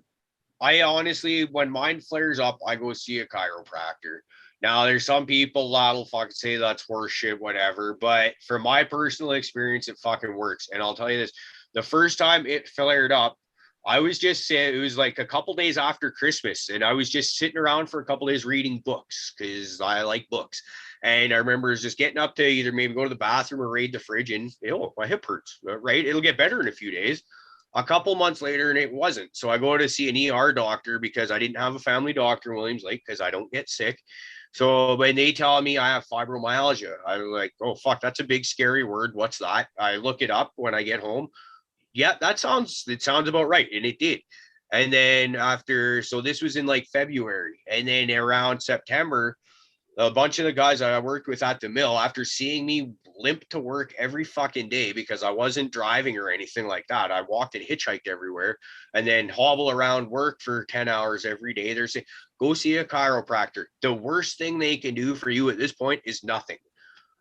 I honestly, when mine flares up, I go see a chiropractor. Now, there's some people that'll fucking say that's horse shit, whatever. But from my personal experience, it fucking works. And I'll tell you this: the first time it flared up, I was just saying, it was like a couple days after Christmas, and I was just sitting around for a couple days reading books because I like books. And I remember just getting up to either maybe go to the bathroom or raid the fridge, and my hip hurts. Right, it'll get better in a few days. A couple months later, and it wasn't. So I go to see an ER doctor because I didn't have a family doctor in Williams Lake because I don't get sick. So when they tell me I have fibromyalgia, I'm like, oh fuck, that's a big scary word. What's that? I look it up when I get home. Yeah, it sounds about right. And it did. And then after, so this was in like February. And then around September, a bunch of the guys I worked with at the mill, after seeing me limp to work every fucking day because I wasn't driving or anything like that, I walked and hitchhiked everywhere and then hobble around work for 10 hours every day. They're saying, go see a chiropractor. The worst thing they can do for you at this point is nothing.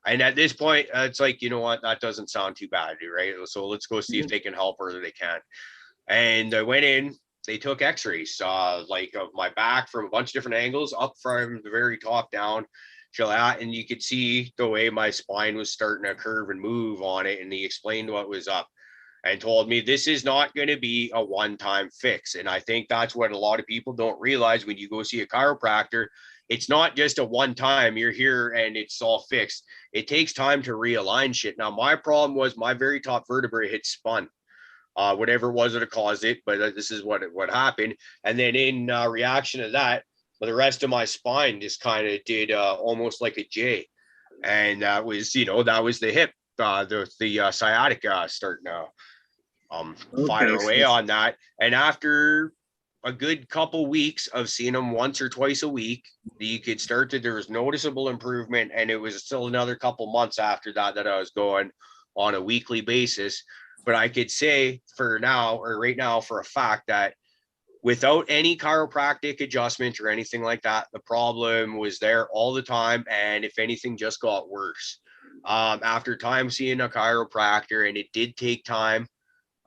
And at this point, it's like, you know what? That doesn't sound too bad, right? So let's go see if they can help or they can. And I went in, they took x-rays like of my back from a bunch of different angles, up from the very top down, and you could see the way my spine was starting to curve and move on it. And he explained what was up and told me this is not going to be a one-time fix. And I think that's what a lot of people don't realize when you go see a chiropractor. It's not just a one time you're here and it's all fixed. It takes time to realign shit. Now, my problem was my very top vertebrae had spun. Whatever it was that caused it, but this is what happened. And then in reaction to that, the rest of my spine just kind of did almost like a J, and that was the hip, the sciatica starting to fire away on that. And after a good couple weeks of seeing them once or twice a week, you could start to, there was noticeable improvement, and it was still another couple months after that I was going on a weekly basis. But I could say for now, or right now, for a fact that without any chiropractic adjustment or anything like that, the problem was there all the time. And if anything, just got worse. After time seeing a chiropractor, and it did take time.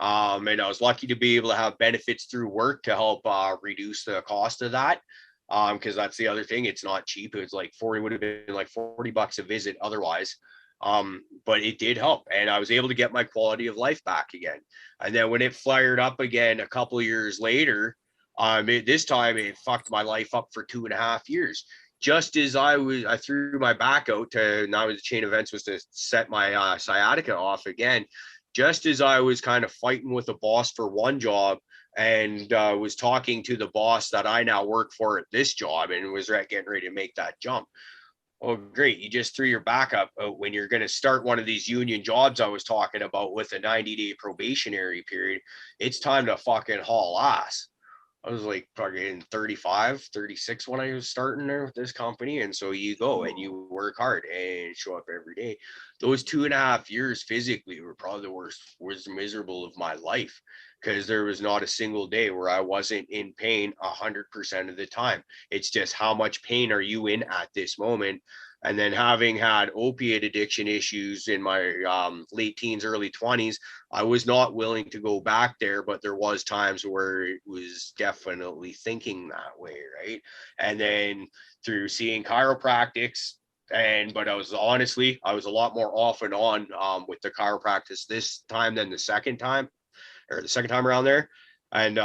And I was lucky to be able to have benefits through work to help reduce the cost of that. Because that's the other thing. It's not cheap. It was like would have been like $40 a visit otherwise. But it did help, and I was able to get my quality of life back again. And then when it flared up again a couple of years later, this time it fucked my life up for 2.5 years. Just as I threw my back out to, now the chain of events was to set my sciatica off again. Just as I was kind of fighting with the boss for one job and was talking to the boss that I now work for at this job and was getting ready to make that jump. Oh, great. You just threw your back up when you're going to start one of these union jobs I was talking about with a 90-day probationary period. It's time to fucking haul ass. I was like fucking 35, 36 when I was starting there with this company. And so you go and you work hard and show up every day. Those 2.5 years physically were probably the worst miserable of my life, because there was not a single day where I wasn't in pain 100% of the time. It's just how much pain are you in at this moment? And then having had opiate addiction issues in my late teens, early 20s, I was not willing to go back there, but there was times where it was definitely thinking that way, right? And then through seeing chiropractics, but I was a lot more off and on with the chiropractic this time than the second time around there. And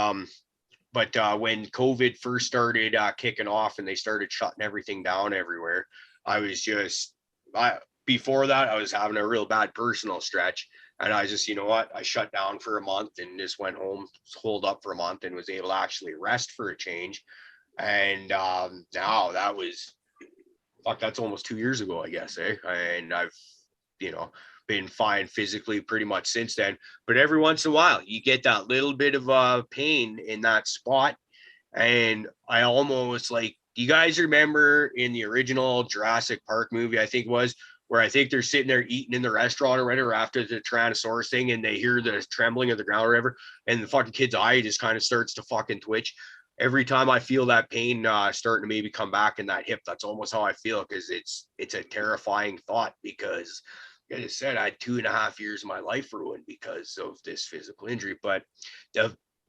but when COVID first started kicking off and they started shutting everything down everywhere, before that, I was having a real bad personal stretch. And I just, you know what, I shut down for a month and just went home, holed up for a month, and was able to actually rest for a change. And now that's almost 2 years ago, I guess, eh? And I've, been fine physically pretty much since then. But every once in a while, you get that little bit of pain in that spot. And I almost you guys remember in the original Jurassic Park movie, I think it was, where I think they're sitting there eating in the restaurant or whatever after the Tyrannosaurus thing, and they hear the trembling of the ground or whatever, and the fucking kid's eye just kind of starts to fucking twitch. Every time I feel that pain starting to maybe come back in that hip, that's almost how I feel, because it's a terrifying thought, because like I said, I had 2.5 years of my life ruined because of this physical injury. But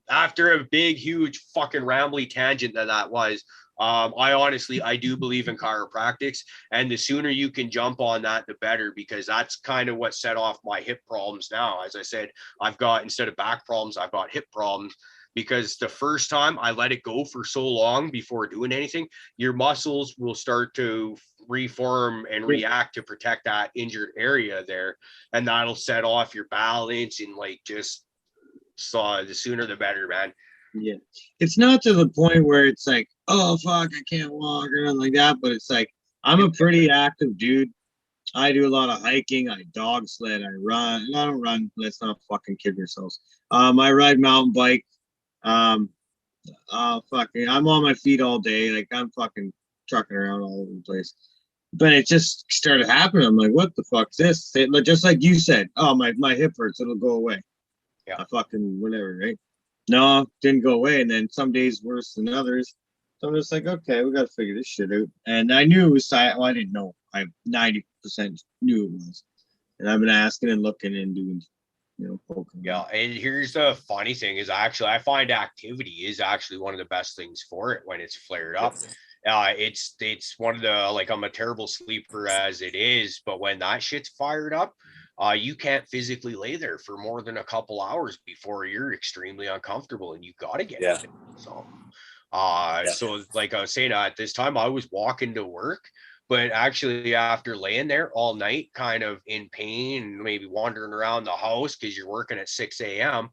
after a big, huge fucking rambly tangent that was, I do believe in chiropractics, and the sooner you can jump on that, the better, because that's kind of what set off my hip problems now. As I said, instead of back problems, I've got hip problems, because the first time I let it go for so long before doing anything, your muscles will start to reform and react to protect that injured area there. And that'll set off your balance, and the sooner the better, man. Yeah. It's not to the point where it's like, oh, fuck, I can't walk or nothing like that. But it's like, I'm a pretty active dude. I do a lot of hiking. I dog sled. I run. I don't run. Let's not fucking kid yourselves. I ride mountain bike. I'm on my feet all day. Like, I'm fucking trucking around all over the place. But it just started happening. I'm like, what the fuck's this? Just like you said, oh, my hip hurts. It'll go away. Yeah. I fucking whatever, right? No, didn't go away. And then some days worse than others. So I'm just like, okay, we got to figure this shit out. And I knew it was I didn't know. I 90% knew it was. And I've been asking and looking and doing, poking. Yeah. And here's the funny thing is, actually, I find activity is actually one of the best things for it when it's flared up. It's one of the, I'm a terrible sleeper as it is, but when that shit's fired up, you can't physically lay there for more than a couple hours before you're extremely uncomfortable, and you got to get out. So, so like I was saying, at this time I was walking to work, but actually after laying there all night, kind of in pain, and maybe wandering around the house because you're working at 6 a.m.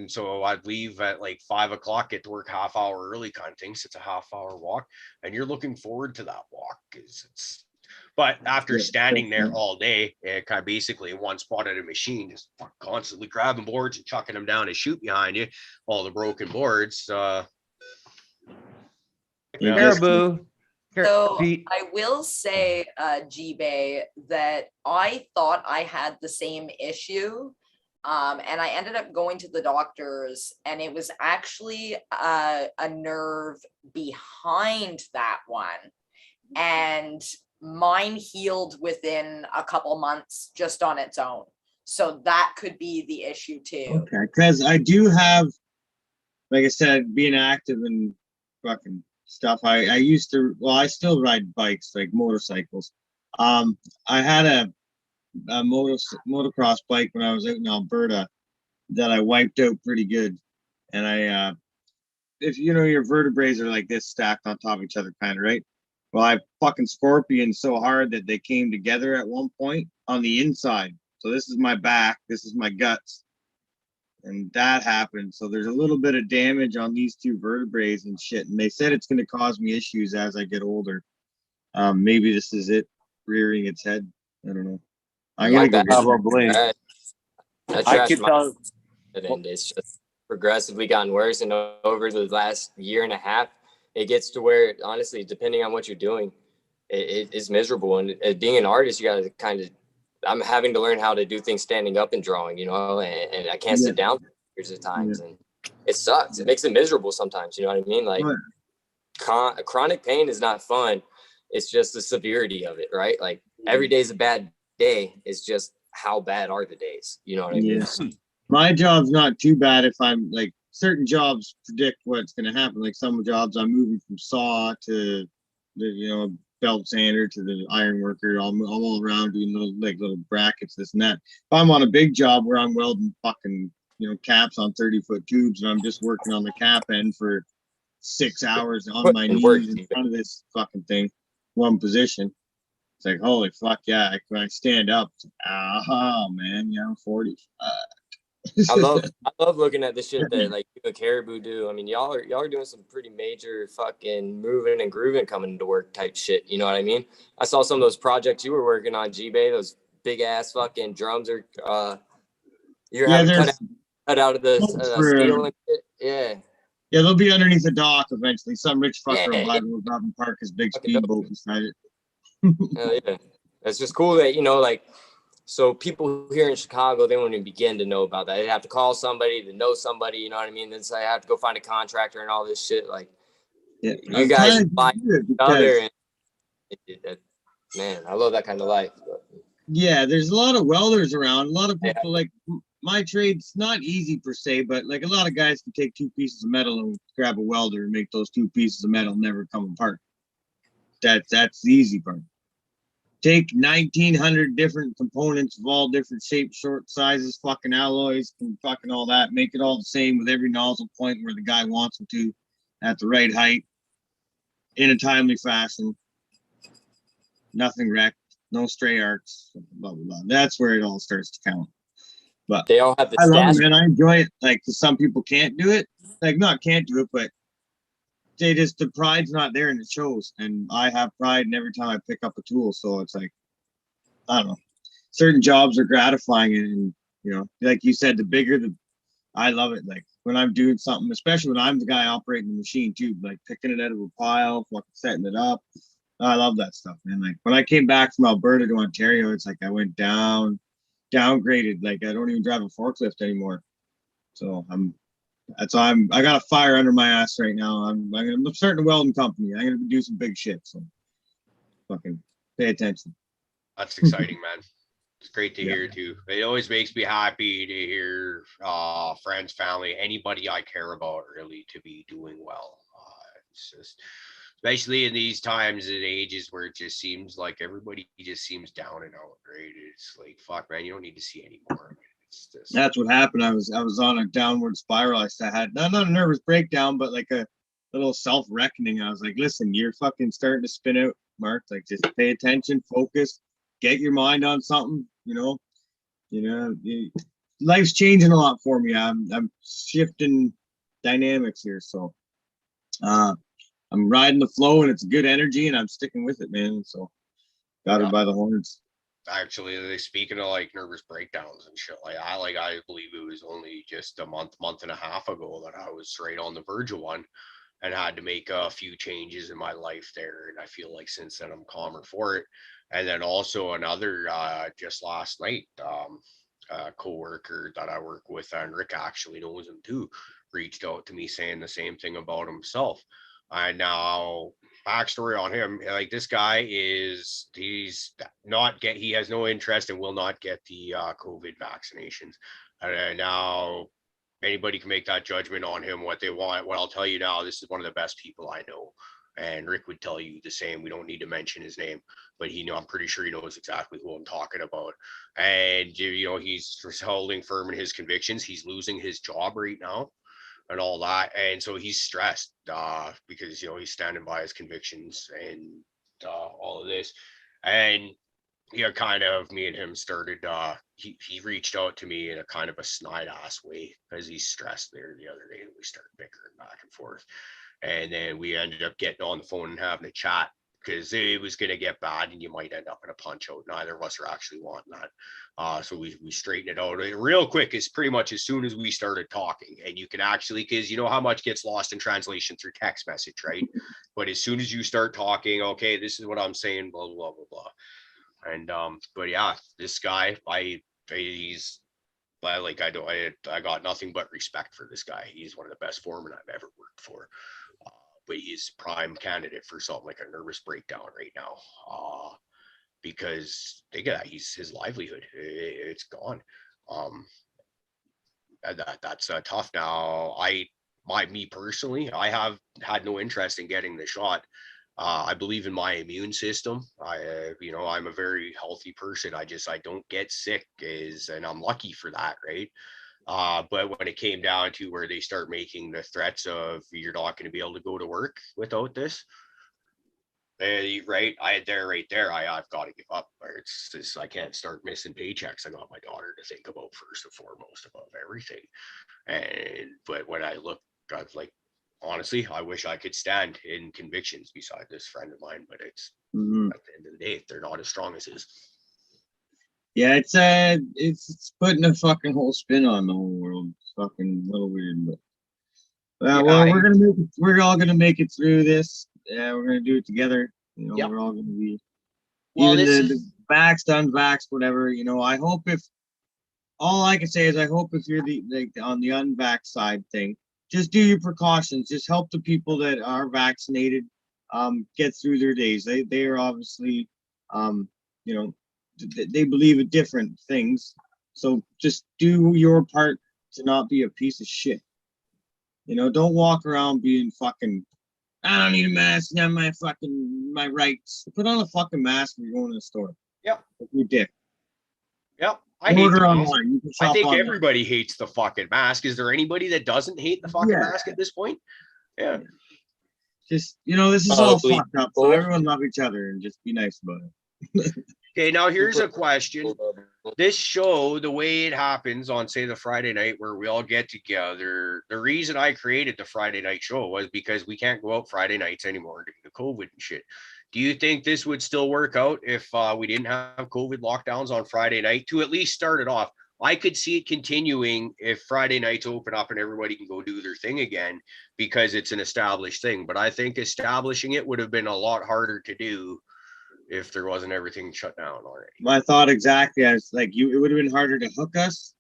So I'd leave at 5 o'clock, get to work half hour early kind of thing. So it's a half hour walk, and you're looking forward to that walk but after standing there all day, kind of basically in one spot at a machine, just constantly grabbing boards and chucking them down and shoot behind you, all the broken boards. Caribou. So I will say, G-Bay, that I thought I had the same issue. And I ended up going to the doctors, and it was actually a nerve behind that one. And mine healed within a couple months just on its own. So that could be the issue too. Okay, because I do have, like I said, being active and fucking stuff. I used to, I still ride bikes, like motorcycles. I had a motocross bike when I was out in Alberta that I wiped out pretty good. And if your vertebrae are like this, stacked on top of each other, kind of, right? Well, I fucking scorpioned so hard that they came together at one point on the inside. So this is my back, this is my guts, and that happened. So there's a little bit of damage on these two vertebrae and shit. And they said it's going to cause me issues as I get older. Maybe this is it rearing its head. I don't know. I'm gonna go probably. I can tell. And it's just progressively gotten worse, and over the last year and a half, it gets to where, honestly, depending on what you're doing, it is miserable. And being an artist, you got to kind of, I'm having to learn how to do things standing up and drawing, and I can't sit down periods of times, and it sucks. It makes it miserable sometimes. You know what I mean? Like chronic pain is not fun. It's just the severity of it, right? Like every day is a bad day. It's just how bad are the days? You know what I mean? Yes. My job's not too bad if I'm like certain jobs predict what's going to happen. Like some jobs I'm moving from saw to the belt sander to the iron worker. I'm all around doing little brackets, this and that. If I'm on a big job where I'm welding fucking caps on 30-foot tubes and I'm just working on the cap end for 6 hours on my knees in front of this fucking thing, one position. It's like, holy fuck, yeah. When I stand up, it's like, oh man, I'm 40. I love looking at the shit that like you and Caribou do. I mean, y'all are doing some pretty major fucking moving and grooving coming to work type shit. You know what I mean? I saw some of those projects you were working on, G-Bay, those big ass fucking drums are you're having cut out of the steel and shit. Yeah. Yeah, they'll be underneath the dock eventually. Some rich fucker will buy them, will grab and park his big speedboat beside it. Hell yeah. It's just cool that, like, so people here in Chicago, they won't even begin to know about that. They'd have to call somebody to know somebody, you know what I mean? Then say I have to go find a contractor and all this shit. Like, you guys buy each other. And, man, I love that kind of life. But. Yeah, there's a lot of welders around. A lot of people, like, my trade's not easy per se, but like a lot of guys can take 2 pieces of metal and grab a welder and make those 2 pieces of metal never come apart. That's the easy part. Take 1,900 different components of all different shapes, short sizes, fucking alloys, and fucking all that. Make it all the same with every nozzle point where the guy wants them to, at the right height, in a timely fashion. Nothing wrecked, no stray arcs, blah blah blah. That's where it all starts to count. But they all have the I love it, man. I enjoy it. Like, 'cause some people can't do it. Like, not can't do it, but they just, the pride's not there and it shows. And I have pride in every time I pick up a tool. So it's like, I don't know. Certain jobs are gratifying, and like you said, the bigger I love it. Like when I'm doing something, especially when I'm the guy operating the machine too, like picking it out of a pile, fucking setting it up. I love that stuff, man. Like when I came back from Alberta to Ontario, it's like I went downgraded. Like I don't even drive a forklift anymore. So I got a fire under my ass right now. I'm starting a welding company. I'm gonna do some big shit. So fucking pay attention. That's exciting, man. It's great to hear too. It always makes me happy to hear friends, family, anybody I care about really to be doing well. It's just, especially in these times and ages where it just seems like everybody just seems down and out, right? It's like, fuck, man, you don't need to see anymore. It's just... That's what happened. I was on a downward spiral. I had not a nervous breakdown, but like a little self-reckoning. I was like, listen, you're fucking starting to spin out, Mark. Like, just pay attention, focus, get your mind on something. Life's changing a lot for me. I'm shifting dynamics here, so I'm riding the flow, and it's good energy, and I'm sticking with it, man. So got it by the horns. Actually, speaking of like nervous breakdowns and shit, I believe it was only just a month and a half ago that I was right on the verge of one and had to make a few changes in my life there. And I feel like since then I'm calmer for it. And then also another, just last night, a coworker that I work with, and Rick actually knows him too, reached out to me saying the same thing about himself. And now, backstory on him, like this guy he has no interest and will not get the COVID vaccinations. And now anybody can make that judgment on him what they want. What I'll tell you now, this is one of the best people I know. And Rick would tell you the same. We don't need to mention his name, but I'm pretty sure he knows exactly who I'm talking about. And, he's holding firm in his convictions. He's losing his job right now and all that. And so he's stressed because, he's standing by his convictions and all of this. And, kind of me and him started, he reached out to me in a kind of a snide ass way because he's stressed there the other day. And we started bickering back and forth. And then we ended up getting on the phone and having a chat because it was going to get bad and you might end up in a punch out. Neither of us are actually wanting that. So we straightened it out real quick. It's pretty much as soon as we started talking, and you can actually, because you know how much gets lost in translation through text message, right? But as soon as you start talking, okay, this is what I'm saying, blah, blah, blah, blah. And, but yeah, this guy, I got nothing but respect for this guy. He's one of the best foremen I've ever worked for. But is prime candidate for something like a nervous breakdown right now. Because think of that, his livelihood, it's gone. That's tough. Now, me personally, I have had no interest in getting the shot. I believe in my immune system. I'm a very healthy person. I don't get sick, and I'm lucky for that, right? But when it came down to where they start making the threats of you're not going to be able to go to work without this, right? I've got to give up. It's just, I can't start missing paychecks. I got my daughter to think about first and foremost above everything. But when I look, I was like, honestly, I wish I could stand in convictions beside this friend of mine, but it's at the end of the day, they're not as strong as his. Yeah, it's putting a fucking whole spin on the whole world. It's fucking a little weird, but we're all gonna make it through this. Yeah, we're gonna do it together. We're all gonna be even the vaxxed, unvaxxed, whatever. I hope all I can say is I hope if you're on the unvaxxed side thing, just do your precautions. Just help the people that are vaccinated get through their days. They are obviously they believe in different things. So just do your part to not be a piece of shit. Don't walk around being fucking, I don't need a mask, not my rights. Put on a fucking mask when you're going to the store. Yep. Your dick. Yep. Order online. I think everybody hates the fucking mask. Is there anybody that doesn't hate the fucking mask at this point? Yeah. Just, this is all fucked up. So everyone love each other and just be nice about it. Okay, now here's a question. This show, the way it happens on, say, the Friday night where we all get together, the reason I created the Friday night show was because we can't go out Friday nights anymore due to COVID and shit. Do you think this would still work out if we didn't have COVID lockdowns on Friday night to at least start it off? I could see it continuing if Friday nights open up and everybody can go do their thing again because it's an established thing. But I think establishing it would have been a lot harder to do if there wasn't everything shut down already. My thought exactly. I was like, it would have been harder to hook us.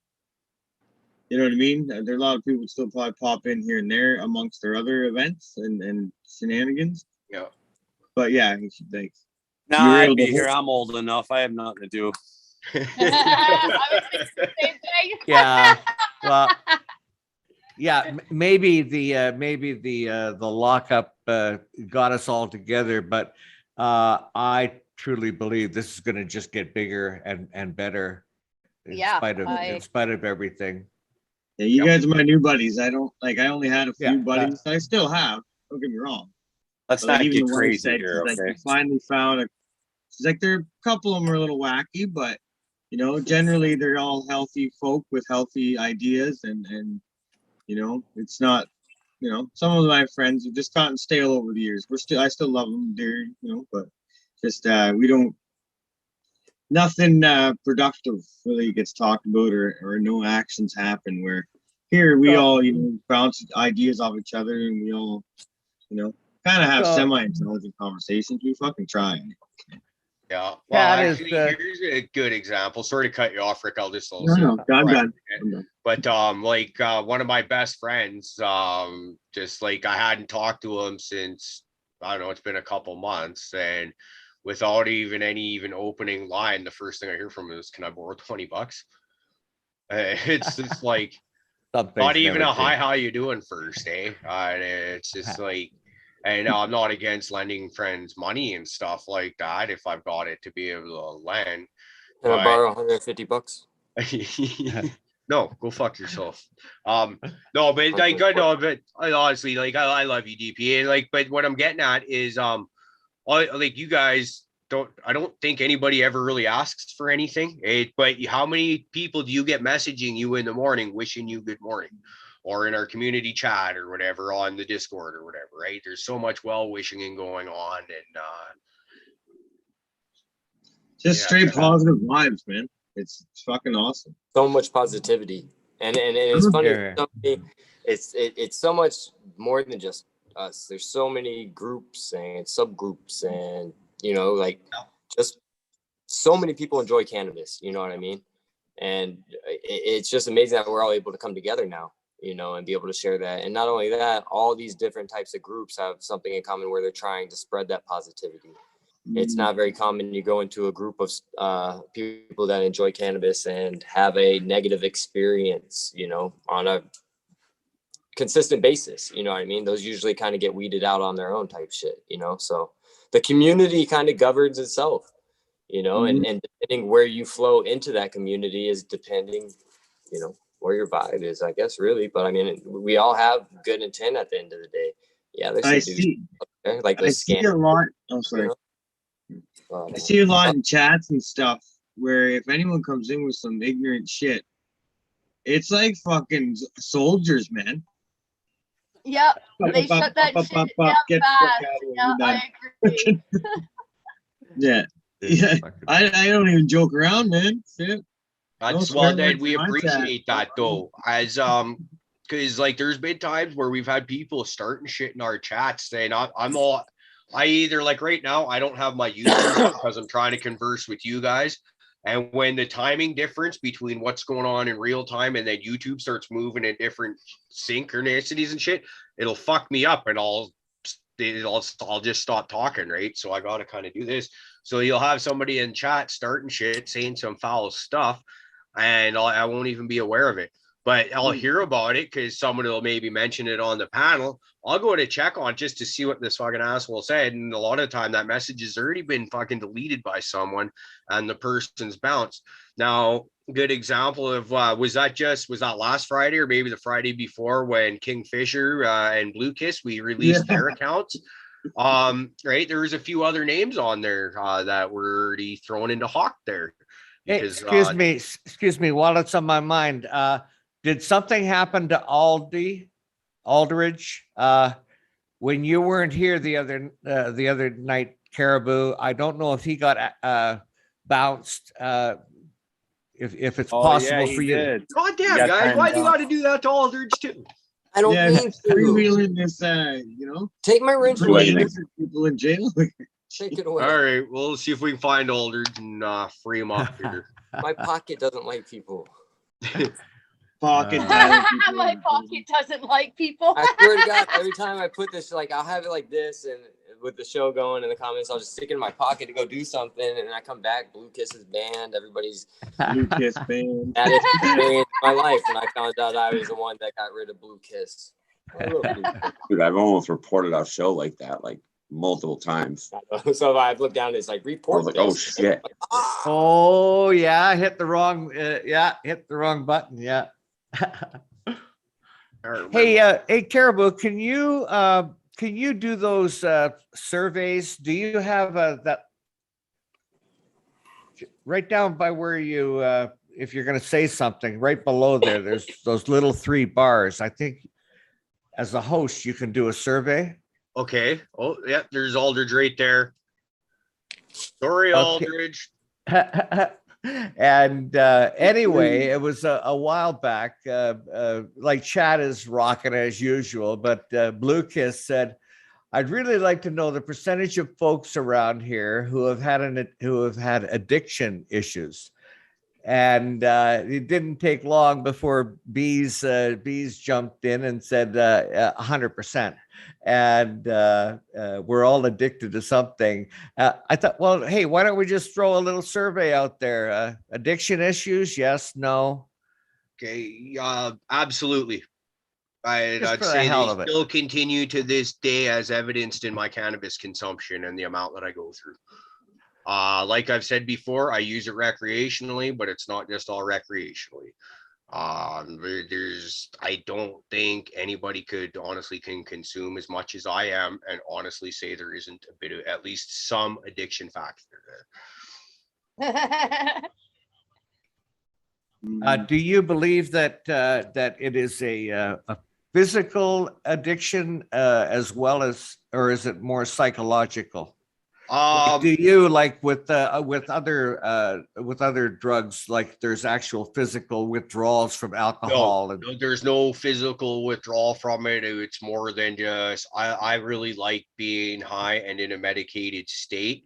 You know what I mean? There are a lot of people would still probably pop in here and there amongst their other events and shenanigans. Yeah. But yeah, Nah, I'd be here. I'm old enough. I have nothing to do. Yeah. Well, yeah, maybe the lockup got us all together, but I truly believe this is going to just get bigger and better in spite of everything. Yeah, you guys are my new buddies. I only had a few buddies. I still have. Don't get me wrong. Let's not get crazy here, okay? We finally found she's like, there are a couple of them are a little wacky, but generally they're all healthy folk with healthy ideas, and it's not, some of my friends have just gotten stale over the years. I still love them, they're, but just we don't, nothing productive really gets talked about, or no actions happen. Where here we all bounce ideas off each other, and we all kind of have semi-intelligent conversations. We fucking try. Yeah. Well, actually, here's a good example. Sorry to cut you off, Rick. I'll just. I'm done. But one of my best friends, just like I hadn't talked to him since, I don't know, it's been a couple months, and without even opening line, the first thing I hear from him is, "Can I borrow $20?" It's just like not even a hi, how you doing first, eh? And it's just like. And I'm not against lending friends money and stuff like that if I've got it to be able to lend. Can I borrow $150? No, go fuck yourself. No, but like I know, but honestly, like I love you, DP, and but what I'm getting at is like you guys I don't think anybody ever really asks for anything. But how many people do you get messaging you in the morning wishing you good morning? Or in our community chat or whatever on the Discord or whatever, right? There's so much well-wishing and going on, and just straight positive vibes, man. It's fucking awesome. So much positivity, and it's funny. It's so much more than just us. There's so many groups and subgroups, and just so many people enjoy cannabis. You know what I mean? And it's just amazing that we're all able to come together now. you know, and be able to share that. And not only that, all these different types of groups have something in common where they're trying to spread that positivity. It's not very common you go into a group of people that enjoy cannabis and have a negative experience, you know, on a consistent basis. You know what I mean? Those usually kind of get weeded out on their own type shit, you know? So the community kind of governs itself, you know, and depending where you flow into that community is depending, you know, where your vibe is, I guess, really. But I mean, we all have good intent at the end of the day. Yeah, there's some dudes up there, like I those see a lot. Oh, sorry. I see a lot in chats and stuff where if anyone comes in with some ignorant shit, it's like fucking soldiers, man. Yep, they shut that shit down Get the fuck fast. out of here. Yeah, You're done. I agree. Yeah. Yeah. I don't even joke around, man. Shit. That's No well, swear Ned, words we in my chat. appreciate that though. As because like there's been times where we've had people starting shit in our chats saying I either like right now I don't have my YouTube because I'm trying to converse with you guys. And when the timing difference between what's going on in real time and then YouTube starts moving in different synchronicities and shit, it'll fuck me up and I'll just stop talking, right? So I gotta kind of do this. So you'll have somebody in chat starting shit, saying some foul stuff, and I won't even be aware of it. But I'll hear about it because someone will maybe mention it on the panel. I'll go to check on just to see what this fucking asshole said. And a lot of the time that message has already been fucking deleted by someone and the person's bounced. Now, good example of was that last Friday or maybe the Friday before when Kingfisher and Blue Kiss, we released their accounts. Right. There was a few other names on there that were already thrown into Hawk there. Because, hey, excuse me, while it's on my mind, did something happen to Aldridge when you weren't here the other night, Caribou? I don't know if he got bounced. If it's possible for you. Did. God damn, guys, why do you got to do that to Aldridge too? I don't mean to. Freewheeling this, you know. Take my wrench away. People in jail. Take it away. All right, we'll see if we can find Aldridge and free him up here. My pocket doesn't like people. Pocket. My pocket doesn't like people. I swear to God, every time I put this, like I'll have it like this, and with the show going in the comments, I'll just stick it in my pocket to go do something, and I come back, Blue Kiss is banned. Everybody's Blue Kiss banned. That is experience in my life when I found out I was the one that got rid of Blue Kiss. I love Blue Kiss. Dude, I've almost reported our show like that, like multiple times. So if I look down, it's like report. I was like, oh shit. Oh yeah, hit the wrong button. Yeah. Hey, Caribou, can you do those surveys? Do you have that right down by where you if you're going to say something right below there? There's those little 3 bars. I think as a host you can do a survey. Okay. Oh yeah, there's Aldridge right there. Sorry, Okay. Aldridge. And anyway, it was a while back. Like chat is rocking as usual, but Blue Kiss said, "I'd really like to know the percentage of folks around here who have had addiction issues." And it didn't take long before Bees jumped in and said 100%. And we're all addicted to something. I thought, well, hey, why don't we just throw a little survey out there? Addiction issues? Yes, no. Okay, absolutely. I'd Just for the say hell they of it. still continue to this day as evidenced in my cannabis consumption and the amount that I go through. Like I've said before, I use it recreationally, but it's not just all recreationally. I don't think anybody could honestly can consume as much as I am and honestly say there isn't a bit of at least some addiction factor there. Do you believe that it is a physical addiction as well as, or is it more psychological? Like, do you like with other drugs, like there's actual physical withdrawals from alcohol? No, there's no physical withdrawal from it. It's more than just I really like being high and in a medicated state.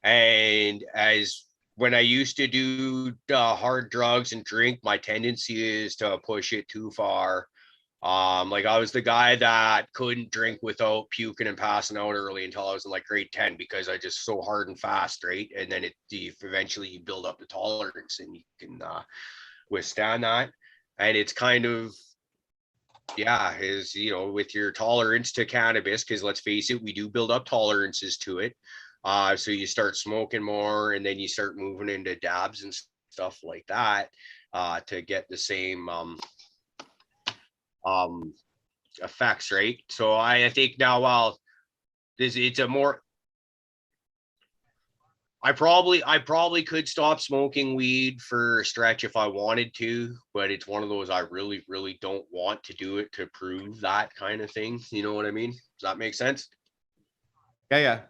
And as when I used to do hard drugs and drink, my tendency is to push it too far. Like I was the guy that couldn't drink without puking and passing out early until I was in like grade 10 because I just so hard and fast, right? And then eventually you build up the tolerance and you can withstand that. And it's kind of, yeah, is, you know, with your tolerance to cannabis, because let's face it, we do build up tolerances to it. So you start smoking more and then you start moving into dabs and stuff like that to get the same effects, right? So I think now, well, it's a more, I probably could stop smoking weed for a stretch if I wanted to, but it's one of those I really don't want to do it to prove that kind of thing. You know what I mean? Does that make sense? Yeah.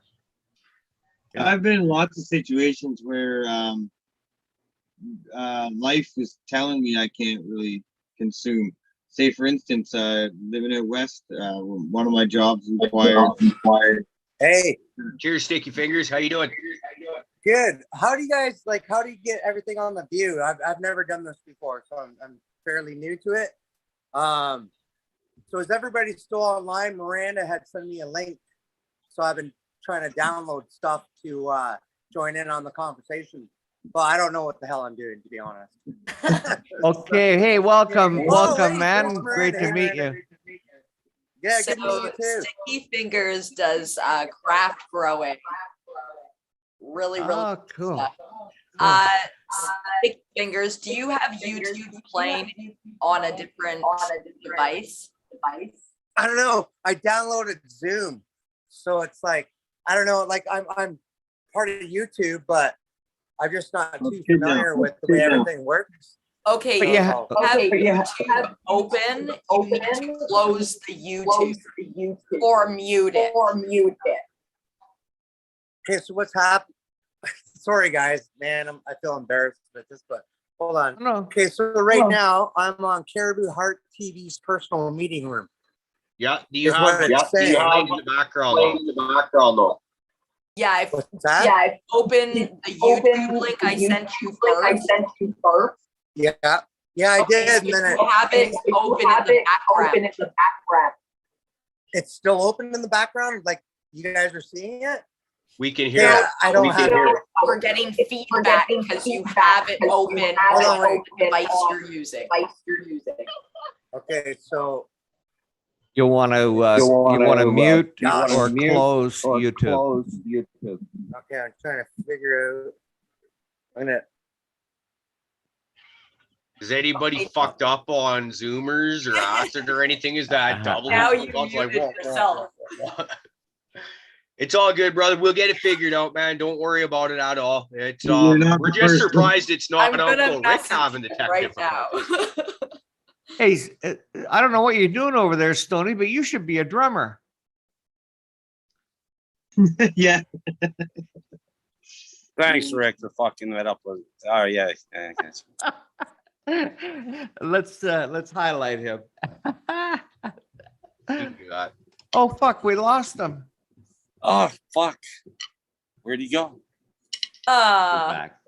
I've been in lots of situations where life is telling me I can't really consume. Say, for instance, living out west, one of my jobs required. Hey, cheers, Sticky Fingers. How you doing? Good. How do you get everything on the view? I've never done this before, so I'm fairly new to it. So is everybody still online? Miranda had sent me a link, so I've been trying to download stuff to join in on the conversation. But I don't know what the hell I'm doing, to be honest. Okay. Hey, welcome, Wait, man. Great to meet you. Yeah, so good to meet you too. Sticky Fingers does craft growing. Really Oh, cool. Stuff. Sticky Fingers, do you have YouTube playing on a different device? I don't know. I downloaded Zoom, so it's like I don't know. Like I'm part of YouTube, but I'm just not too familiar with the way everything works. Okay, But yeah. YouTube open. You need to close the YouTube or mute it. Okay, so what's happening? Sorry, guys, man, I feel embarrassed with this, but hold on. No. Okay, so right now I'm on Caribou Heart TV's personal meeting room. Yeah. Do you Is have what it it's saying. playing in the background though? Yeah, I've opened the YouTube link I sent you first. Yeah, I did. And So then you have it open in the background. it's still open in the background, like you guys are seeing it. We can hear Yeah, it. I don't have it. We're getting feedback because you have it open on the device you're using. Okay, so You want to mute or close YouTube. okay, I'm trying to figure out. Is anybody fucked up on Zoomers or acid or anything? Is that double? Now you I was like, muted yourself. It's all good, brother. We'll get it figured out, man. Don't worry about it at all. It's You're not we're the just first surprised it's not I'm gonna Uncle Rick message having the you tech right difficulties. now. Hey, I don't know what you're doing over there, Stoney, but you should be a drummer. Yeah. Thanks, Rick, for fucking that up. Oh yeah. Let's highlight him. You can do that. Oh fuck, we lost him. Oh fuck. Where'd he go?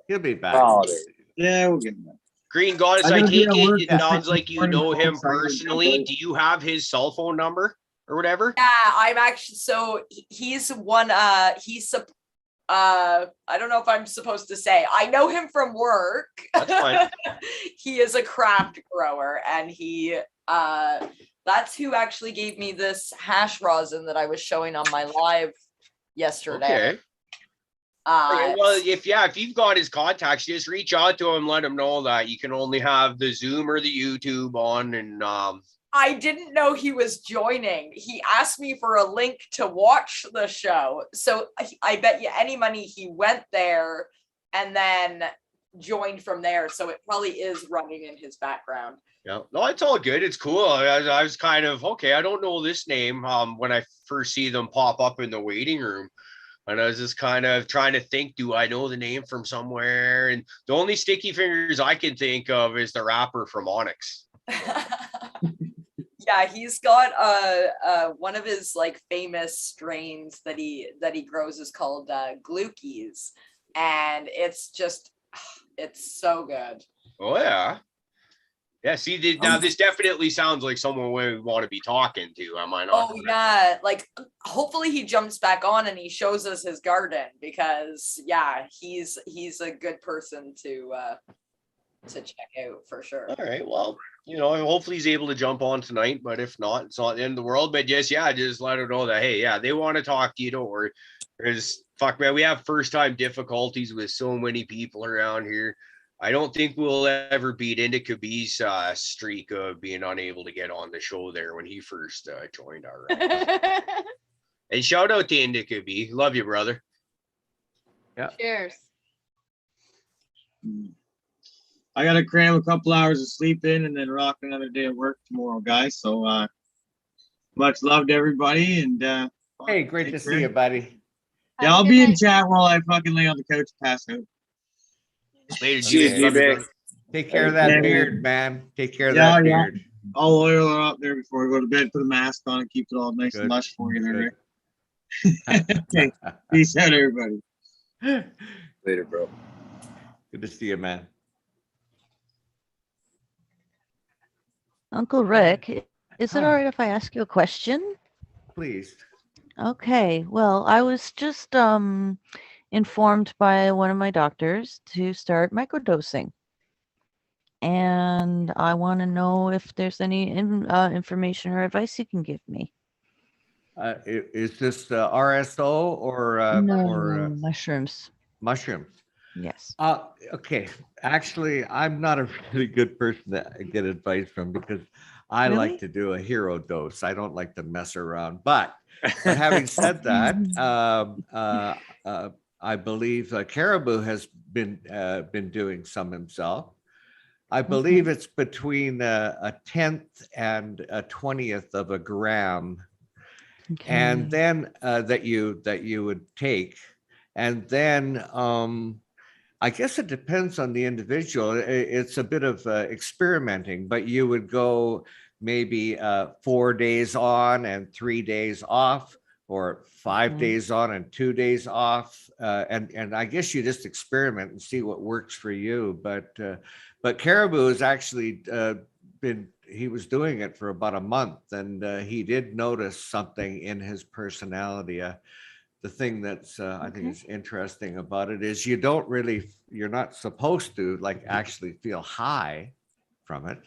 He'll be back. Oh, Yeah, we'll get him back. Green Goddess, I I gotta be take at it. work It at sounds like you 6:40. know him Excited. personally. Do you have his cell phone number or whatever? Yeah, I'm actually he's one I don't know if I'm supposed to say. I know him from work. That's fine. He is a craft grower and he that's who actually gave me this hash rosin that I was showing on my live yesterday. Okay. Well, if you've got his contacts, just reach out to him, let him know that you can only have the Zoom or the YouTube on, and I didn't know he was joining. He asked me for a link to watch the show. So I bet you any money he went there and then joined from there. So it probably is running in his background. yeah, no, it's all good. It's cool. I was kind of okay. I don't know this name when I first see them pop up in the waiting room. And I was just kind of trying to think, do I know the name from somewhere? And the only Sticky Fingers I can think of is the rapper from Onyx. Yeah, he's got one of his like famous strains that he grows is called Glukies, and it's so good. Oh yeah. Yeah, see, now this definitely sounds like someone we want to be talking to. Am I not? Oh yeah, like hopefully he jumps back on and he shows us his garden, because yeah, he's a good person to check out for sure. All right, well, hopefully he's able to jump on tonight, but if not, it's not the end of the world. But just let him know that, hey, yeah, they want to talk to you. Don't worry. Because fuck, man, we have first time difficulties with so many people around here. I don't think we'll ever beat Indica B's streak of being unable to get on the show there when he first joined our and shout out to Indica B. Love you, brother. Yeah. Cheers. I gotta cram a couple hours of sleep in and then rock another day of work tomorrow, guys. So much love to everybody, and Hey, great to see you, buddy. Yeah, I'll be in chat while I fucking lay on the couch and pass out. Later, Okay. Take care of that beard, man. Take care of that beard. I'll oil it up there before I go to bed. Put a mask on and keep it all nice and lush for you there, Rick. Okay. Peace out, everybody. Later, bro. Good to see you, man. Uncle Rick, is it all right if I ask you a question? Please. Okay. Well, I was just informed by one of my doctors to start microdosing. And I want to know if there's any information or advice you can give me. Is this RSO or No, mushrooms? Mushrooms. Yes. Okay. Actually, I'm not a really good person to get advice from because I Really? like to do a hero dose. I don't like to mess around. But having said that, I believe Caribou has been doing some himself. I believe it's between a 10th and a 20th of a gram, and then that you would take, and then I guess it depends on the individual. It's a bit of experimenting, but you would go maybe 4 days on and 3 days off, or 5 days on and 2 days off, and I guess you just experiment and see what works for you. But Caribou has actually he was doing it for about a month, and he did notice something in his personality. The thing that's I think is interesting about it is you're not supposed to like actually feel high from it.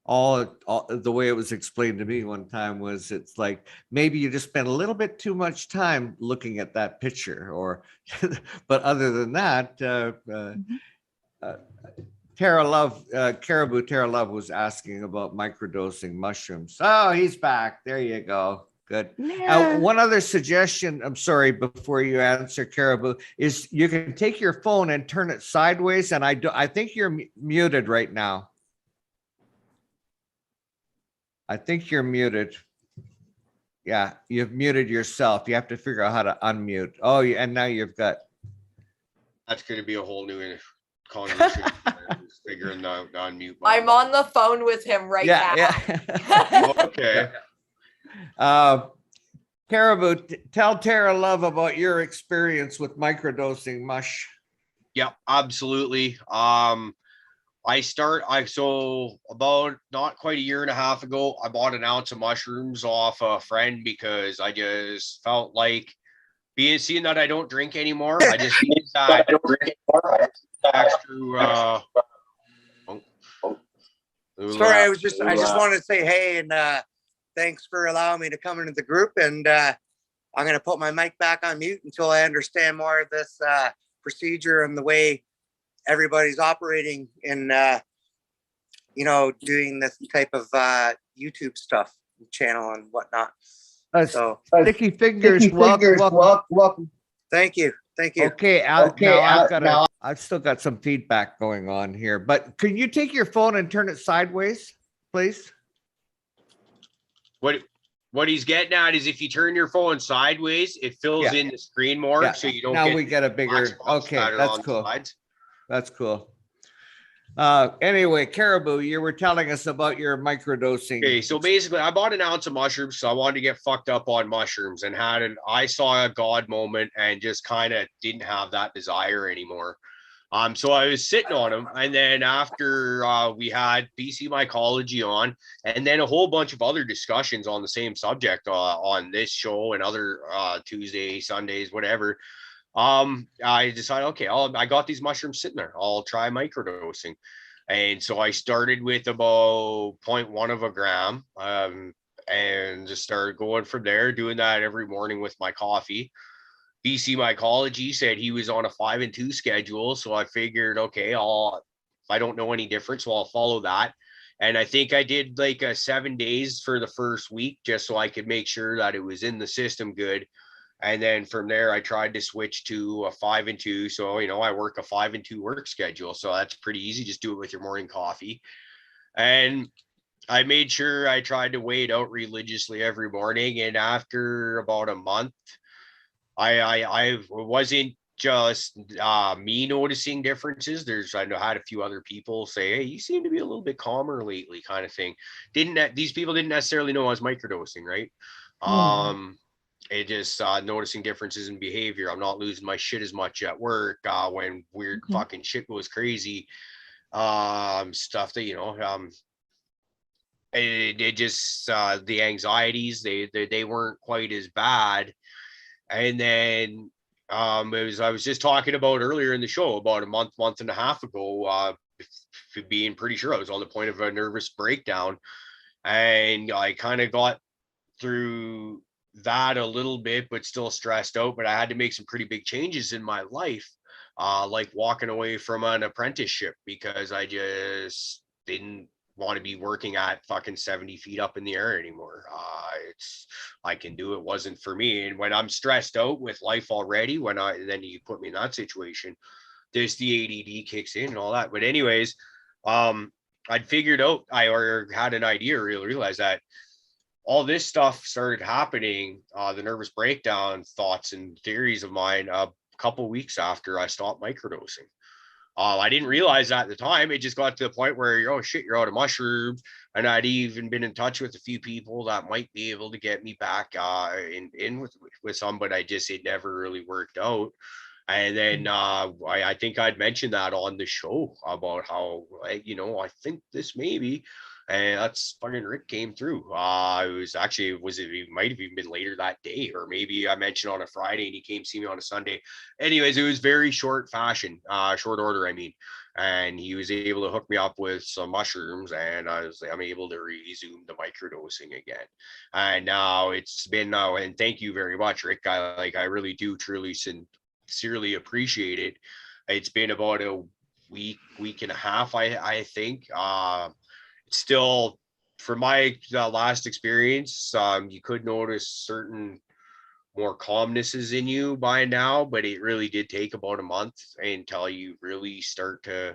All the way it was explained to me one time was it's like maybe you just spend a little bit too much time looking at that picture, or but other than that, Caribou Tara Love was asking about microdosing mushrooms. Oh, he's back. There you go. Good. One other suggestion, I'm sorry, before you answer, Caribou, is you can take your phone and turn it sideways, and I think you're muted right now. I think you're muted. Yeah, you've muted yourself. You have to figure out how to unmute. Oh, yeah, and now you've got. That's going to be a whole new conversation. Figuring the unmute button. I'm on the phone with him right now. Yeah. Okay. Caribou, tell Tara Love about your experience with microdosing mush. Yeah, absolutely. So about not quite a year and a half ago, I bought an ounce of mushrooms off a friend because I just felt like seeing that I don't drink anymore. I just need that extra. Sorry, I just wanted to say hey, and thanks for allowing me to come into the group. And I'm going to put my mic back on mute until I understand more of this procedure and the way everybody's operating in, doing this type of YouTube stuff, channel and whatnot. So Sticky Fingers, welcome. Thank you. Okay, I've still got some feedback going on here, but can you take your phone and turn it sideways, please? What he's getting at is if you turn your phone sideways, it fills in the screen more, so you don't. Now we get a bigger. Okay, that's cool. That's cool. Anyway, Caribou, you were telling us about your microdosing. Okay, so basically, I bought an ounce of mushrooms, so I wanted to get fucked up on mushrooms, and I saw a God moment, and just kind of didn't have that desire anymore. So I was sitting on them, and then after we had BC Mycology on, and then a whole bunch of other discussions on the same subject on this show and other Tuesday, Sundays, whatever. I decided, okay, I got these mushrooms sitting there. I'll try microdosing. And so I started with about 0.1 of a gram, and just started going from there, doing that every morning with my coffee. BC Mycology said he was on a 5 and 2 schedule. So I figured, okay, if I don't know any difference, so I'll follow that. And I think I did like 7 days for the first week, just so I could make sure that it was in the system good. And then from there, I tried to switch to a 5 and 2. So, I work a 5 and 2 work schedule. So that's pretty easy. Just do it with your morning coffee. And I made sure I tried to weigh it out religiously every morning. And after about a month, I wasn't just me noticing differences. I had a few other people say, hey, you seem to be a little bit calmer lately, kind of thing. These people didn't necessarily know I was microdosing, right? It just noticing differences in behavior. I'm not losing my shit as much at work when weird fucking shit goes crazy. Stuff that it just the anxieties they weren't quite as bad. And then I was just talking about earlier in the show about a month and a half ago, being pretty sure I was on the point of a nervous breakdown, and I kind of got through that a little bit, but still stressed out. But I had to make some pretty big changes in my life, like walking away from an apprenticeship because I just didn't want to be working at fucking 70 feet up in the air anymore. I can do it. Wasn't for me. And when I'm stressed out with life already, then you put me in that situation, there's the ADD kicks in and all that. But anyways, I'd figured out, or had an idea, really realized that all this stuff started happening, the nervous breakdown thoughts and theories of mine, a couple weeks after I stopped microdosing. I didn't realize that at the time. It just got to the point where you're out of mushrooms, and I'd even been in touch with a few people that might be able to get me back in with some, but it never really worked out. And then I think I'd mentioned that on the show about how I think this maybe. And that's fucking Rick came through. It might have even been later that day, or maybe I mentioned on a Friday and he came see me on a Sunday. Anyways, it was very short order, I mean. And he was able to hook me up with some mushrooms, and I'm able to resume the microdosing again. And now it's been and thank you very much, Rick. I really do truly sincerely appreciate it. It's been about a week and a half, I think. Still, from my last experience, you could notice certain more calmnesses in you by now, but it really did take about a month until you really start to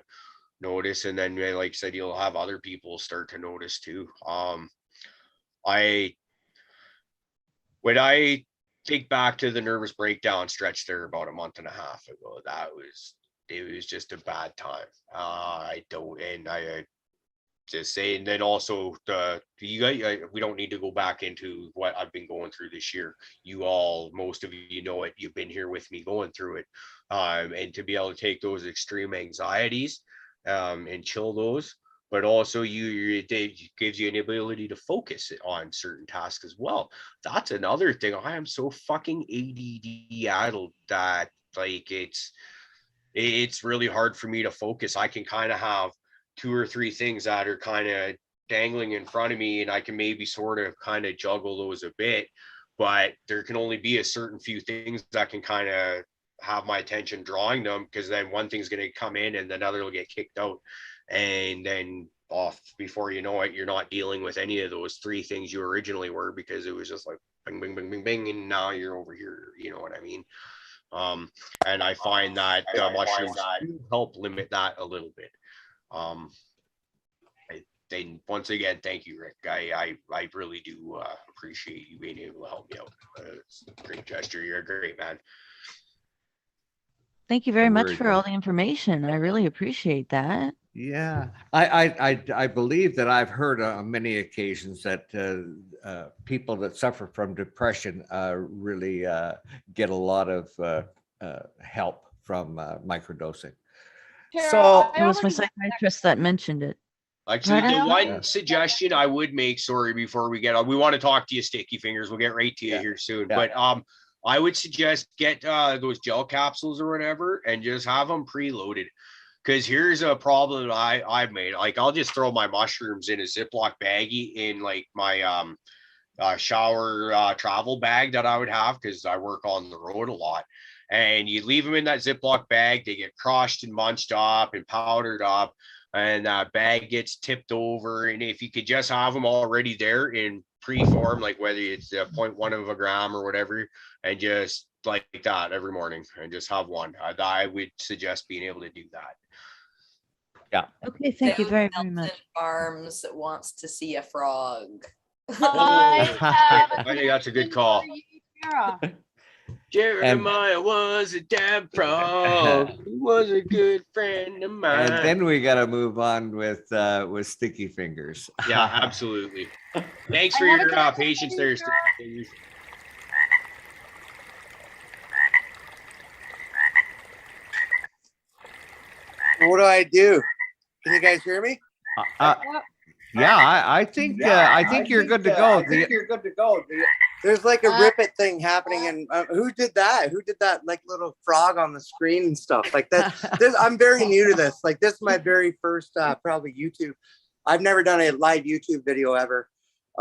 notice. And then, like I said, you'll have other people start to notice too. When I think back to the nervous breakdown stretch there about a month and a half ago, it was just a bad time. I just saying that also we don't need to go back into what I've been going through this year. Most of you know it. You've been here with me going through it, and to be able to take those extreme anxieties and chill those, but also it gives you an ability to focus on certain tasks as well. That's another thing. I am so fucking ADD addled that it's really hard for me to focus. I can kind of have 2 or 3 things that are kind of dangling in front of me, and I can maybe sort of kind of juggle those a bit, but there can only be a certain few things that can kind of have my attention drawing them, because then one thing's going to come in and another will get kicked out, and then off before you know it, you're not dealing with any of those 3 things you originally were, because it was just like bing, bing, bing, bing, bing, and now you're over here. You know what I mean? And I find that mushrooms help limit that a little bit. Then once again, thank you, Rick. I really do appreciate you being able to help me out. It's a great gesture. You're a great man. Thank you very much for all the information. I really appreciate that. Yeah, I believe that I've heard on many occasions that people that suffer from depression really get a lot of help from microdosing. So It was my psychiatrist that mentioned it. Actually, the Pardon? one suggestion I would make, sorry, before we get on, we want to talk to you, Sticky Fingers. We'll get right to you here soon. Yeah. But I would suggest get those gel capsules or whatever and just have them preloaded. Because here's a problem I've made. Like, I'll just throw my mushrooms in a Ziploc baggie in like my shower travel bag that I would have because I work on the road a lot. And you leave them in that Ziploc bag, they get crushed and munched up and powdered up, and that bag gets tipped over. And if you could just have them already there in pre-form, like whether it's 0.1 of a gram or whatever, and just like that every morning and just have one. I would suggest being able to do that. Yeah. Okay, thank you very, very much. Farms wants to see a frog. I think that's a good call. Jeremiah was a damn frog. He was a good friend of mine. And then we got to move on with Sticky Fingers. Yeah, absolutely. Thanks for your patience there, Sticky Fingers. What do I do? Can you guys hear me? Yeah, I think you're good to go. You're good to go. There's like a rippet thing happening, and who did that? Who did that? Like little frog on the screen and stuff like that. I'm very new to this. Like this is my very first probably YouTube. I've never done a live YouTube video ever.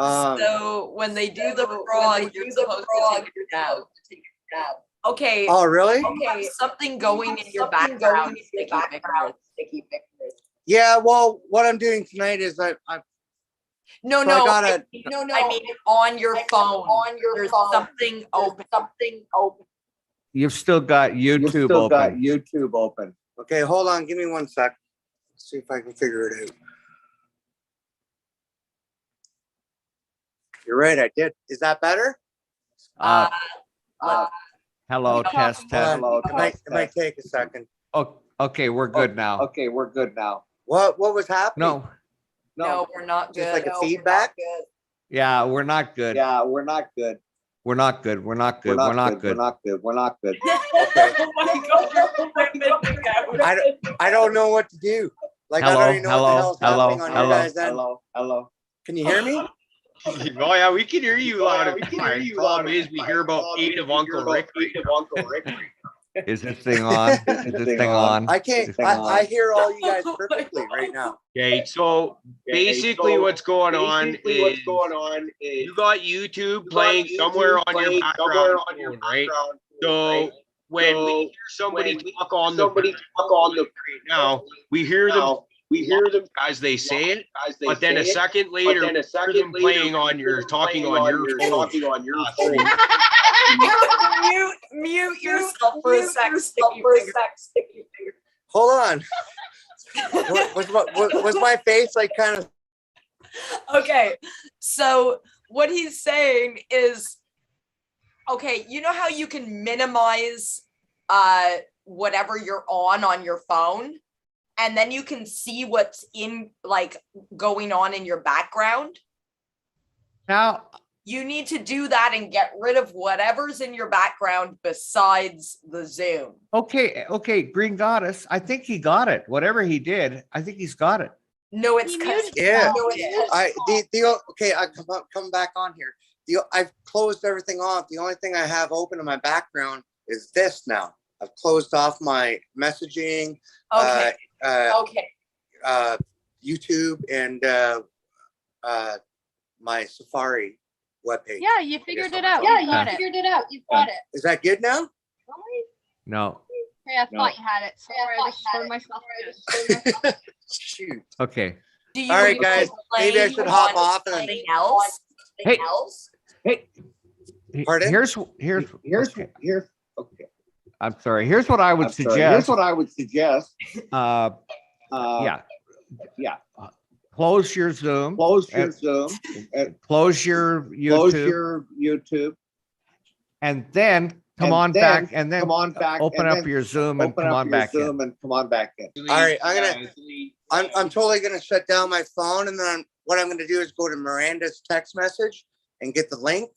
So when they do the frog, you're supposed to take your dab. Okay. Oh really? Okay. Something going in your background. Sticky fingers. Yeah. Well, what I'm doing tonight is I No, So no, I mean on your phone. There's something open. You've still got YouTube open. YouTube open. Okay, hold on. Give me 1 sec. Let's see if I can figure it out. You're right. I did. Is that better? Hello, test. It might take a second. Oh, okay, we're good now. Okay, we're good now. What was happening? No, we're not good. Just like a feedback? Yeah, we're not good. We're not good. We're not good. We're not good. We're not good. We're not good. Okay. I don't know what to do. Like I don't even know what the hell's happening on your guys' end. Hello. Can you hear me? Oh yeah, we can hear you loud and clear. The problem is we hear about 8 of Uncle Rick. Is this thing on? Is this thing on? I can't. I hear all you guys perfectly right now. Okay, so basically what's going on is you got YouTube playing somewhere on your background phone, right? So when we hear somebody talk on the right now, we hear them as they say it, but then a second later, hear them playing on your talking on your phone. Mute yourself for a sec. Sticky finger. Hold on. Was my face like kind of? Okay, so what he's saying is, okay, you know how you can minimize whatever you're on your phone, and then you can see what's in like going on in your background. Now you need to do that and get rid of whatever's in your background besides the Zoom. Okay, Green Goddess. I think he got it. Whatever he did, I think he's got it. No, it's because okay. I come back on here. I've closed everything off. The only thing I have open in my background is this now. I've closed off my messaging. Okay. YouTube and my Safari webpage. Yeah, you figured it out. Yeah, you figured it out. You've got it. Is that good now? No. Hey, I thought you had it. Sorry, I just showed myself. Shoot. Okay. All right, guys. Maybe I should hop off and something else. Hey. Pardon? Here's okay. I'm sorry. Here's what I would suggest. Yeah. Close your Zoom. Close your YouTube. And then come on back and open up your Zoom and come on back in. All right, I'm totally gonna shut down my phone, and then what I'm gonna do is go to Miranda's text message and get the link,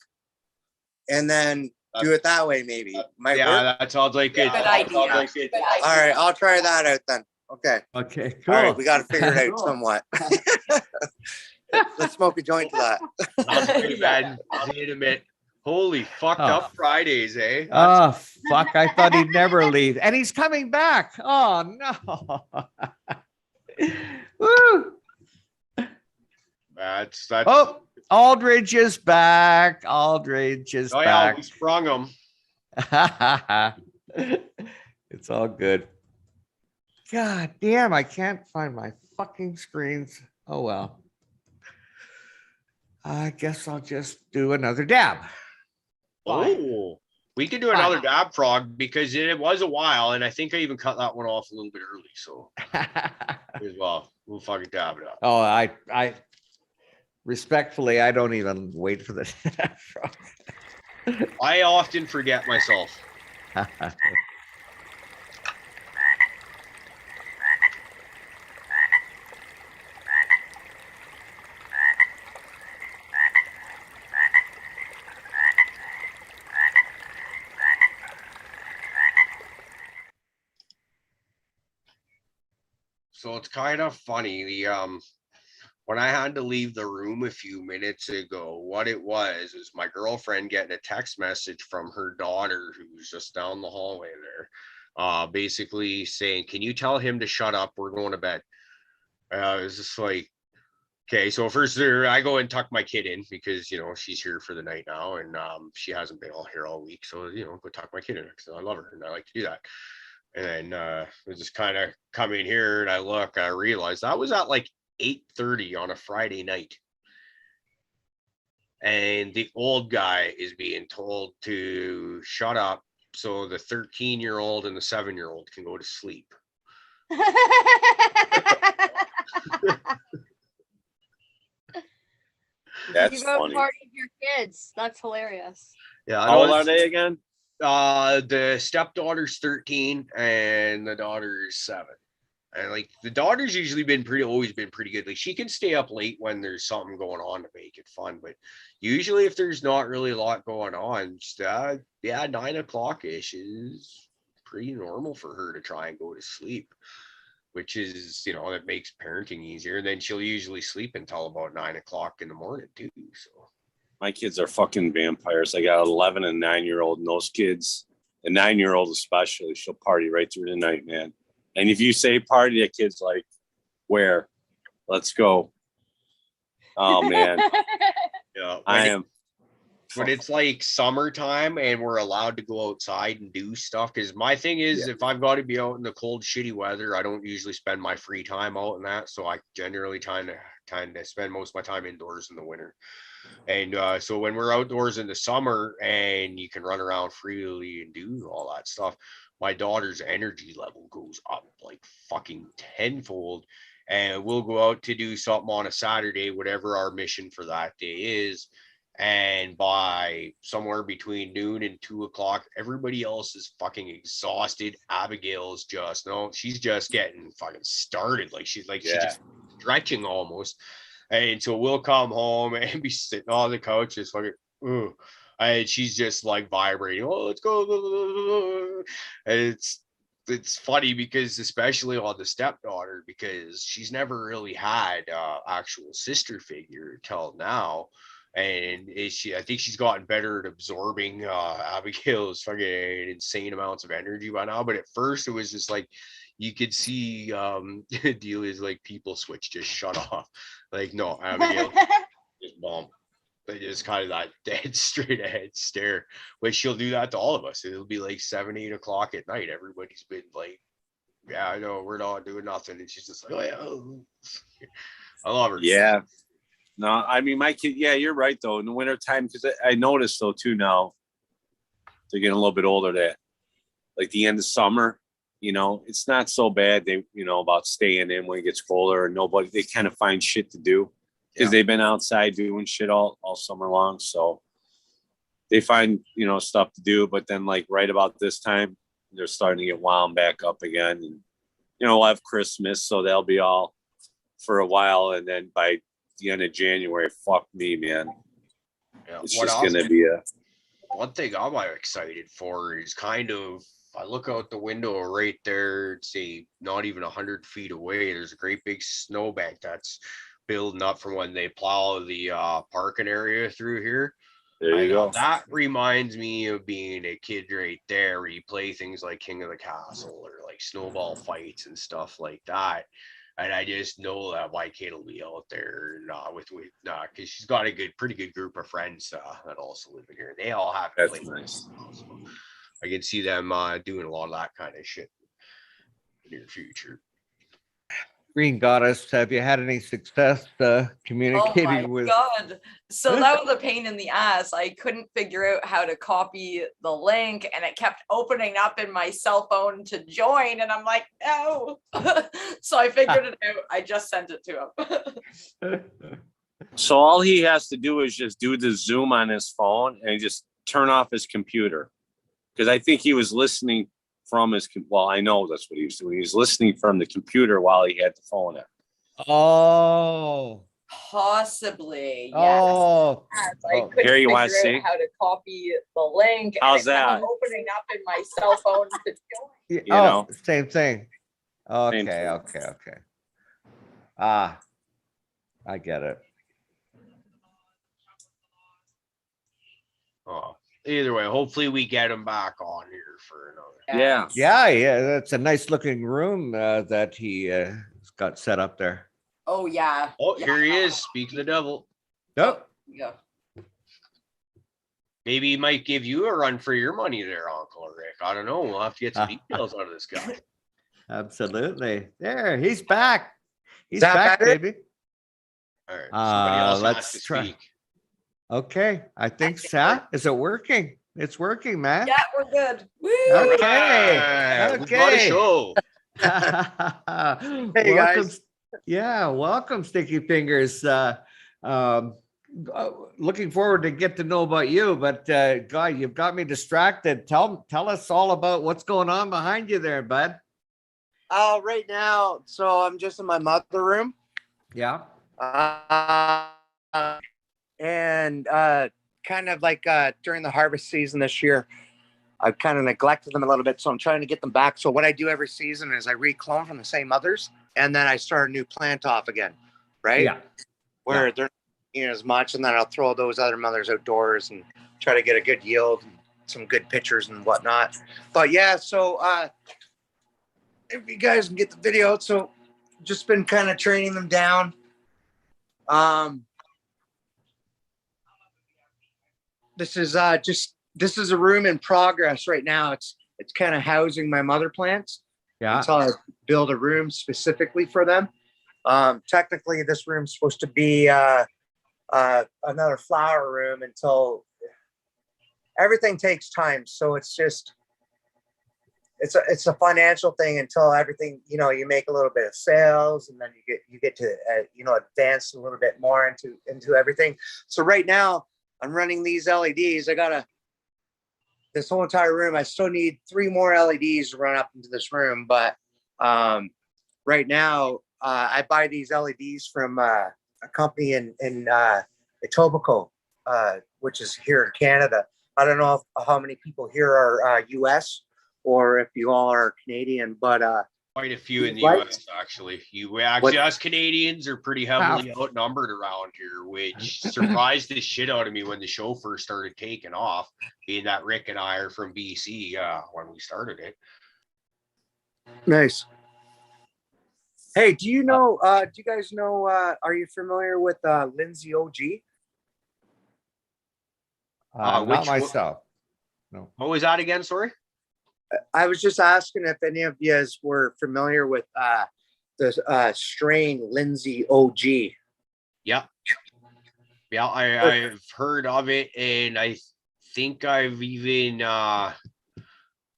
and then do it that way. Maybe. That sounds like it. Good idea. All right, I'll try that out then. Okay. Okay, cool. All right, we got to figure it out somewhat. Let's smoke a joint to that. Okay, man. See you in a minute. Holy fucked Oh. up Fridays, eh? Oh, fuck. I thought he'd never leave. And he's coming back. Oh, no. Woo. That's Oh, Aldridge is back. Aldridge is oh yeah, we back. sprung him. It's all good. God damn, I can't find my fucking screens. Oh, well. I guess I'll just do another dab. Oh, we could do another dab frog because it was a while, and I think I even cut that one off a little bit early. So as well, we'll fucking dab it up. Oh, I respectfully, I don't even wait for the dab frog. I often forget myself. So it's kind of funny. When I had to leave the room a few minutes ago, what it was my girlfriend getting a text message from her daughter who was just down the hallway there, basically saying, "Can you tell him to shut up? We're going to bed." It was just like, okay. So first there, I go and tuck my kid in because she's here for the night now, and she hasn't been all here all week. So go tuck my kid in because I love her and I like to do that. And then we just kind of come in here and I look, I realized that was at like 8:30 on a Friday night. And the old guy is being told to shut up so the 13-year-old and the 7-year-old can go to sleep. That's you go funny. party with your kids. That's hilarious. Yeah. How old are they again? The stepdaughter's 13 and the daughter's 7. And like the daughter's usually always been pretty good. Like she can stay up late when there's something going on to make it fun. But usually if there's not really a lot going on, just, 9 o'clock ish is pretty normal for her to try and go to sleep, which is, that makes parenting easier. And then she'll usually sleep until about 9 o'clock in the morning too. So My kids are fucking vampires. I got an 11 and 9-year-old, and those kids, the 9-year-old especially, she'll party right through the night, man. And if you say party, the kid's like, where? Let's go. Oh, man. yeah, I am. But it's like summertime and we're allowed to go outside and do stuff. Because my thing is, if I've got to be out in the cold, shitty weather, I don't usually spend my free time out in that. So I generally tend to spend most of my time indoors in the winter. And so when we're outdoors in the summer and you can run around freely and do all that stuff, my daughter's energy level goes up like fucking tenfold. And we'll go out to do something on a Saturday, whatever our mission for that day is. And by somewhere between noon and 2 o'clock, everybody else is fucking exhausted. Abigail's just, she's just getting fucking started. Like she's just stretching almost. And so we'll come home and be sitting on the couch, just fucking, and she's just like vibrating. Oh, let's go. And it's funny because especially on the stepdaughter, because she's never really had actual sister figure till now. And I think she's gotten better at absorbing Abigail's fucking insane amounts of energy by now. But at first it was just like, you could see Delia's like people switch just shut off. Like, no, Abigail just bomb. They just kind of that dead straight ahead stare. But she'll do that to all of us. It'll be like 7, 8 o'clock at night. Everybody's been like, yeah, I know, we're not doing nothing. And she's just like, oh yeah. I love her. Yeah. No, I mean, my kid, you're right, though. In the wintertime, because I noticed, though, too, now, they're getting a little bit older, that like the end of summer, it's not so bad. They, about staying in when it gets colder, and they kind of find shit to do because they've been outside doing shit all summer long. So they find, stuff to do. But then, like, right about this time, they're starting to get wound back up again. And, we'll have Christmas, so they'll be all for a while. And then by the end of January, fuck me, man. Yeah. It's just going to be one thing I'm excited for is kind of I look out the window right there, say not even 100 feet away, there's a great big snowbank that's building up from when they plow the parking area through here. There you go. That reminds me of being a kid right there, where you play things like King of the Castle or like snowball fights and stuff like that. And I just know that my kid will be out there with because she's got a pretty good group of friends that also live in here. They all have That's nice. So I can see them doing a lot of that kind of shit in the near future. Green Goddess, have you had any success communicating Oh my with? God. So that was a pain in the ass. I couldn't figure out how to copy the link and it kept opening up in my cell phone to join. And I'm like, no. So I figured it out. I just sent it to him. So all he has to do is just do the Zoom on his phone and just turn off his computer. Because I think he was listening from his, well, I know that's what he was doing. He was listening from the computer while he had the phone in. Oh. Possibly. Yes. Oh. Yes, I couldn't Here, you figure want to see? out how to copy the link. How's and it kept that? opening up in my cell phone to join. Yeah, know? Same thing. Okay, Same thing. okay. Ah, I get it. Oh, either way, hopefully we get him back on here for another. Yeah. Yeah, that's a nice looking room that he got set up there. Oh yeah. Oh, Yeah. here he is. Speak of the devil. Yep. Yeah. Maybe he might give you a run for your money there, Uncle Rick. I don't know. We'll have to get some details out of this guy. Absolutely. There, he's back. He's Is that back, better? baby. All right. Somebody else has Let's to try. speak. Okay, I think so. Is it working? It's working, man. Yeah, we're good. Woo! Okay. Right, we've got a Okay. show. Hey, Welcome. guys. Yeah, welcome, Sticky Fingers. Looking forward to get to know about you, but God, you've got me distracted. Tell us all about what's going on behind you there, bud. Right now, so I'm just in my mother room. Yeah. And kind of like during the harvest season this year, I've kind of neglected them a little bit, so I'm trying to get them back. So what I do every season is I reclone from the same mothers, and then I start a new plant off again, right? Yeah. Where they're not eating as much, and then I'll throw those other mothers outdoors and try to get a good yield, and some good pictures and whatnot. But yeah, so if you guys can get the video, so just been kind of training them down. This is this is a room in progress right now. It's kind of housing my mother plants. Yeah. Until I build a room specifically for them. Technically, this room's supposed to be another flower room until everything takes time. So it's just it's a financial thing until everything, you make a little bit of sales, and then you get to advance a little bit more into everything. So right now I'm running these LEDs. This whole entire room, I still need 3 more LEDs to run up into this room. But right now, I buy these LEDs from a company in Etobicoke, which is here in Canada. I don't know how many people here are US or if you all are Canadian, but Quite a few in the Right. US, actually. Us Canadians are pretty heavily outnumbered around here, which surprised the shit out of me when the show first started taking off, being that Rick and I are from BC when we started it. nice. Hey, do you guys know, are you familiar with Lindsay OG? Not which one? myself. No. What was that again? Sorry. I was just asking if any of you guys were familiar with the strain Lindsay OG. Yeah. Yeah, I've heard of it, and I think I've even it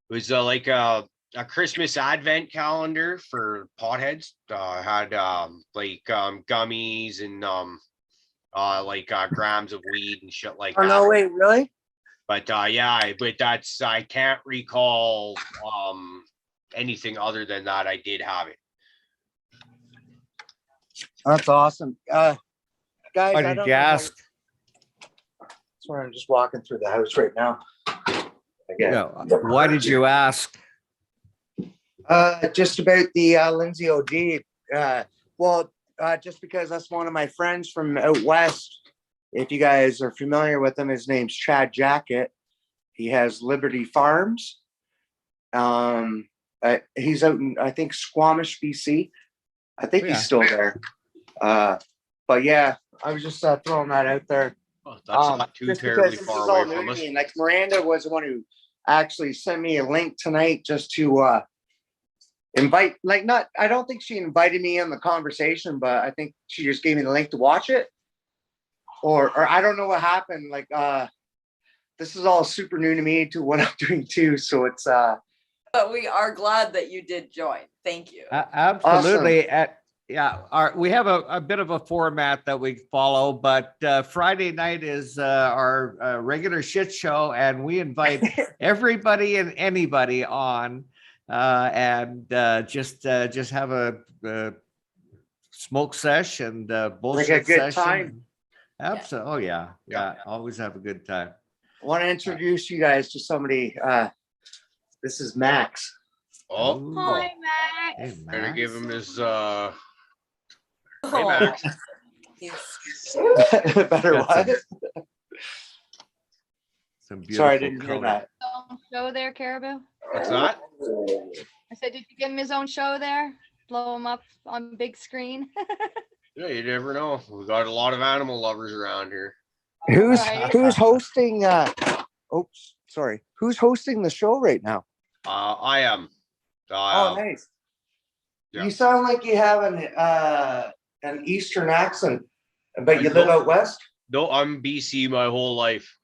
was like a Christmas advent calendar for potheads. Had gummies and grams of weed and shit like that. Oh no, wait, really? But I can't recall anything other than that. I did have it. That's awesome. Guys, Why I did don't you know ask? Sorry, I'm just walking through the house right now. Again. Yeah. Why did you ask? Just about the Lindsay OG. Just because that's one of my friends from out west. If you guys are familiar with him, his name's Chad Jacket. He has Liberty Farms. He's out in, I think, Squamish, BC. I think he's still there. But yeah, I was just throwing that out there. Oh, that's not too terribly far away from us. Like Miranda was the one who actually sent me a link tonight just to invite. I don't think she invited me in the conversation, but I think she just gave me the link to watch it. Or I don't know what happened. This is all super new to me to what I'm doing too. So it's But we are glad that you did join. Thank you. Absolutely. We have a bit of a format that we follow, but Friday night is our regular shit show, and we invite everybody and anybody on, and just have a smoke sesh and bullshit like a good session. time. Absolutely. Oh yeah. Always have a good time. I want to introduce you guys to somebody. This is Max. Oh, Hi, Max. Hey, better Max. give him his. Hey, Max. Better Got what? Some beautiful Sorry, I didn't hear color. that. Own show there, Caribou. What's that? I said, did you give him his own show there? Blow him up on big screen. Yeah, you never know. We got a lot of animal lovers around here. Who's Right. hosting? Oops, sorry. Who's hosting the show right now? I am. Oh, nice. Yeah. You sound like you have an Eastern accent, but you live don't. out west. No, I'm BC my whole life.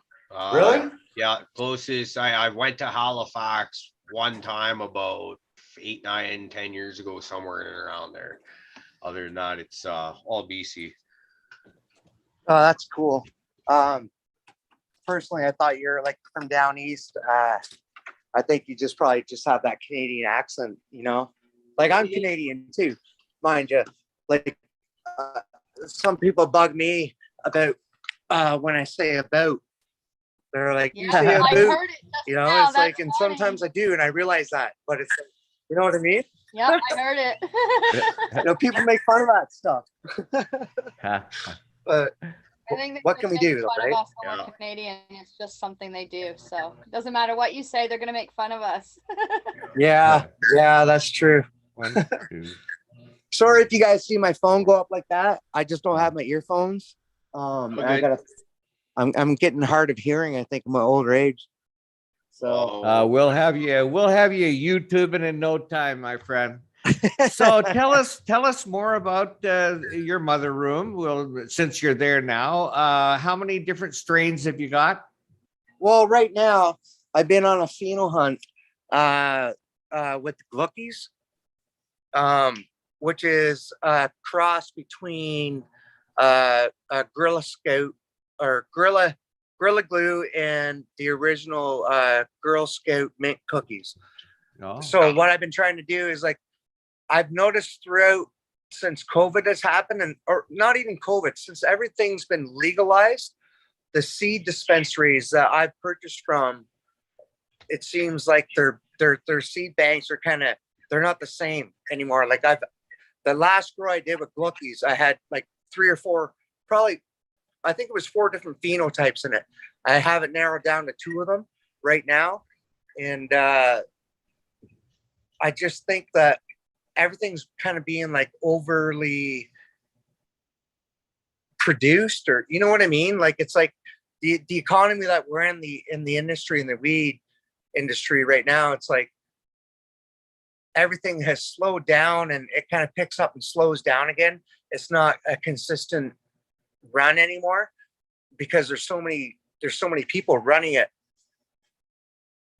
Really? Yeah, closest. I went to Halifax one time about 8, 9, 10 years ago, somewhere in and around there. Other than that, it's all BC. Oh, that's cool. Personally, I thought you're like from down east. I think you probably have that Canadian accent, you know? Like I'm Canadian too, mind you. Like some people bug me about when I say about. They're like, you say I about, heard it just you know, now. it's like, That's and funny. sometimes I do, and I realize that, but it's, you know what I mean? Yeah, I heard it. You know, people make fun of that stuff. But I think what can we do, though, fun right? of us when we're Canadian. It's just something they do. So it doesn't matter what you say, they're gonna make fun of us. Yeah, that's true. 1, 2. Sorry if you guys see my phone go up like that. I just don't have my earphones. And Okay. I'm getting hard of hearing, I think, in my older age. So We'll have you YouTubing in no time, my friend. So tell us more about your mother room. Well, since you're there now, how many different strains have you got? well, right now I've been on a pheno hunt with the Gluckies, which is a cross between a Gorilla Scout or Gorilla Glue and the original Girl Scout mint cookies. Oh. So what I've been trying to do is, like, I've noticed throughout since COVID has happened, or not even COVID, since everything's been legalized, the seed dispensaries that I've purchased from, it seems like their seed banks are they're not the same anymore. Like the last grow I did with Gluckies, I had like 3 or 4, probably, I think it was 4 different phenotypes in it. I have it narrowed down to 2 of them right now. And I just think that everything's kind of being like overly produced, or you know what I mean? Like it's like the economy that we're in the industry, in the weed industry right now, it's like everything has slowed down and it kind of picks up and slows down again. It's not a consistent run anymore because there's so many people running it.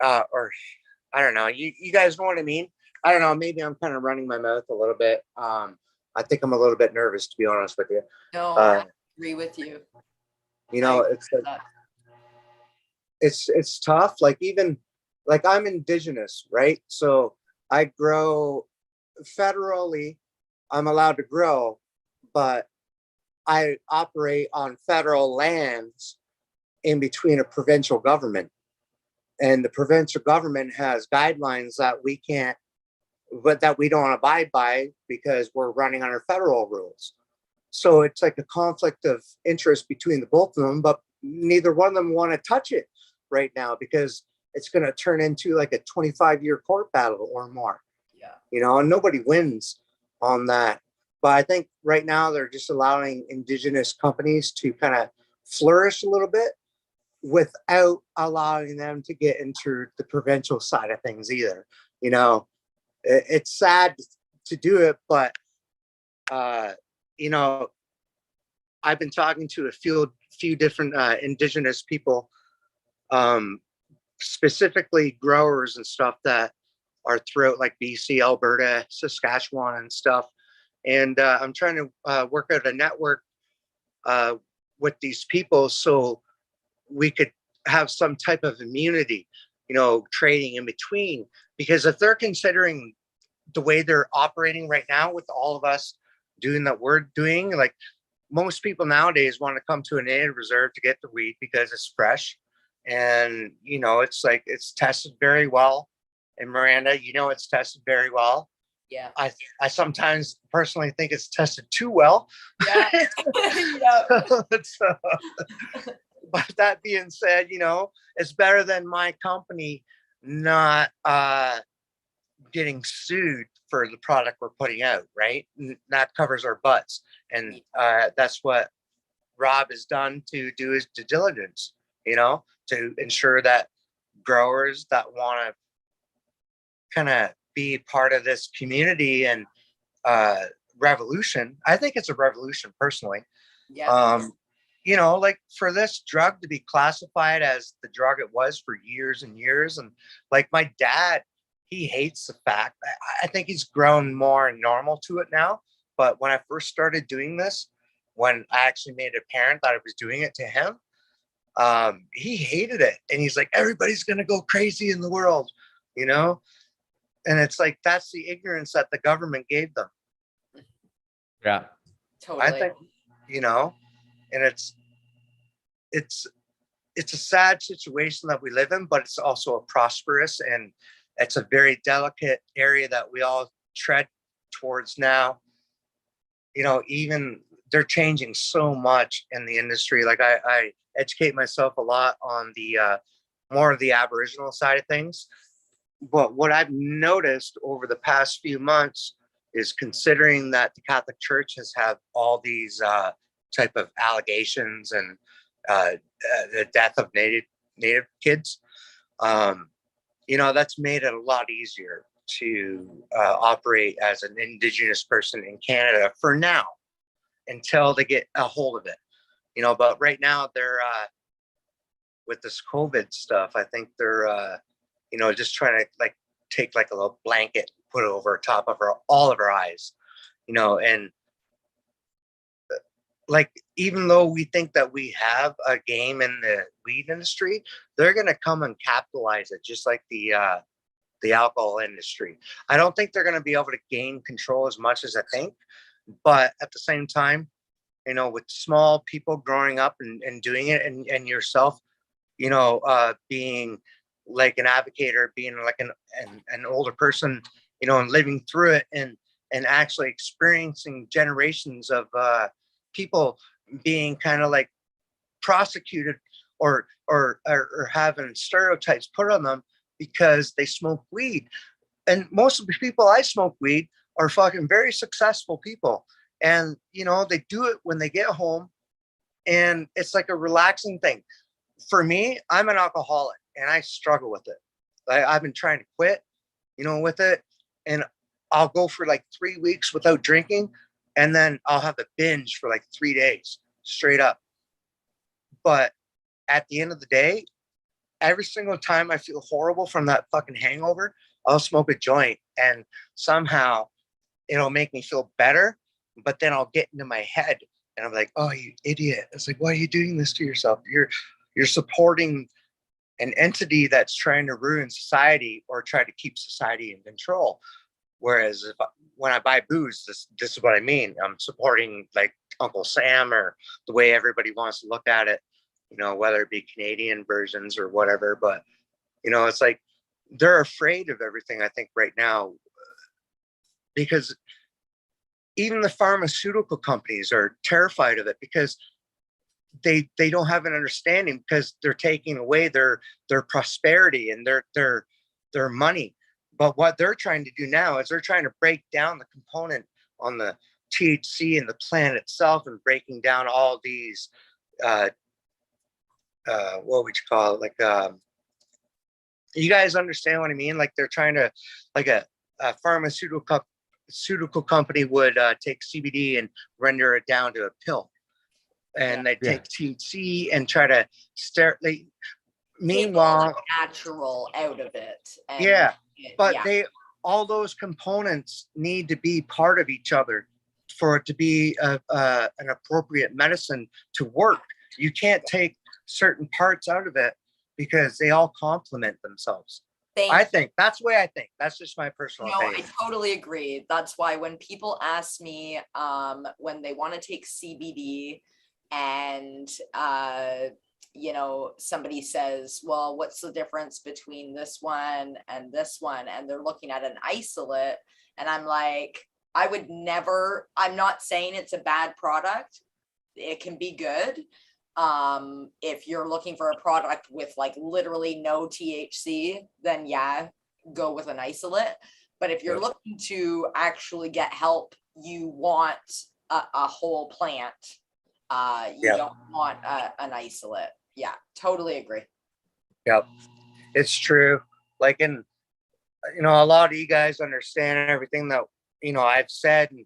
Or I don't know. You guys know what I mean? I don't know. Maybe I'm kind of running my mouth a little bit. I think I'm a little bit nervous, to be honest with you. No, I agree with you. You know, it's like, it's tough. Like even like I'm indigenous, right? So I grow federally. I'm allowed to grow, but I operate on federal lands in between a provincial government. And the provincial government has guidelines that we can't but that we don't abide by because we're running under federal rules. So it's like a conflict of interest between the both of them, but neither one of them want to touch it right now because it's going to turn into like a 25-year court battle or more. Yeah. You know, and nobody wins on that. But I think right now they're just allowing indigenous companies to kind of flourish a little bit without allowing them to get into the provincial side of things either. You know, it's sad to do it, but you know, I've been talking to a few different indigenous people, specifically growers and stuff that are throughout like BC, Alberta, Saskatchewan and stuff. And I'm trying to work out a network with these people so we could have some type of immunity, you know, trading in between. Because if they're considering the way they're operating right now with all of us doing that we're doing, like most people nowadays want to come to a native reserve to get the weed because it's fresh. And, you know, it's like it's tested very well. And Miranda, you know, it's tested very well. Yeah. I sometimes personally think it's tested too well. Yeah. So, but that being said, you know, it's better than my company not getting sued for the product we're putting out, right? And that covers our butts. And that's what Rob has done to do his due diligence, you know, to ensure that growers that want to kind of be part of this community and revolution. I think it's a revolution personally. Yeah. You know, like for this drug to be classified as the drug it was for years and years. And like my dad, he hates the fact. I think he's grown more normal to it now. But when I first started doing this, when I actually made it apparent that I was doing it to him, he hated it. And he's like, everybody's going to go crazy in the world, you know? And it's like, that's the ignorance that the government gave them. Yeah. Totally. I think, you know, and it's a sad situation that we live in, but it's also a prosperous and it's a very delicate area that we all tread towards now. You know, even they're changing so much in the industry. Like I educate myself a lot on the more of the Aboriginal side of things. But what I've noticed over the past few months is, considering that the Catholic Church has had all these type of allegations and the death of native kids, you know, that's made it a lot easier to operate as an Indigenous person in Canada for now, until they get a hold of it. You know, but right now they're with this COVID stuff. I think they're you know, just trying to like take like a little blanket, put it over top of all of our eyes, you know, and like, even though we think that we have a game in the weed industry, they're going to come and capitalize it just like the alcohol industry. I don't think they're going to be able to gain control as much as I think, but at the same time, you know, with small people growing up and doing it, and yourself, you know, being like an advocate or being like an older person, you know, and living through it and actually experiencing generations of people being kind of like prosecuted or having stereotypes put on them because they smoke weed. And most of the people I smoke weed are fucking very successful people. And, you know, they do it when they get home and it's like a relaxing thing. For me, I'm an alcoholic and I struggle with it. I've been trying to quit, you know, with it. And I'll go for like 3 weeks without drinking. And then I'll have a binge for like 3 days straight up. But at the end of the day, every single time I feel horrible from that fucking hangover, I'll smoke a joint and somehow it'll make me feel better. But then I'll get into my head and I'm like, oh, you idiot. It's like, why are you doing this to yourself? You're supporting an entity that's trying to ruin society or try to keep society in control. Whereas when I buy booze, this is what I mean. I'm supporting like Uncle Sam or the way everybody wants to look at it, you know, whether it be Canadian versions or whatever. But, you know, it's like they're afraid of everything, I think, right now. because even the pharmaceutical companies are terrified of it because they don't have an understanding because they're taking away their prosperity and their money. But what they're trying to do now is they're trying to break down the component on the THC and the plant itself and breaking down all these what would you call it, like you guys understand what I mean? Like they're trying to, like a pharmaceutical company would take CBD and render it down to a pill, and they take THC and try to meanwhile, natural out of it. And but all those components need to be part of each other for it to be an appropriate medicine to work. You can't take certain parts out of it because they all complement themselves. I think that's the way I think. That's just my personal opinion. I totally agree. That's why when people ask me when they want to take CBD and somebody says, well, what's the difference between this one and this one? And they're looking at an isolate, and I'm like, I'm not saying it's a bad product. It can be good. If you're looking for a product with like literally no THC, then go with an isolate. But if you're looking to actually get help, you want a whole plant. You don't want an isolate. Yeah, totally agree. Yep, it's true. Like, a lot of you guys understand everything that, I've said, and,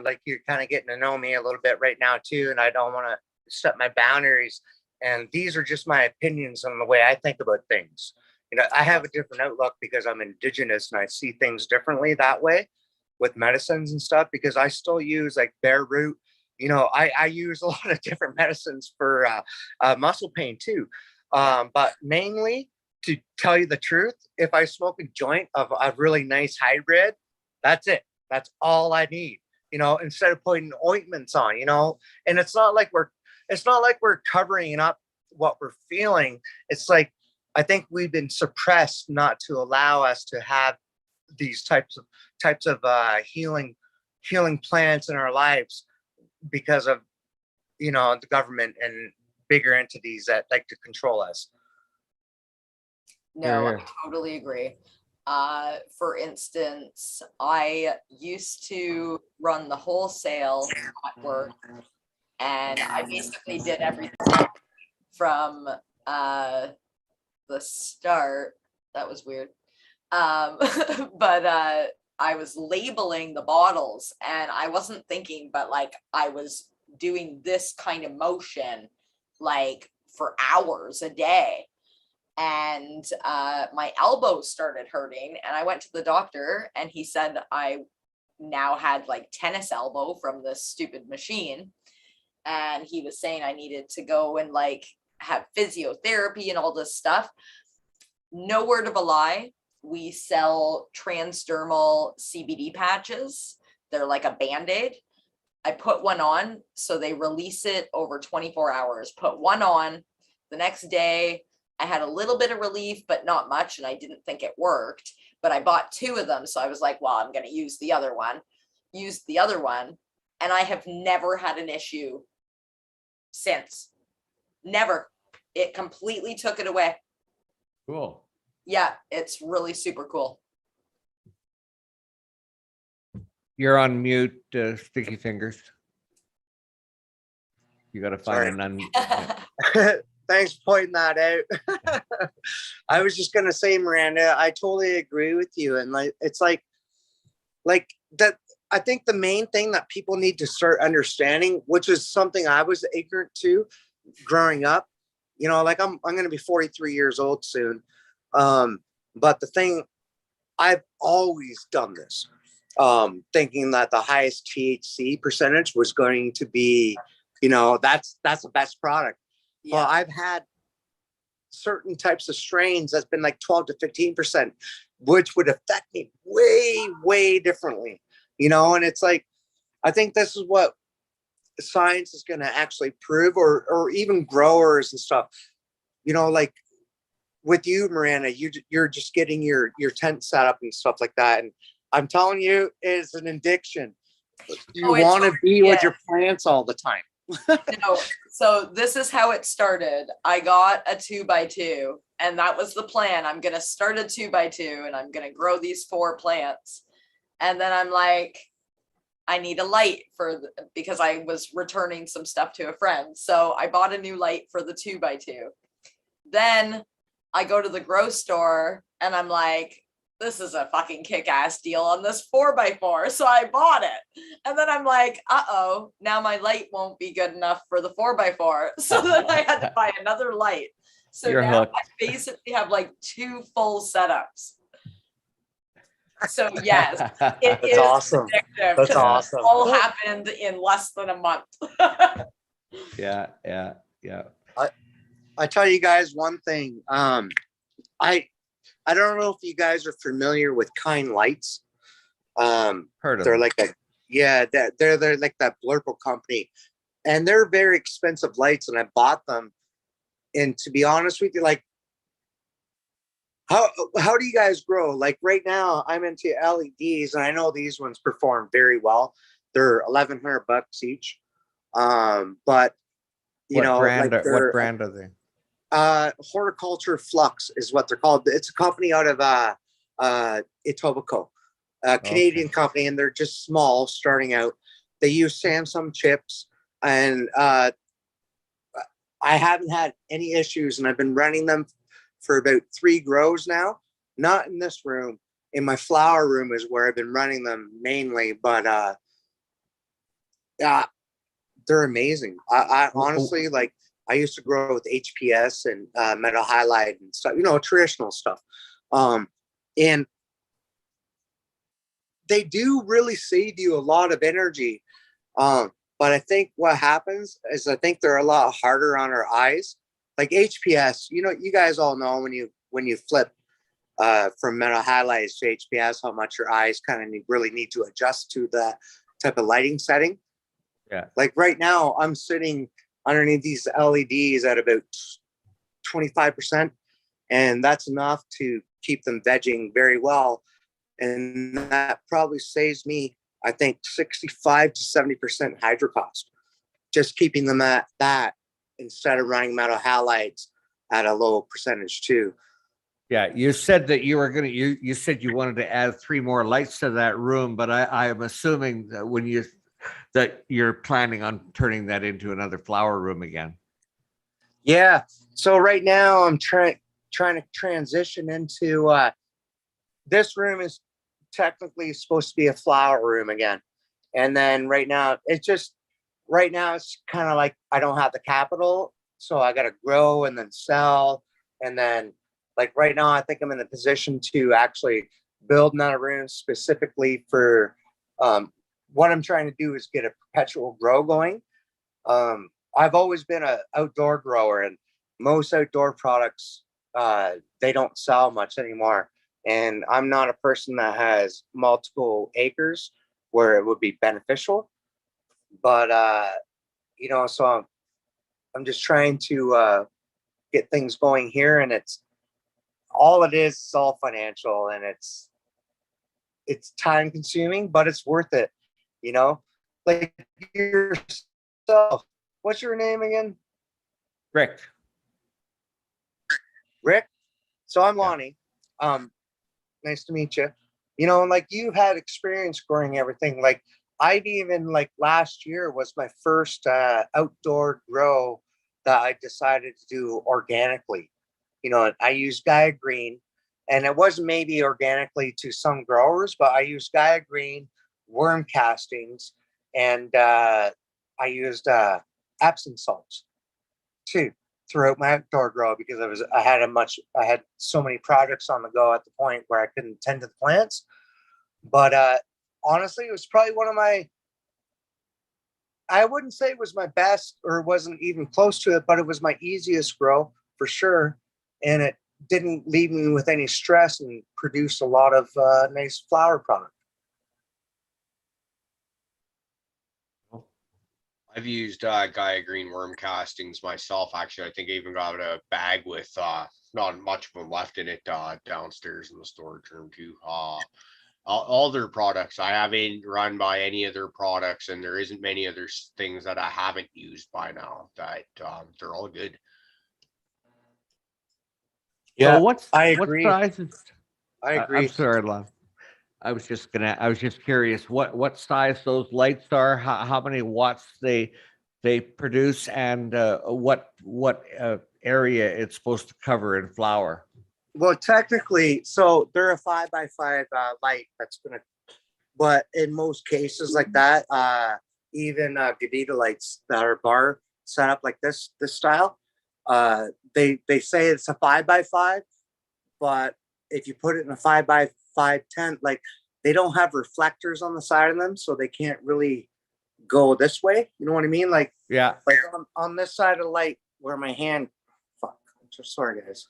like you're kind of getting to know me a little bit right now too. And I don't want to set my boundaries. And these are just my opinions on the way I think about things. I have a different outlook because I'm indigenous and I see things differently that way with medicines and stuff, because I still use like bare root. I use a lot of different medicines for muscle pain too. But mainly, to tell you the truth, if I smoke a joint of a really nice hybrid, that's it. That's all I need, instead of putting ointments on, and it's not like we're covering up what we're feeling. It's like, I think we've been suppressed not to allow us to have these types of healing plants in our lives because of, the government and bigger entities that like to control us. No, I totally agree. For instance, I used to run the wholesale network, and I basically did everything from the start. That was weird. But I was labeling the bottles, and I wasn't thinking, but like I was doing this kind of motion like for hours a day. And my elbow started hurting, and I went to the doctor, and he said I now had like tennis elbow from this stupid machine. And he was saying I needed to go and like have physiotherapy and all this stuff. No word of a lie. We sell transdermal CBD patches. They're like a Band-Aid. I put one on, so they release it over 24 hours. Put one on. The next day, I had a little bit of relief, but not much, and I didn't think it worked. But I bought two of them, so I was like, well, I'm going to use the other one. Used the other one, and I have never had an issue since. Never. It completely took it away. Cool. Yeah, it's really super cool. You're on mute, Sticky Fingers. You got to find an Thanks for pointing that out. I was just gonna say, Miranda, I totally agree with you, and like it's like that. I think the main thing that people need to start understanding, which is something I was ignorant to growing up, like I'm gonna be 43 years old soon, but the thing, I've always done this, thinking that the highest THC percentage was going to be, that's the best product. Yeah. Well, I've had certain types of strains that's been like 12 to 15%, which would affect me way, way differently, and it's like, I think this is what science is going to actually prove, or even growers and stuff, like with you, Miranda, you're just getting your tent set up and stuff like that. And I'm telling you, it's an addiction. You Oh, it's want to be with yeah. your plants all the time. No, so this is how it started. I got a 2x2, and that was the plan. I'm gonna start a 2x2, and I'm gonna grow these 4 plants. And then I'm like, I need a light because I was returning some stuff to a friend. So I bought a new light for the 2x2. Then I go to the grow store, and I'm like, this is a fucking kick-ass deal on this 4x4. So I bought it. And then I'm like, uh-oh, now my light won't be good enough for the 4x4. So then I had to buy another light. So You're now hooked. I basically have like 2 full setups. So yes, it That's is awesome. addictive. That's 'Cause awesome. it all happened in less than a month. Yeah. I tell you guys one thing. I don't know if you guys are familiar with Kind Lights. Heard of They're them. like they're like that Blurple company, and they're very expensive lights. And I bought them. And to be honest with you, like, how do you guys grow? Like right now, I'm into LEDs, and I know these ones perform very well. They're $1,100 each. But you What know, brand? like What brand are they? Horticulture Flux is what they're called. It's a company out of Etobicoke, a Canadian company, and they're just small starting out. They use Samsung chips, and I haven't had any issues, and I've been running them for about 3 grows now. Not in this room. In my flower room is where I've been running them mainly, but they're amazing. I honestly, like, I used to grow with HPS and metal halide and stuff, traditional stuff. And they do really save you a lot of energy. But I think what happens is I think they're a lot harder on our eyes. Like HPS, you guys all know when you flip from metal halides to HPS, how much your eyes kind of really need to adjust to that type of lighting setting. Yeah. Like right now, I'm sitting underneath these LEDs at about 25%, and that's enough to keep them vegging very well. And that probably saves me, I think, 65 to 70% hydro cost, just keeping them at that instead of running metal halides at a low percentage too. Yeah, you said that you were gonna. You said you wanted to add 3 more lights to that room, but I am assuming that that you're planning on turning that into another flower room again. Yeah. So right now I'm trying to transition into this room is technically supposed to be a flower room again. And then right now it's kind of like I don't have the capital, so I got to grow and then sell. And then like right now I think I'm in a position to actually build another room specifically for what I'm trying to do is get a perpetual grow going. I've always been an outdoor grower, and most outdoor products, they don't sell much anymore. And I'm not a person that has multiple acres where it would be beneficial. But, so I'm just trying to get things going here, and it's all financial, and it's time consuming, but it's worth it. Like yourself. What's your name again? Rick. Rick. So I'm Lonnie. Nice to meet you. Like you've had experience growing everything. Like I've even like last year was my first outdoor grow that I decided to do organically. I used Gaia Green, and it was maybe organically to some growers, but I used Gaia Green, worm castings, and I used Epsom salts too throughout my outdoor grow because I had so many projects on the go at the point where I couldn't tend to the plants. But honestly, it was probably one of I wouldn't say it was my best or it wasn't even close to it, but it was my easiest grow for sure. And it didn't leave me with any stress and produced a lot of nice flower product. I've used Gaia Green worm castings myself. Actually, I think I even got a bag with not much of them left in it downstairs in the storage room too. all their products. I haven't run by any of their products, and there isn't many other things that I haven't used by now. That they're all good. Yeah, So what agree. sizes? I I'm agree. sorry, Lon. I was just curious what size those lights are, how many watts they produce, and what area it's supposed to cover in flower. Well, technically, so they're a 5x5 light that's gonna, but in most cases like that, even Gadita lights that are bar set up like this style, they say it's a 5x5, but if you put it in a 5x5 tent, like they don't have reflectors on the side of them, so they can't really go this way. You know what I mean? Like, yeah, like on this side of the light where my hand, fuck, I'm so sorry, guys.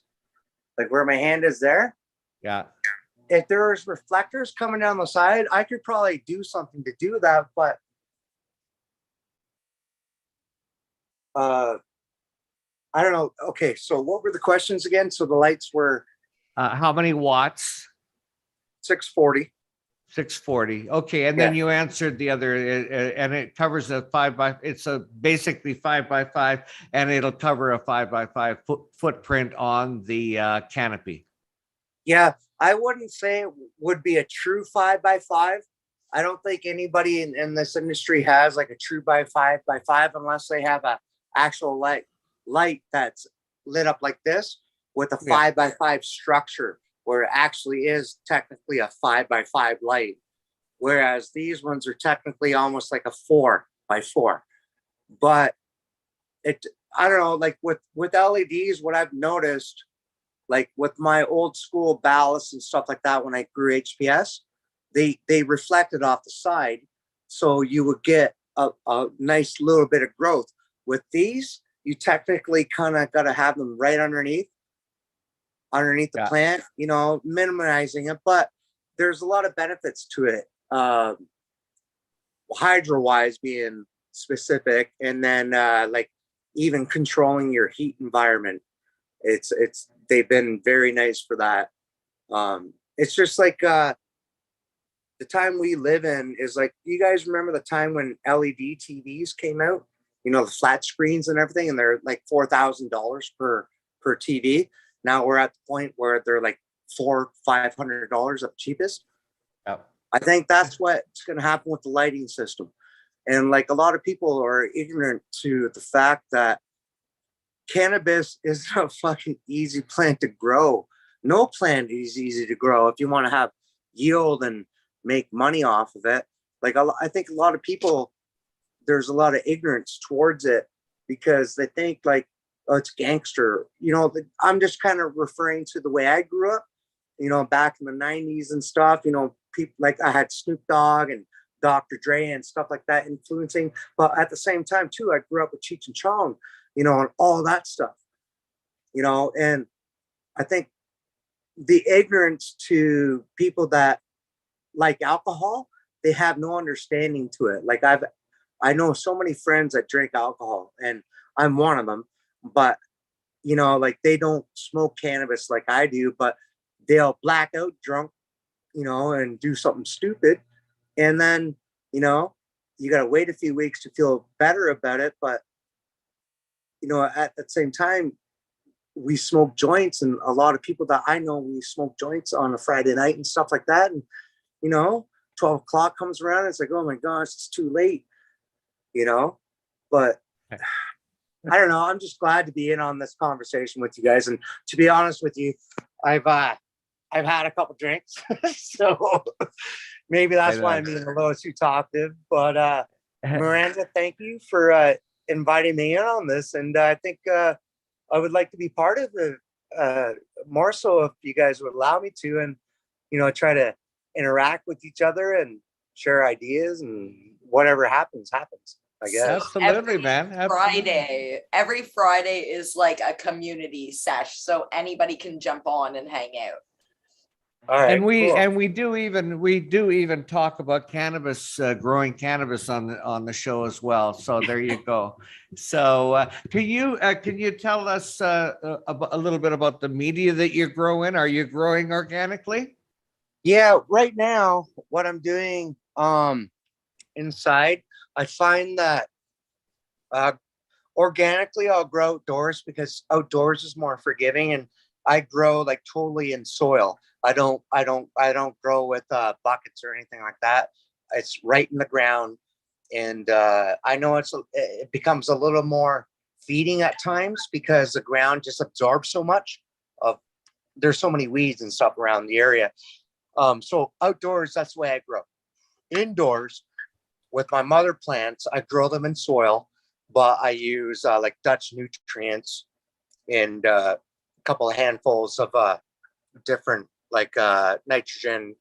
Like where my hand is there. Yeah. If there's reflectors coming down the side, I could probably do something to do that, but I don't know. Okay, so what were the questions again? So the lights were how many watts? 640. 640. Okay, and then you answered the other, and it covers a 5x. It's a basically 5x5, and it'll cover a 5x5 footprint on the canopy. Yeah, I wouldn't say it would be a true 5x5. I don't think anybody in this industry has like a true 5x5 unless they have a actual light that's lit up like this with a 5x5 structure, where it actually is technically a 5x5 light, whereas these ones are technically almost like a 4x4. But I don't know, like with LEDs, what I've noticed, like with my old school ballasts and stuff like that, when I grew HPS, they reflected off the side, so you would get a nice little bit of growth. With these, you technically kind of got to have them right underneath the plant, you know, minimizing it, but there's a lot of benefits to it. Hydro wise being specific, and then like even controlling your heat environment. They've been very nice for that. It's just like the time we live in is like, you guys remember the time when LED TVs came out, you know, the flat screens and everything, and they're like $4,000 per TV. Now we're at the point where they're like $400-500 at the cheapest. Yep. I think that's what's going to happen with the lighting system. And like a lot of people are ignorant to the fact that cannabis is a fucking easy plant to grow. No plant is easy to grow if you want to have yield and make money off of it. Like I think a lot of people, there's a lot of ignorance towards it because they think like, oh, it's gangster. You know, I'm just kind of referring to the way I grew up, you know, back in the 90s and stuff. You know, people like I had Snoop Dogg and Dr. Dre and stuff like that influencing. But at the same time, too, I grew up with Cheech and Chong, you know, and all that stuff, you know. And I think the ignorance to people that like alcohol, they have no understanding to it. Like I know so many friends that drink alcohol, and I'm one of them. But, you know, like they don't smoke cannabis like I do, but they'll black out drunk, you know, and do something stupid. And then, you know, you got to wait a few weeks to feel better about it. But, you know, at the same time, we smoke joints, and a lot of people that I know, we smoke joints on a Friday night and stuff like that. And, you know, 12 o'clock comes around, it's like, oh my gosh, it's too late, you know. But I don't know. I'm just glad to be in on this conversation with you guys. And to be honest with you, I've had a couple drinks, so maybe that's why I'm being a little too talkative. But Miranda, thank you for inviting me in on this, and I think I would like to be part of it more so if you guys would allow me to, and you know, try to interact with each other and share ideas, and whatever happens. I guess. Absolutely, man. Absolutely. Every Friday is like a community sesh, so anybody can jump on and hang out. All right, and we do even talk about cannabis, growing cannabis on the show as well. So there you go. So can you tell us a little bit about the media that you grow in? Are you growing organically? Yeah, right now, what I'm doing inside, I find that uh, organically I'll grow outdoors because outdoors is more forgiving, and I grow like totally in soil. I don't grow with buckets or anything like that. It's right in the ground, and I know it becomes a little more feeding at times because the ground just absorbs so much of there's so many weeds and stuff around the area. So outdoors, that's the way I grow. Indoors, with my mother plants, I grow them in soil, but I use like Dutch nutrients and a couple of handfuls of different like nitrogen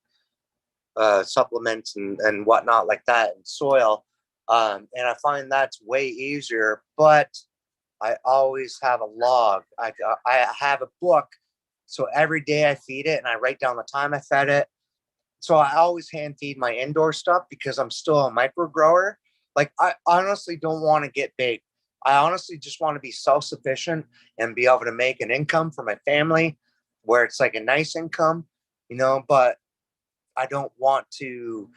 supplements and whatnot like that in soil. And I find that's way easier, but I always have a log. I have a book. So every day I feed it and I write down the time I fed it. So I always hand feed my indoor stuff because I'm still a micro grower. Like I honestly don't want to get big. I honestly just want to be self-sufficient and be able to make an income for my family where it's like a nice income, but I don't want to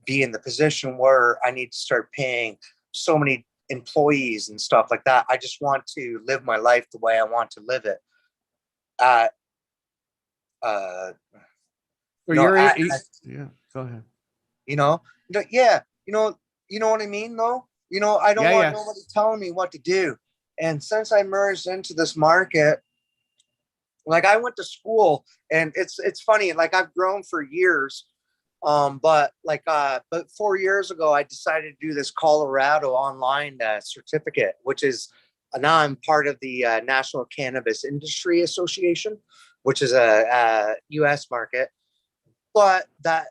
be in the position where I need to start paying so many employees and stuff like that. I just want to live my life the way I want to live it. Or No, yeah, go ahead. Yeah, you know what I mean, though. I don't Yeah, want yeah. nobody telling me what to do. And since I merged into this market, like I went to school, and it's funny. Like I've grown for years, but 4 years ago, I decided to do this Colorado online certificate, which is now I'm part of the National Cannabis Industry Association, which is a U.S. market, but that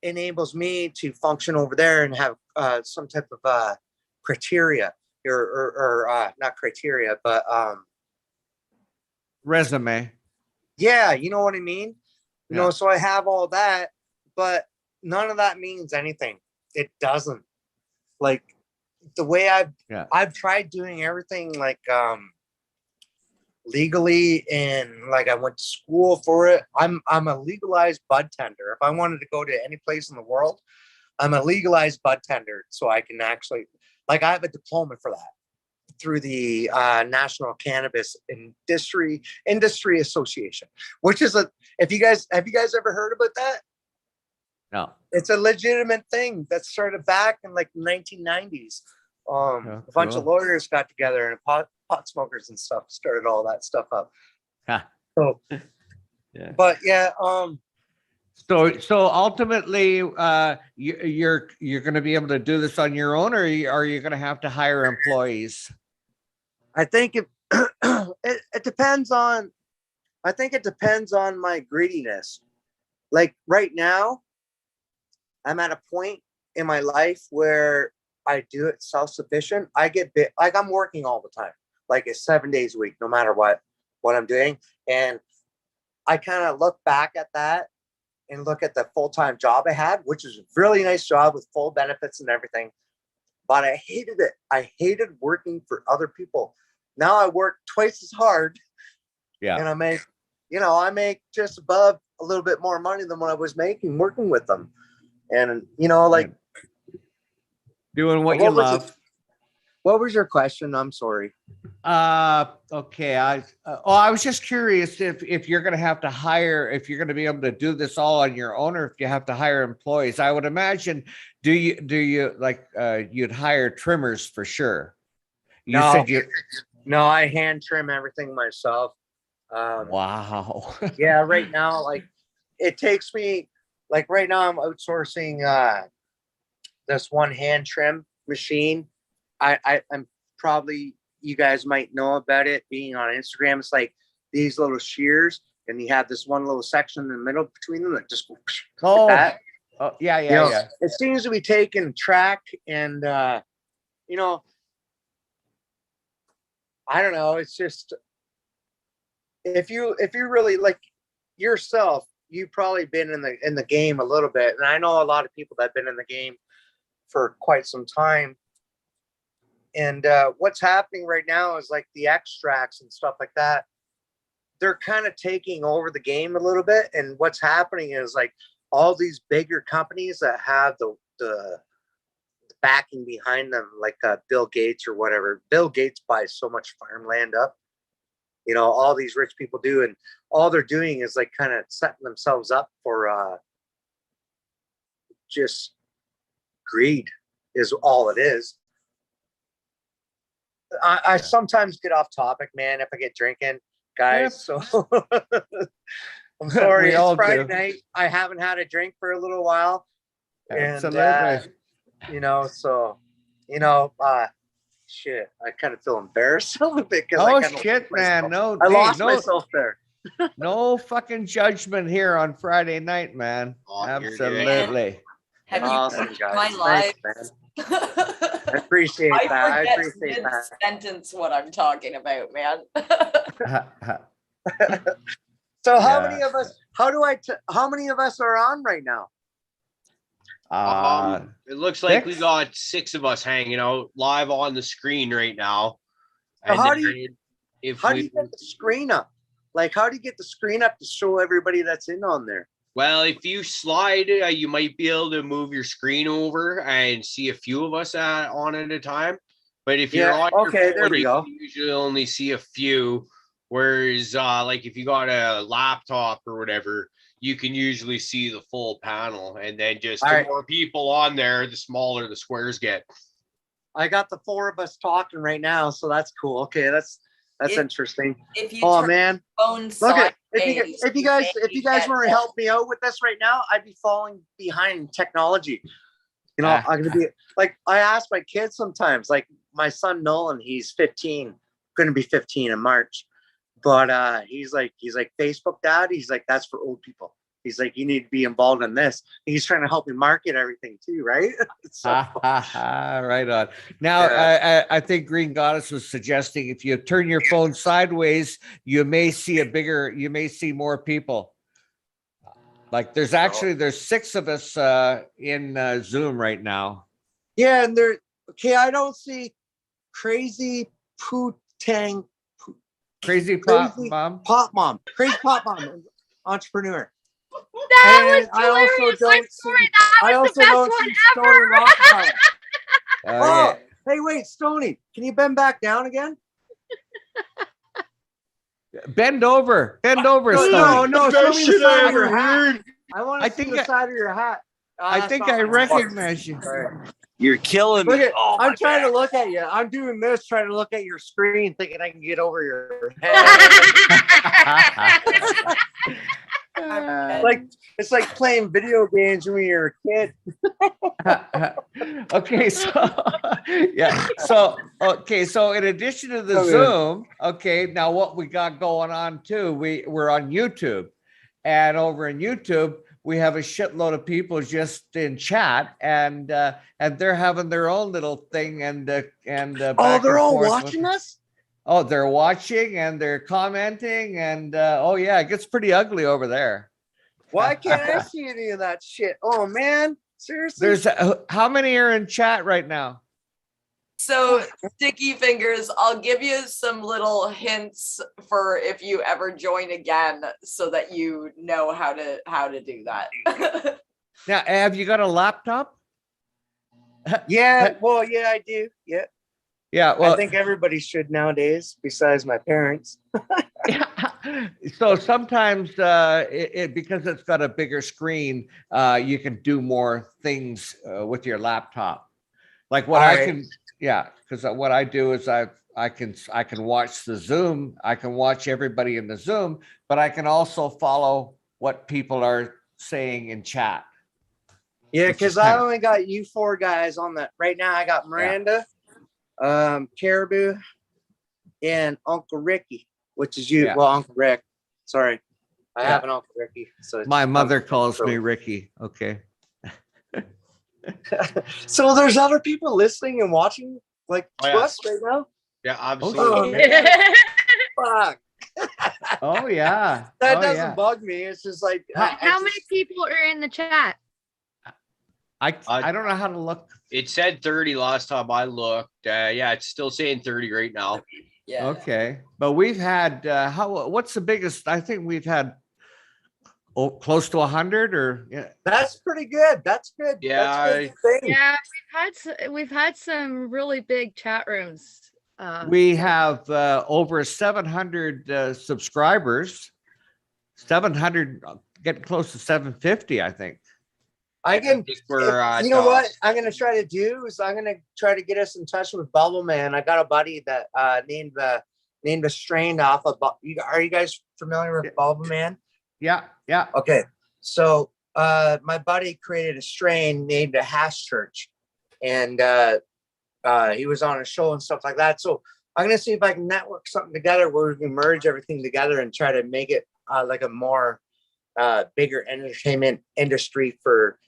enables me to function over there and have some type of criteria or not criteria, but Resume. yeah, you know what I mean? Yeah. So I have all that, but none of that means anything. It doesn't. Like the way I've tried doing everything like legally, and like I went to school for it. I'm a legalized bud tender. If I wanted to go to any place in the world, I'm a legalized bud tender, so I can actually, like, I have a diploma for that through the National Cannabis Industry Association, which is have you guys ever heard about that? No. It's a legitimate thing that started back in like the 1990s. A bunch of lawyers got together and pot smokers and stuff started all that stuff up. Huh. So, yeah. But yeah, So ultimately, you're going to be able to do this on your own, or are you going to have to hire employees? I think it depends on. I think it depends on my greediness. Like right now, I'm at a point in my life where I do it self-sufficient. I get bit like I'm working all the time, like it's 7 days a week, no matter what I'm doing, and I kind of look back at that and look at the full-time job I had, which is a really nice job with full benefits and everything. But I hated it. I hated working for other people. Now I work twice as hard. Yeah. And I make just above a little bit more money than what I was making working with them. And, doing what you love. What was your question? I'm sorry. Okay. I was just curious if you're going to have to hire, if you're going to be able to do this all on your own, or if you have to hire employees. I would imagine, do you like, you'd hire trimmers for sure. No, I hand trim everything myself. Wow. Yeah. Right now, like it takes me, like right now I'm outsourcing, this one hand trim machine. I'm probably, you guys might know about it being on Instagram. It's like these little shears, and you have this one little section in the middle between them that just like that. Oh, yeah. It seems to be taking track, and I don't know. It's just if you really like yourself, you've probably been in the game a little bit, and I know a lot of people that have been in the game for quite some time. And what's happening right now is like the extracts and stuff like that. They're kind of taking over the game a little bit. And what's happening is like all these bigger companies that have the backing behind them, like Bill Gates or whatever. Bill Gates buys so much farmland up. You know, all these rich people do, and all they're doing is like kind of setting themselves up for just greed is all it is. I sometimes get off topic, man, if I get drinking, guys. So I'm sorry. It's Friday night. I haven't had a drink for a little while. Absolutely. And you know, so you know, shit, I kind of feel embarrassed a little bit because oh shit, man. No, I hey, lost no, myself there. no fucking judgment here on Friday night, man. Oh, you're good. Absolutely. Have you Awesome, watched guys. my live? Thanks, man. I appreciate I that. I forget appreciate that. mid-sentence what I'm talking about, man. So how Yeah. many of us? How many of us are on right now? It looks like we 6? got 6 of us hanging out live on the screen right now. So And how then do you if how do we, you get the screen up? Like, how do you get the screen up to show everybody that's in on there? well, if you slide, you might be able to move your screen over and see a few of us on at a time. But if you're Yeah, on your okay, there phone, we you go. can usually only see a few. Whereas, like if you got a laptop or whatever, you can usually see the full panel. And then just All the right. more people on there, the smaller the squares get. I got the 4 of us talking right now, so that's cool. Okay, that's interesting. If you Oh turn man, your phone look at sideways, if you guys want to help me out with this right now, I'd be falling behind technology. You know, I'm gonna be like, I ask my kids sometimes, like my son Nolan, he's 15, gonna be 15 in March, but he's like Facebook dad. He's like, that's for old people. He's like, you need to be involved in this. He's trying to help me market everything too, right? Right on. Now, I think Green Goddess was suggesting if you turn your phone sideways, you may see more people. Like there's 6 of us in Zoom right now. Yeah, and I don't see crazy crazy pop mom entrepreneur. That And was hilarious. I'm sorry. That was the best one ever. Oh, hey, wait, Stony, can you bend back down again? Bend over, Stony. No, show me the side of your hat. I want to I see think the side of your hat. I think I recognize you. You're killing Look me. at, I'm trying to look at you. I'm doing this, trying to look at your screen, thinking I can get over your head. Like it's like playing video games when you're a kid. Okay, so in addition to the Zoom, okay, now what we got going on too, we're on YouTube, and over in YouTube we have a shitload of people just in chat, and they're having their own little thing, and oh, they're all watching us. Oh, they're watching and they're commenting, and oh yeah, it gets pretty ugly over there. Why can't I see any of that shit? Oh man, seriously. There's how many are in chat right now? So Sticky Fingers, I'll give you some little hints for if you ever join again, so that you know how to do that. Now, have you got a laptop? Yeah, well, yeah, I do. Yeah. Yeah, well, I think everybody should nowadays, besides my parents. So sometimes because it's got a bigger screen, you can do more things with your laptop. Like what because what I do is I can watch the Zoom. I can watch everybody in the Zoom, but I can also follow what people are saying in chat. Yeah, because I only got you 4 guys on that right now. I got Miranda, Caribou, and Uncle Ricky, which is you. Well, Uncle Rick. Sorry, I have an Uncle Ricky. So my mother calls me Ricky. Okay. So there's other people listening and watching like to us right now. Yeah, absolutely. Fuck. Oh yeah. That doesn't bug me. It's just like How many people are in the chat? I don't know how to look. It said 30 last time I looked. Yeah, it's still saying 30 right now. Yeah. Okay, but we've had what's the biggest? I think we've had close to 100 or yeah. That's pretty good. That's good. Yeah, That's good thing. Yeah, we've had some really big chat rooms. We have over 700 subscribers. 700, getting close to 750, I think. I can. We're You know what I'm gonna try to do is I'm gonna try to get us in touch with Bubble Man. I got a buddy that named a strain off of. Are you guys familiar with Bubble Man? Yeah, yeah. Okay, so my buddy created a strain named a Hash Church, and he was on a show and stuff like that. So I'm gonna see if I can network something together where we can merge everything together and try to make it like a more bigger entertainment industry for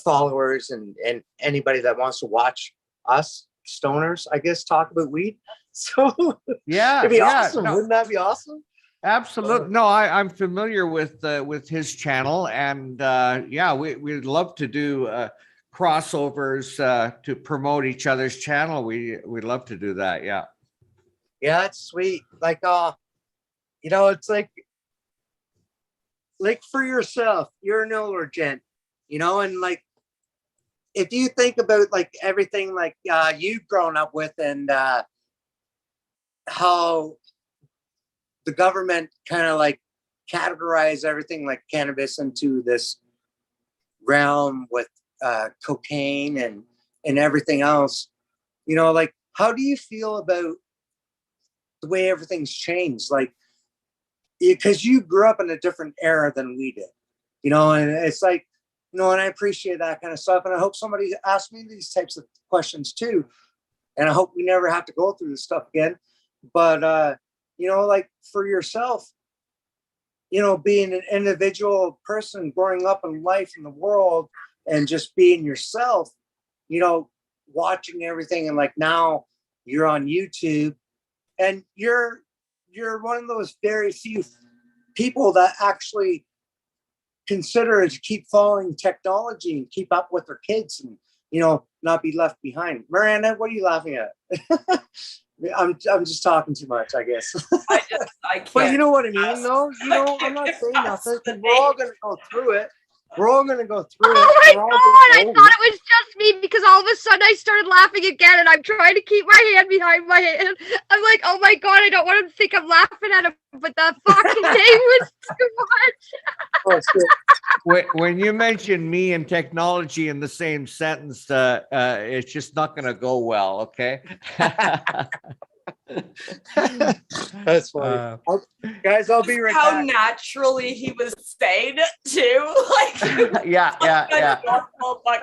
followers and anybody that wants to watch us stoners, I guess, talk about weed. So yeah, it'd be yeah, awesome. no. Wouldn't that be awesome? Absolutely. No, I'm familiar with his channel, and yeah, we'd love to do crossovers to promote each other's channel. We'd love to do that. Yeah. Yeah, it's sweet. Like you know, it's like for yourself, you're an older gent, you know, and like if you think about like everything like you've grown up with and how the government kind of like categorize everything like cannabis into this realm with cocaine and everything else, you know, like how do you feel about the way everything's changed? Like, because you grew up in a different era than we did, you know, and it's like, you know, and I appreciate that kind of stuff. And I hope somebody asks me these types of questions too. And I hope we never have to go through this stuff again. But, you know, like for yourself, you know, being an individual person growing up in life in the world and just being yourself, you know, watching everything. And like now you're on YouTube and you're one of those very few people that actually consider to keep following technology and keep up with their kids and, you know, not be left behind. Miranda, what are you laughing at? I'm just talking too much, I guess. I can't. But you know what I mean, though? You know, I'm not saying nothing. We're all going to go through it. We're all going to go through it. Oh my God, I thought it was just me because all of a sudden I started laughing again and I'm trying to keep my hand behind my head. I'm like, oh my God, I don't want him to think I'm laughing at him, but that fucking name was too much. When you mention me and technology in the same sentence, it's just not going to go well, okay? That's funny. Guys, I'll be right How back. naturally he was saying it too. Like yeah.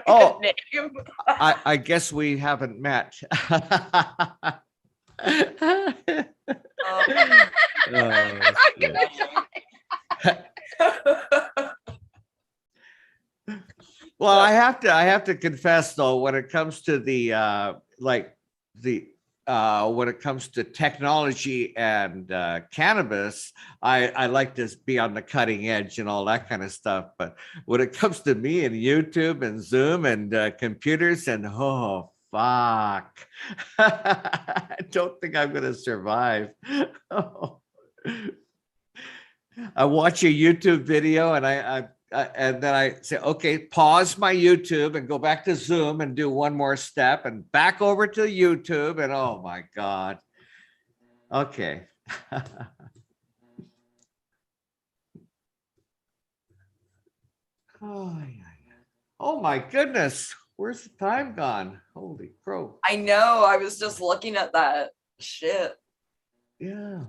Oh, I guess we haven't met. Well, I have to confess though, when it comes to the when it comes to technology and cannabis, I like to be on the cutting edge and all that kind of stuff. But when it comes to me and YouTube and Zoom and computers and oh fuck, I don't think I'm gonna survive. I watch a YouTube video and and then I say, okay, pause my YouTube and go back to Zoom and do one more step and back over to YouTube. And oh my God. Okay. Oh my goodness. Where's the time gone? Holy crow. I know. I was just looking at that shit. Yeah.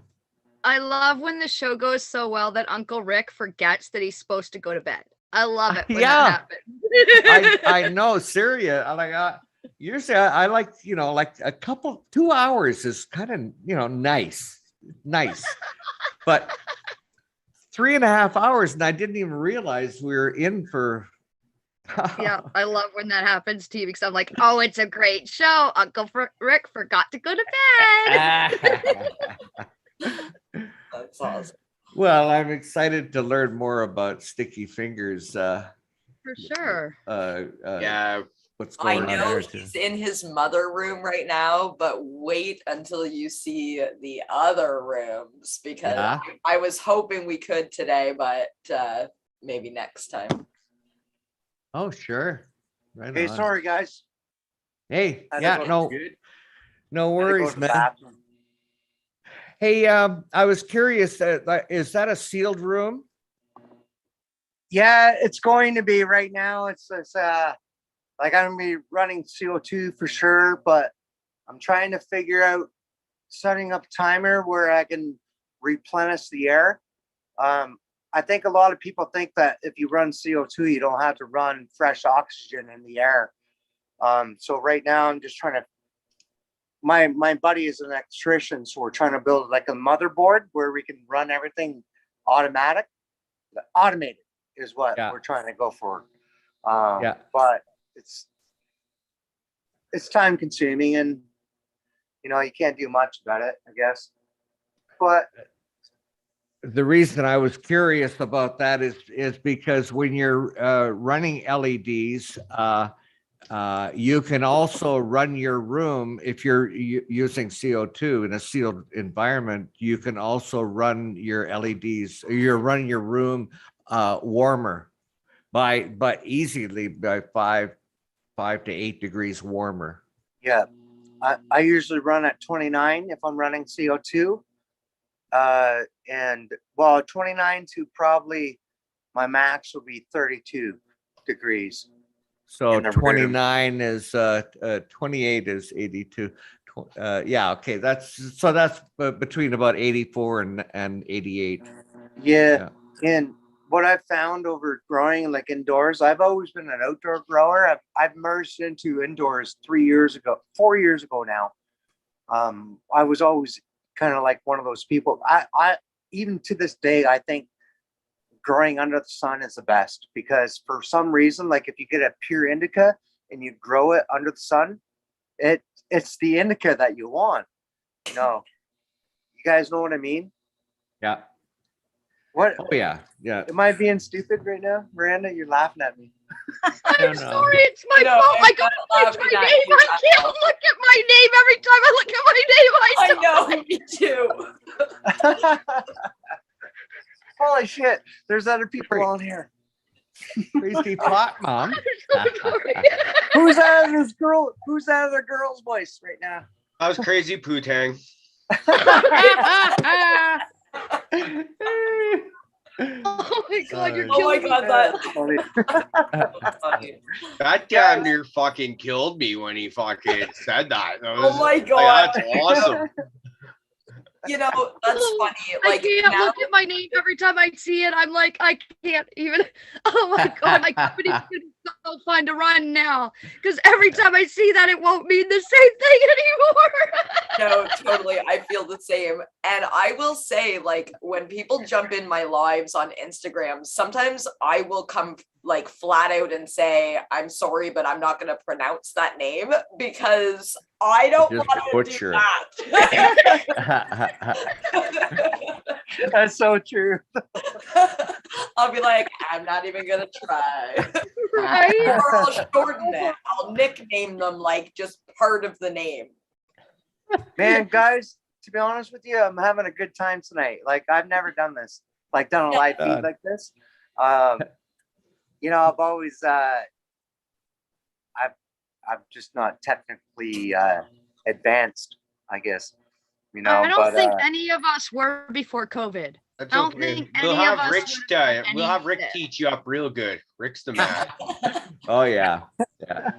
I love when the show goes so well that Uncle Rick forgets that he's supposed to go to bed. I love it when that happens. I know, Syria. Usually I like, you know, like 2 hours is kind of, you know, nice. But 3.5 hours and I didn't even realize we were in for. Yeah, I love when that happens to you because I'm like, oh, it's a great show. Uncle Rick forgot to go to bed. That's awesome. Well, I'm excited to learn more about Sticky Fingers. For sure. Yeah. What's going on I know there he's too. in his mother room right now, but wait until you see the other rooms because Yeah. I was hoping we could today, but maybe next time. Oh, sure. Right Hey, on. sorry guys. Hey, Had to yeah, go- no, Good. no had to go worries, to the man. bathroom. Hey, I was curious, is that a sealed room? Yeah, it's going to be right now. It's like I'm gonna be running CO2 for sure, but I'm trying to figure out setting up a timer where I can replenish the air. I think a lot of people think that if you run CO2, you don't have to run fresh oxygen in the air. So right now I'm just trying to, my buddy is an electrician, so we're trying to build like a motherboard where we can run everything automated is what Yeah. we're trying to go for. Yeah. But it's time consuming and you know, you can't do much about it, I guess. But The reason I was curious about that is because when you're running LEDs, you can also run your room if you're using CO2 in a sealed environment. You can also run your LEDs. You're running your room warmer but easily by 5 to 8 degrees warmer. yeah, I usually run at 29 if I'm running CO2. And well, 29 to probably my max will be 32 degrees. So in the room. 29 is 28 is 82. Yeah, okay. That's between about 84 and 88. Yeah. And what I've found over growing like indoors, I've always been an outdoor grower. I've merged into indoors 4 years ago now. I was always kind of like one of those people. I even to this day, I think growing under the sun is the best because for some reason, like if you get a pure indica and you grow it under the sun, it's the indica that you want. You know, you guys know what I mean? Yeah. What? Oh yeah, yeah. Am I being stupid right now, Miranda? You're laughing at me. I'm sorry, it's my fault. I gotta look my name. I can't look at my name every time I look at my name. I know, me too. Holy shit! There's other people on here. Crazy plot, mom. Who's out of this girl? Who's out of the girl's voice right now? That was crazy Poo-Tang. Oh my god, you're Oh my killing god, me. That damn near fucking killed me when he fucking said that. That was, Oh my like, god. that's awesome. You know, that's funny. I Like can't now, look at my name every time I see it. I'm like, I can't even. Oh my god, I can't even so fun to run now because every time I see that, it won't mean the same thing anymore. no, totally. I feel the same. And I will say, like, when people jump in my lives on Instagram, sometimes I will come like flat out and say, I'm sorry, but I'm not going to pronounce that name because I don't Just want to do butcher that. That's so true. I'll be like, I'm not even going to try. Right? Or I'll shorten it. I'll nickname them like just part of the name. Man, guys, to be honest with you, I'm having a good time tonight. Like I've never done this, like done a live feed like this. You know, I've always I'm just not technically advanced, I guess. You know, I don't but think any of us were before COVID. That's I don't okay. think We'll any of have us Rick would have we'll have Rick any of it. teach you up real good. Rick's the man. Oh yeah, yeah.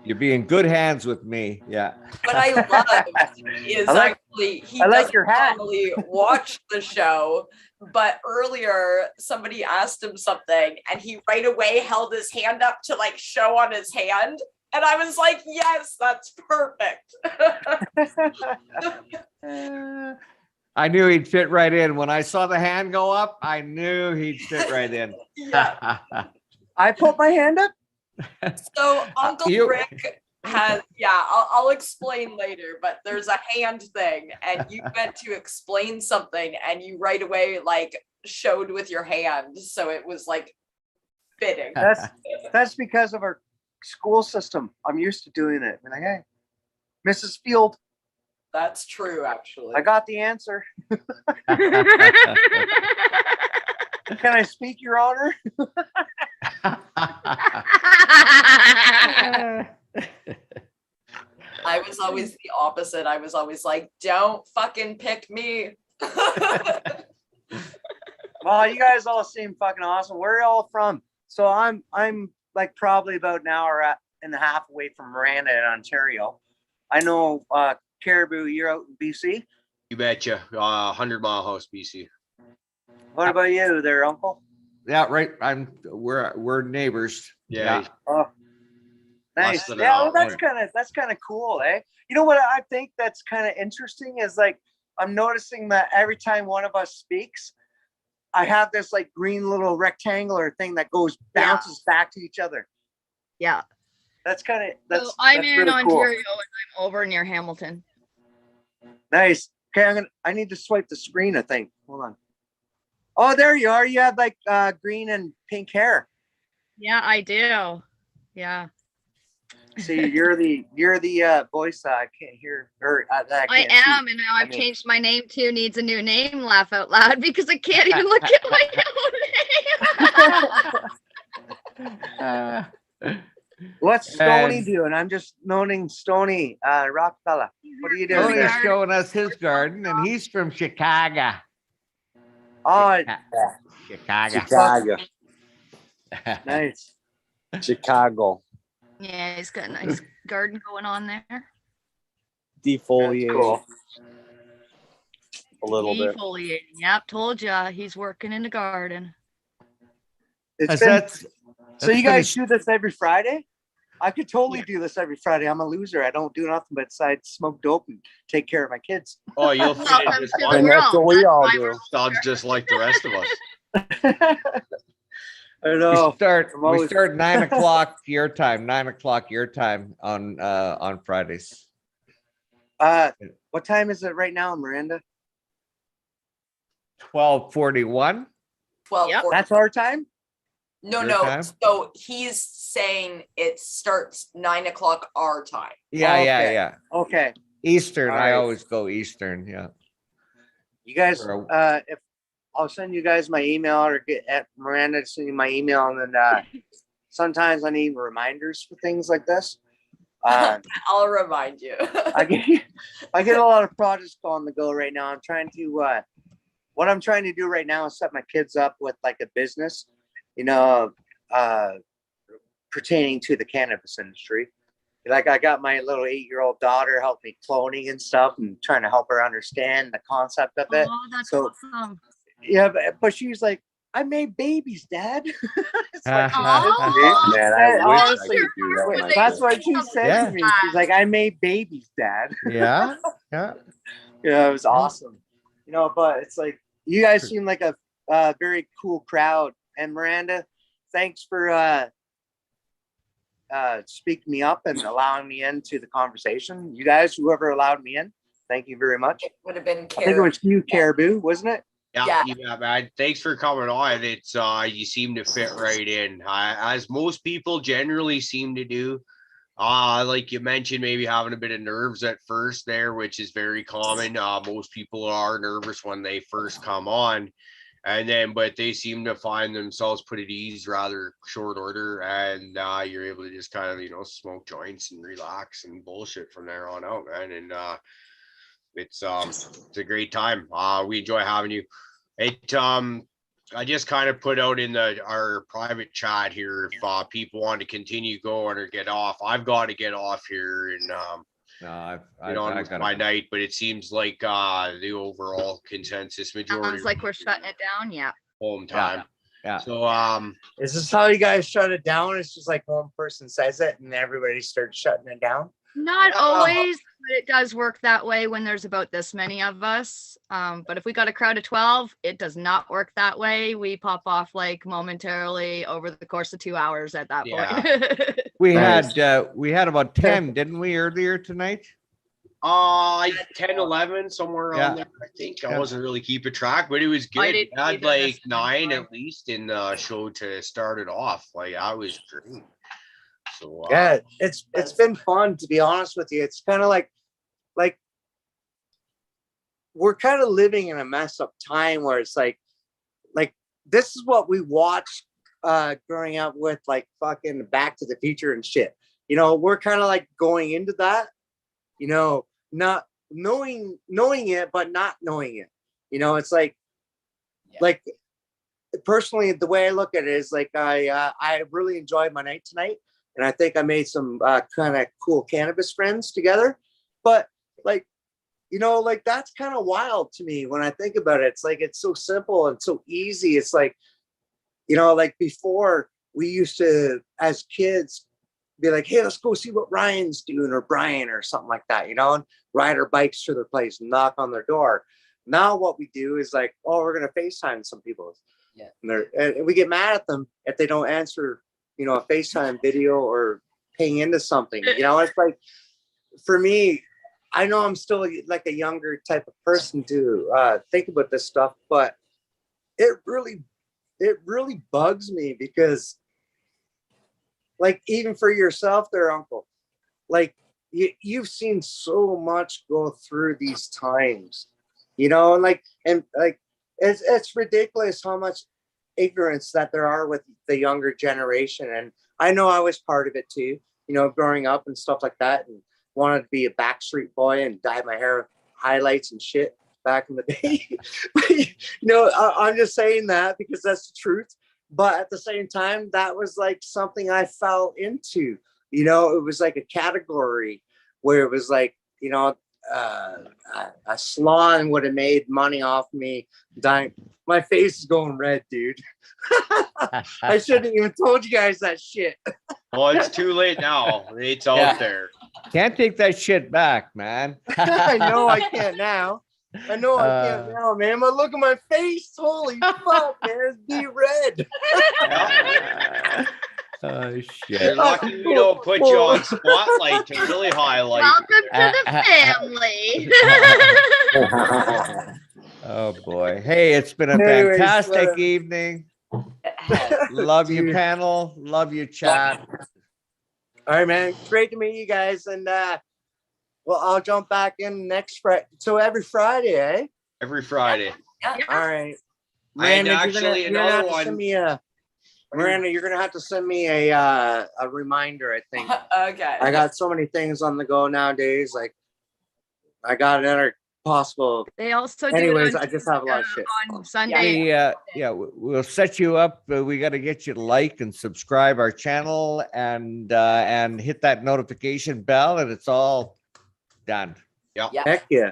You're be in good hands with me. Yeah. What I love is actually he I like doesn't your hat. normally watch the show, but earlier somebody asked him something and he right away held his hand up to like show on his hand. And I was like, yes, that's perfect. I knew he'd fit right in. When I saw the hand go up, I knew he'd fit right in. Yeah. I put my hand up. So Uncle Rick has, yeah, I'll explain later, but there's a hand thing and you meant to explain something and you right away like showed with your hand. So it was like fitting. That's because of our school system. I'm used to doing it. I'm like, hey, Mrs. Field. That's true, actually. I got the answer. Can I speak, Your Honor? I was always the opposite. I was always like, don't fucking pick me. Well, you guys all seem fucking awesome. Where are y'all from? So I'm like probably about an hour and a half away from Miranda in Ontario. I know Caribou, you're out in BC. You betcha. 100 Mile House, BC. What about you there, Uncle? Yeah, right. We're neighbors. Yeah. Oh, nice. Less than Yeah, an well, hour. that's kind of cool, eh? You know what I think that's kind of interesting is like I'm noticing that every time one of us speaks, I have this like green little rectangular thing that bounces back to each other. Yeah. That's kind of So I'm that's in really Ontario cool. and I'm over near Hamilton. Nice. Okay, I need to swipe the screen, I think. Hold on. Oh, there you are. You have like green and pink hair. Yeah, I do. Yeah. See, you're the voice I can't hear or I I can't see. am, and now I've changed my name to Needs a New Name, laugh out loud, because I can't even look at my own name. What's Stony And- doing? I'm just noting Stony, rock fella. What are you doing Tony's there? showing us his garden, and he's from Chicago. Oh, Chicago. nice. Chicago. Yeah, he's got a nice garden going on there. Defoliating Cool. a little bit. Defoliating. Yep, told ya he's working in the garden. It's That's been, that's so you been a- guys do this every Friday? I could totally do this every Friday. I'm a loser. I don't do nothing besides smoke dope and take care of my kids. Oh, you'll fit in Welcome just to the fine. And that's what we all why do. Sounds just like the rest of us. I know. We start I'm always- 9 o'clock your time. 9 o'clock your time on Fridays. What time is it right now, Miranda? 12:41. 12. Yep. That's our time? No, Your no. time? So he's saying it starts 9 o'clock our time. Yeah, yeah, Okay. yeah. Okay. Eastern. All I right. always go Eastern. Yeah. You guys, For if I'll send you guys my email or get at Miranda to send you my email, and then sometimes I need reminders for things like this. I'll remind you. I get a lot of projects on the go right now. I'm trying to what I'm trying to do right now is set my kids up with like a business, you know, pertaining to the cannabis industry. Like I got my little 8-year-old daughter help me cloning and stuff and trying to help her understand the concept of it. Oh, that's So awesome. yeah, but she's like, I made babies, Dad. It's like, Oh, Man, I Hey, wish honestly, I could do that. Were myself. they- that's what she said Yeah. to me. She's like, I made babies, Dad. Yeah. Yeah. Yeah, it was awesome. You know, but it's like you guys seem like a very cool crowd. And Miranda, thanks for speaking me up and allowing me into the conversation. You guys, whoever allowed me in, thank you very much. It would have been I think it was you, Caribou, wasn't it? Yeah, Yeah. man. Thanks for coming on. It's you seem to fit right in, as most people generally seem to do. Like you mentioned, maybe having a bit of nerves at first there, which is very common. Most people are nervous when they first come on, and then but they seem to find themselves put at ease rather short order, and you're able to just kind of smoke joints and relax and bullshit from there on out, man. And it's a great time. We enjoy having you. I just kind of put out in our private chat here if people want to continue going or get off. I've got to get off here and No, I on with gotta- my night, but it seems like the overall consensus majority Sounds like we're shutting it down. Yeah. home time. Yeah. So Is this how you guys shut it down? It's just like one person says it and everybody starts shutting it down? Not always, but it does work that way when there's about this many of us. But if we got a crowd of 12, it does not work that way. We pop off like momentarily over the course of 2 hours at that point. We Nice. had about 10, didn't we, earlier tonight? 10, 11, somewhere around Yeah. there. I think Yeah. I wasn't really keeping track, but it was I good. didn't I had either this like 9 time. at least in the show to start it off. Like I was great. So Yeah, it's been fun, to be honest with you. It's kind of like we're kind of living in a messed up time where it's like this is what we watched growing up with, like fucking Back to the Future and shit. You know, we're kind of like going into that, you know, not knowing it, but not knowing it. You know, it's like personally, the way I look at it is like I really enjoyed my night tonight, and I think I made some kind of cool cannabis friends together. But like, you know, like that's kind of wild to me when I think about it. It's like it's so simple and so easy. It's like, you know, like before we used to, as kids, be like, hey, let's go see what Ryan's doing or Brian or something like that, you know, and ride our bikes to their place and knock on their door. Now what we do is like, oh, we're going to FaceTime some people. Yeah. And we get mad at them if they don't answer, you know, a FaceTime video or paying into something. You know, it's like, for me, I know I'm still like a younger type of person to think about this stuff, but it really bugs me because, like, even for yourself there, Uncle, like you've seen so much go through these times, you know, and it's ridiculous how much ignorance that there are with the younger generation. And I know I was part of it too, you know, growing up and stuff like that, and wanted to be a Backstreet Boy and dye my hair highlights and shit back in the day. You know, I'm just saying that because that's the truth. But at the same time, that was like something I fell into. You know, it was like a category where it was like, you know, a salon would have made money off me dying. My face is going red, dude. I shouldn't even told you guys that shit. Well, it's too late now. It's out there. Can't take that shit back, man. I know I can't now. I know I can't now, man. But look at my face. Holy fuck, man. It's beat red. Oh, shit. You're lucky we don't put you on spotlight to really highlight. Welcome to the family. Oh boy. Hey, it's been a Anyways, fantastic evening. Love you, panel. Love you, chat. All right, man. Great to meet you guys. And well, I'll jump back in next Friday. So every Friday, eh? Every Friday. Yeah. All right. And Miranda, actually another one. Miranda, you're gonna have to send me a reminder, I think. Okay. I got so many things on the go nowadays. Like I got another possible. They also do it Anyways, on, I just have a lot of shit. on Sunday. We'll set you up. We got to get you to like and subscribe our channel and hit that notification bell, and it's all done. Yeah. Heck yeah.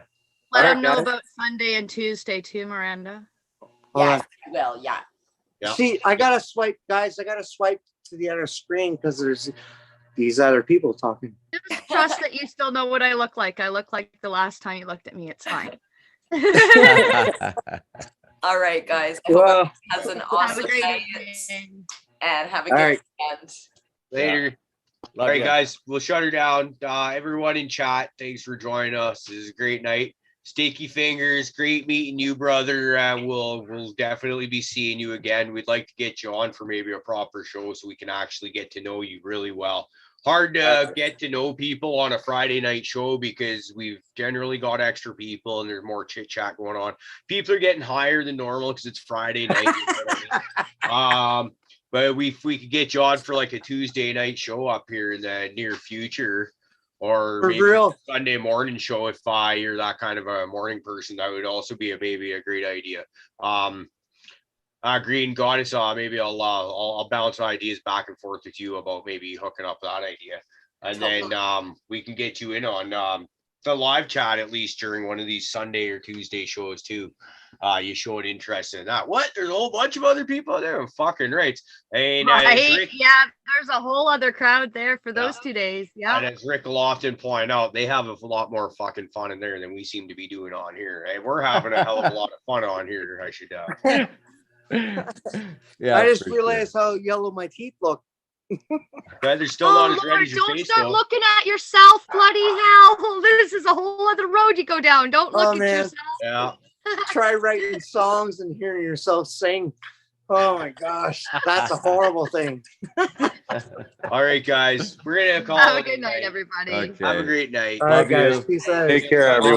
Let All right, them know guys. about Sunday and Tuesday too, Miranda. Hold Yes, on. I will. Yeah. Yeah. See, I gotta swipe, guys. I gotta swipe to the other screen because there's these other people talking. Just trust that you still know what I look like. I look like the last time you looked at me. It's fine. All right, guys. I hope Well, everyone has an Have awesome a great night evening. and have a All good right. weekend. Later. All right, guys, we'll shut her down. Everyone in chat, thanks for joining us. This is a great night. Sticky fingers, great meeting you, brother. We'll definitely be seeing you again. We'd like to get you on for maybe a proper show so we can actually get to know you really well. Hard to get to know people on a Friday night show because we've generally got extra people and there's more chit chat going on. People are getting higher than normal because it's Friday night. You know what I mean? But if we could get you on for like a Tuesday night show up here in the near future, or For maybe real. a Sunday morning show if you're that kind of a morning person, that would also be maybe a great idea. Green Goddess, maybe I'll bounce ideas back and forth with you about maybe hooking up that idea, and then we can get you in on the live chat at least during one of these Sunday or Tuesday shows too. You showed interest in that. What? There's a whole bunch of other people there. I'm fucking right. And Right? Rick, Yeah, there's a whole other crowd there for those 2 days. Yeah. and as Rick will often point out, they have a lot more fucking fun in there than we seem to be doing on here. Hey, we're having a hell of a lot of fun on here. I should. Yeah, I just for realized how yellow my teeth look. They're still not as red Lord, as your don't face, start though. looking at yourself, bloody hell. This is a whole other road you go down. Don't look at man. yourself. Yeah. Try writing songs and hearing yourself sing. Oh my gosh, that's a horrible thing. All right, guys, we're gonna call Have it a good night, everybody. Have a great night. All right, guys. Peace out. Take care, everyone.